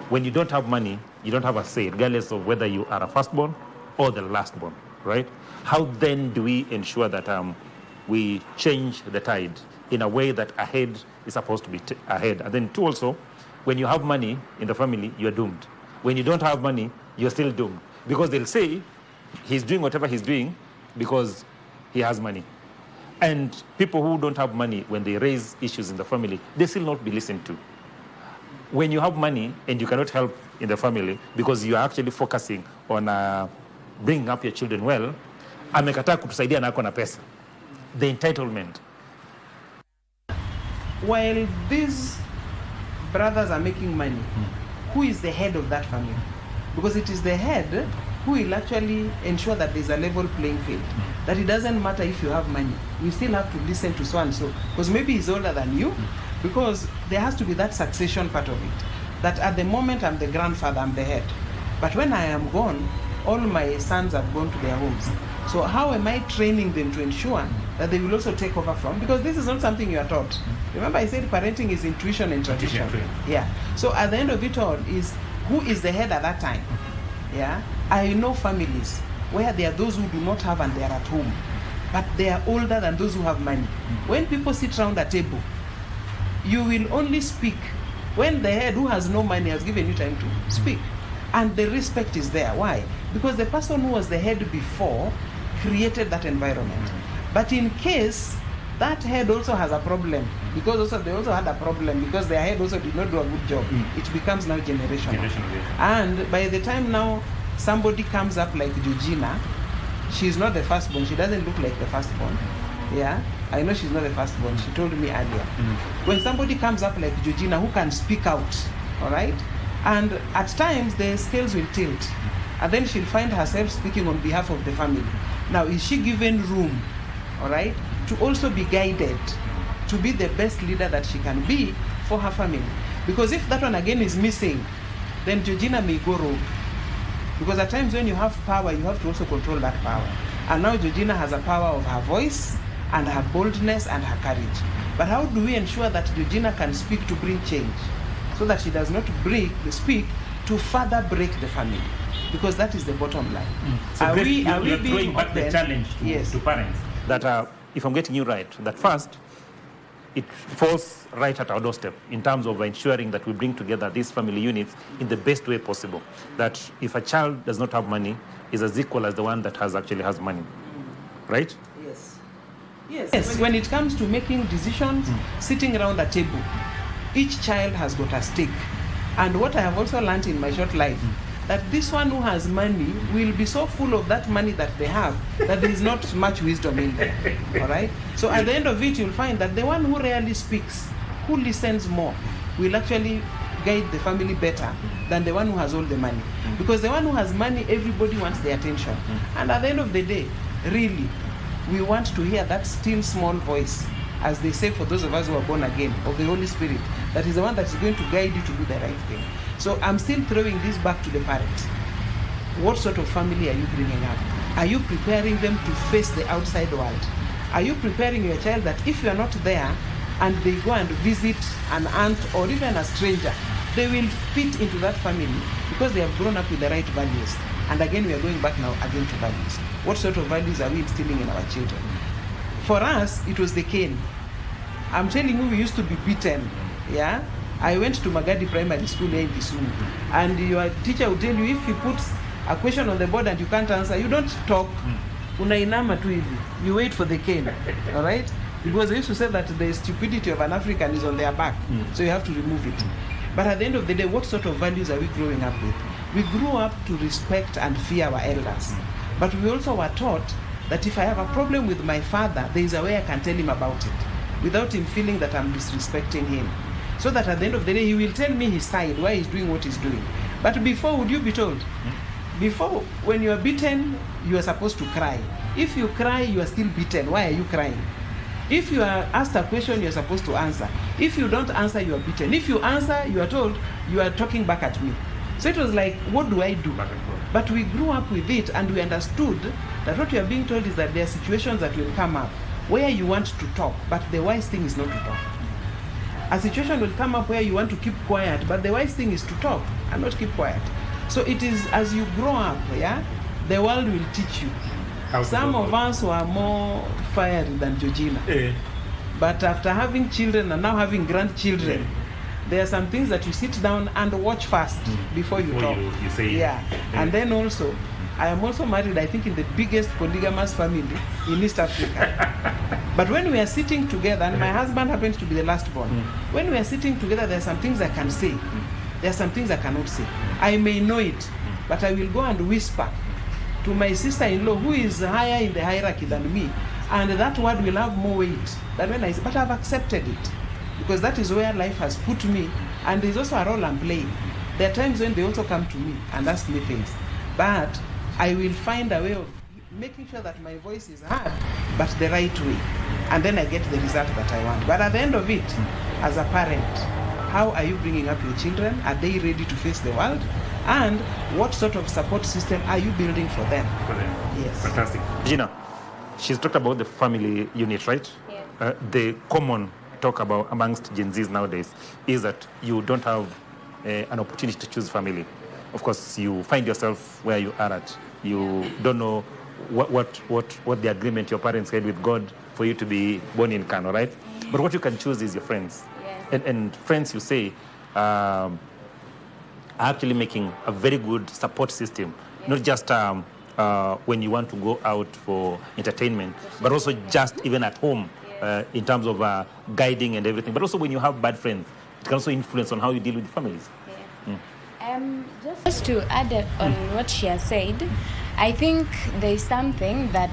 When you don't have money, you don't have a say, regardless of whether you are a firstborn or the lastborn, right? How then do we ensure that we change the tide in a way that a head is supposed to be a head? And then two, also, when you have money in the family, you're doomed. When you don't have money, you're still doomed. Because they'll say he's doing whatever he's doing because he has money. And people who don't have money, when they raise issues in the family, they still not be listened to. When you have money and you cannot help in the family because you are actually focusing on bringing up your children well, amekataa kutusaidia na ako na pesa. The entitlement. While these brothers are making money, who is the head of that family? Because it is the head who will actually ensure that there's a level playing field. That it doesn't matter if you have money, you still have to listen to so and so. Because maybe he's older than you, because there has to be that succession part of it. That at the moment I'm the grandfather, I'm the head. But when I am gone, all my sons have gone to their homes. So how am I training them to ensure that they will also take over from? Because this is not something you are taught. Remember I said parenting is intuition and tradition. Yeah. So at the end of it all is who is the head at that time. Yeah. I know families where there are those who do not have and they are at home, but they are older than those who have money. When people sit around a table, you will only speak when the head who has no money has given you time to speak. And the respect is there. Why? Because the person who was the head before created that environment. But in case that head also has a problem, because they also had a problem because their head also did not do a good job, it becomes now generational. And by the time now somebody comes up like Georgina, she's not the firstborn, she doesn't look like the firstborn. Yeah, I know she's not the firstborn, she told me earlier. When somebody comes up like Georgina who can speak out, all right, and at times the scales will tilt, and then she'll find herself speaking on behalf of the family. Now, is she given room, all right, to also be guided, to be the best leader that she can be for her family? Because if that one again is missing, then Georgina may go rogue. Because at times when you have power, you have to also control that power. And now Georgina has a power of her voice and her boldness and her courage. But how do we ensure that Georgina can speak to bring change, so that she does not speak to further break the family? Because that is the bottom line. So are we throwing back the challenge to parents? That if I'm getting you right, that first, it falls right at our doorstep in terms of ensuring that we bring together these family units in the best way possible. That if a child does not have money, is as equal as the one that actually has money, right? Yes. When it comes to making decisions, sitting around a table, each child has got a stake. And what I have also learned in my short life, that this one who has money will be so full of that money that they have that there is not much wisdom in there. All right? So at the end of it, you'll find that the one who rarely speaks, who listens more, will actually guide the family better than the one who has all the money. Because the one who has money, everybody wants the attention. And at the end of the day, really, we want to hear that still small voice, as they say for those of us who are born again, of the Holy Spirit, that is the one that is going to guide you to do the right thing. So I'm still throwing this back to the parents. What sort of family are you bringing up? Are you preparing them to face the outside world? Are you preparing your child that if you are not there and they go and visit an aunt or even a stranger, they will fit into that family because they have grown up with the right values? And again, we are going back now again to values. What sort of values are we instilling in our children? For us, it was the cane. I'm telling you, we used to be beaten. Yeah, I went to Magadi Primary School here in Kisumu, and your teacher will tell you, if he puts a question on the board and you can't answer, you don't talk. Unainama tu hivi. You wait for the cane. All right? Because they used to say that the stupidity of an African is on their back, so you have to remove it. But at the end of the day, what sort of values are we growing up with? We grew up to respect and fear our elders. But we also were taught that if I have a problem with my father, there is a way I can tell him about it without him feeling that I'm disrespecting him. So that at the end of the day, he will tell me his side, why he's doing what he's doing. But before, would you be told? Before, when you are beaten, you are supposed to cry. If you cry, you are still beaten. Why are you crying? If you are asked a question, you are supposed to answer. If you don't answer, you are beaten. If you answer, you are told, you are talking back at me. So it was like, what do I do? But we grew up with it, and we understood that what we are being told is that there are situations that will come up where you want to talk, but the wise thing is not to talk. A situation will come up where you want to keep quiet, but the wise thing is to talk and not keep quiet. So it is as you grow up, yeah, the world will teach you. Some of us were more fiery than Georgina. But after having children and now having grandchildren, there are some things that you sit down and watch first before you talk. You say yeah. And then also, I am also married, I think, in the biggest polygamous family in East Africa. But when we are sitting together, and my husband happens to be the last born, when we are sitting together, there are some things I can say. There are some things I cannot say. I may know it, but I will go and whisper to my sister-in-law, who is higher in the hierarchy than me, and that word will have more weight than when I say, but I've accepted it, because that is where life has put me, and there's also a role I'm playing. There are times when they also come to me and ask me things, but I will find a way of making sure that my voice is heard, but the right way, and then I get the result that I want. But at the end of it, as a parent, how are you bringing up your children? Are they ready to face the world? And what sort of support system are you building for them? Yes. Fantastic. Gina, she's talked about the family unit, right? Yes. The common talk about amongst Gen Zs nowadays is that you don't have an opportunity to choose family. Of course, you find yourself where you are at. You don't know what the agreement your parents had with God for you to be born in Kano, right? But what you can choose is your friends. Yes. And friends, you say, are actually making a very good support system, not just when you want to go out for entertainment, but also just even at home in terms of guiding and everything. But also when you have bad friends, it can also influence on how you deal with families. Just to add on what she has said, I think there is something that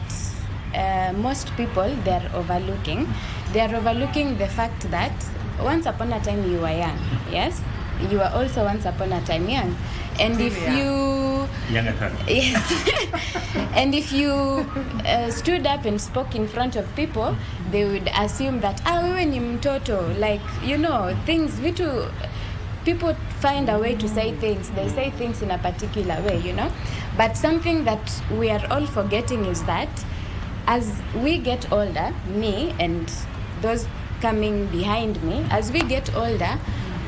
most people, they are overlooking. They are overlooking the fact that once upon a time you were young, yes? You were also once upon a time young. And if you... Young at heart. Yes. And if you stood up and spoke in front of people, they would assume that, wewe ni mtoto. Like, you know, things, vitu... People find a way to say things. They say things in a particular way, you know. But something that we are all forgetting is that as we get older, me and those coming behind me, as we get older,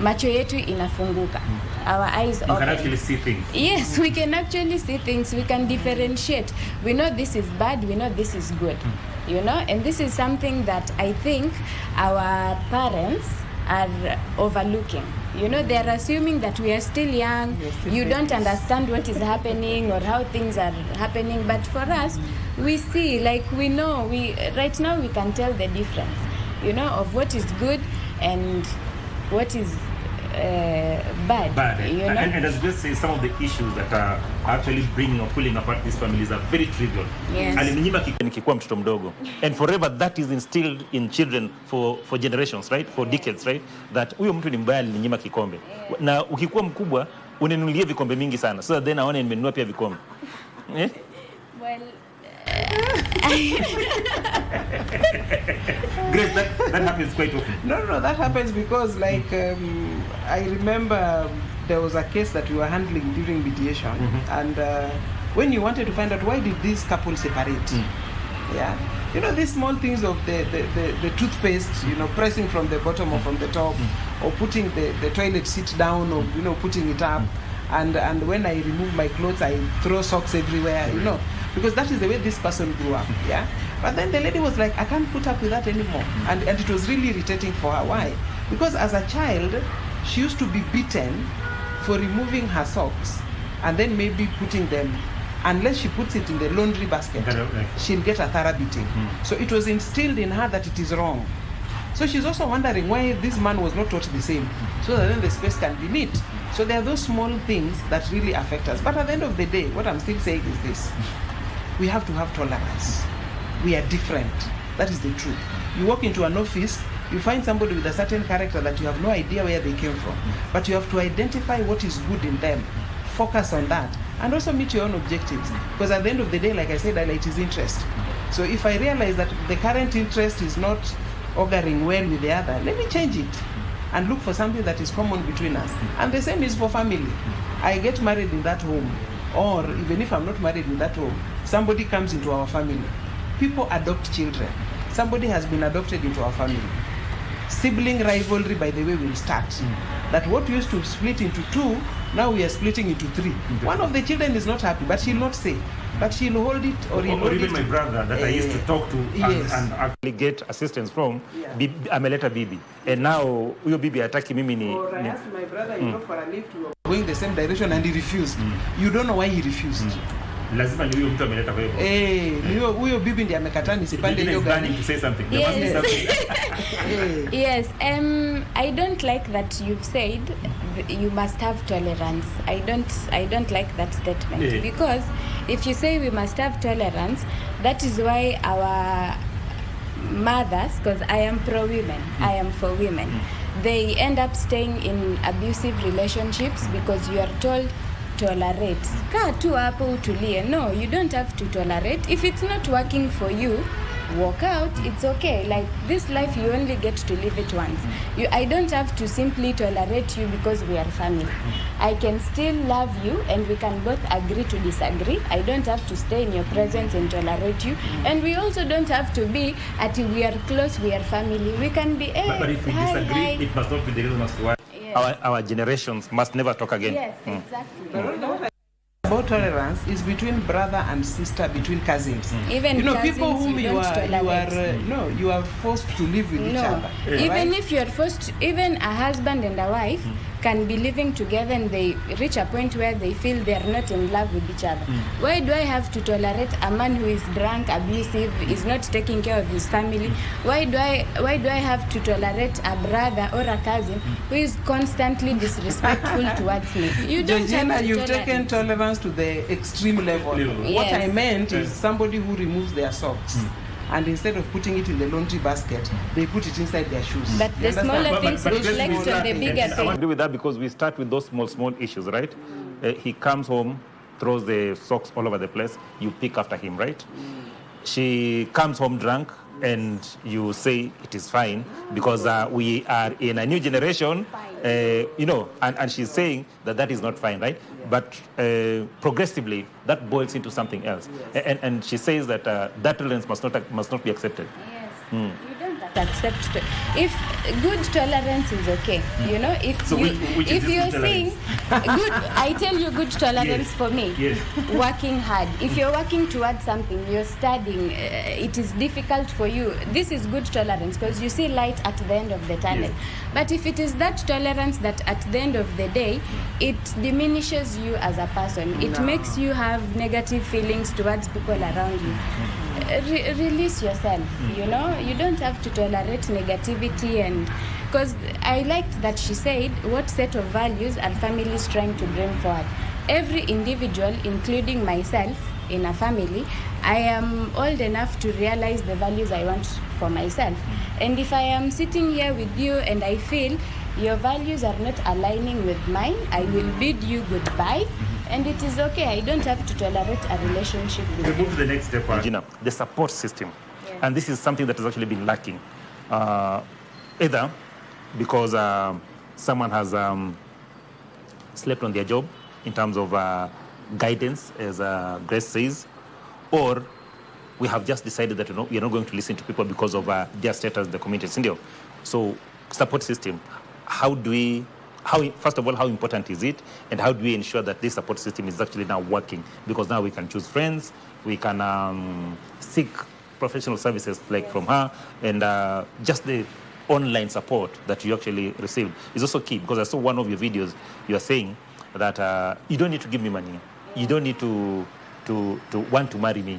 macho yetu inafunguka. Our eyes open. You can actually see things. Yes, we can actually see things. We can differentiate. We know this is bad. We know this is good. You know, and this is something that I think our parents are overlooking. You know, they're assuming that we are still young, you don't understand what is happening or how things are happening. But for us, we see, like we know, right now we can tell the difference, you know, of what is good and what is bad. You know? And as we say, some of the issues that are actually bringing or pulling apart these families are very trivial. Yes. Alininyima nikikuwa mtoto mdogo. And forever that is instilled in children for generations, right? For decades, right? That huyo mtu ni mbaya, alininyima kikombe. Na ukikuwa mkubwa, uninunulie vikombe mingi sana. So then naona nimenunua pia vikombe. Eh? Well, Grace, that happens quite often. No, that happens because, like, I remember there was a case that we were handling during mediation, and when you wanted to find out why did this couple separate, yeah, you know, these small things of the toothpaste, you know, pressing from the bottom or from the top, or putting the toilet seat down, or, you know, putting it up, And when I remove my clothes, I throw socks everywhere, you know, because that is the way this person grew up, yeah. But then the lady was like, I can't put up with that anymore. And it was really irritating for her. Why? Because as a child, she used to be beaten for removing her socks and then maybe putting them, unless she puts it in the laundry basket, she'll get a thorough beating. So it was instilled in her that it is wrong. So she's also wondering why this man was not taught the same, so that then the space can be neat. So there are those small things that really affect us. But at the end of the day, what I'm still saying is this: we have to have tolerance. We are different. That is the truth. You walk into an office, you find somebody with a certain character that you have no idea where they came from, but you have to identify what is good in them, focus on that, and also meet your own objectives. Because at the end of the day, like I said, it is interest. So if I realize that the current interest is not auguring well with the other, let me change it and look for something that is common between us. And the same is for family. I get married in that home, or even if I'm not married in that home, somebody comes into our family. People adopt children. Somebody has been adopted into our family. Sibling rivalry, by the way, will start. That what used to split into two, now we are splitting into three. One of the children is not happy, but she'll not say. But she'll hold it, or he'll hold even it. My brother that I used to talk to and actually get assistance from, ameleta bibi. And now huyo bibi hataki mimi ni. Or I asked my brother-in-law for a lift, we were going the same direction and he refused. You don't know why he refused. Lazima ni huyo mtu ameleta kwa hivyo. Huyo bibi ndiye amekataa nisipande hiyo gari. To say something. Yes, I don't like that you've said you must have tolerance. I don't like that statement, because if you say we must have tolerance, that is why our mothers, because I am pro-women, I am for women, they end up staying in abusive relationships because you are told tolerate. Kaa tu hapo utulie. No, you don't have to tolerate. If it's not working for you, walk out. It's okay. Like this life, you only get to live it once. I don't have to simply tolerate you because we are family. I can still love you and we can both agree to disagree. I don't have to stay in your presence and tolerate you. And we also don't have to be at we are close, we are family. We can be but if we disagree, it must not be the reason as to why our generations must never talk again. Yes, exactly. About tolerance is between brother and sister, between cousins. Even people whom you are forced to live with each other. Even if you are forced, even a husband and a wife can be living together and they reach a point where they feel they are not in love with each other. Why do I have to tolerate a man who is drunk, abusive, is not taking care of his family? Why do I have to tolerate a brother or a cousin who is constantly disrespectful towards me? You don't Georgina, have to you've tolerate. taken tolerance to the extreme level. Yes. What I meant is somebody who removes their socks. And instead of putting it in the laundry basket, they put it inside their shoes. But the smaller things reflect on the bigger I things. agree with that, because we start with those small issues, right? He comes home, throws the socks all over the place. You pick after him, right? She comes home drunk, and you say it is fine because we are in a new generation, and she's saying that is not fine, right? But progressively, that boils into something else. And she says that that tolerance must not be accepted. Yes. You don't accept. If good tolerance is okay, if you're saying good, I tell you good tolerance for me. Yes. Working hard. If you're working towards something, you're studying, it is difficult for you. This is good tolerance because you see light at the end of the tunnel. Yes. But if it is that tolerance that at the end of the day, it diminishes you as a person. It makes you have negative feelings towards people around you. Release yourself, you don't have to tolerate negativity. And because I liked that she said, what set of values are families trying to bring forward? Every individual, including myself in a family, I am old enough to realize the values I want for myself. And if I am sitting here with you and I feel your values are not aligning with mine, I will bid you goodbye. And it is okay. I don't have to tolerate a relationship with We you. move to the next step, Gina, the support system. Yes. And this is something that has actually been lacking. Either because someone has slept on their job in terms of guidance, as Grace says, or we have just decided that we're not going to listen to people because of their status in the community. So, support system, how do we first of all, how important is it, and how do we ensure that this support system is actually now working? Because now we can choose friends, we can seek professional services like from her, and just the online support that you actually receive is also key. Because I saw one of your videos, you are saying that you don't need to give me money, you don't need to want to marry me.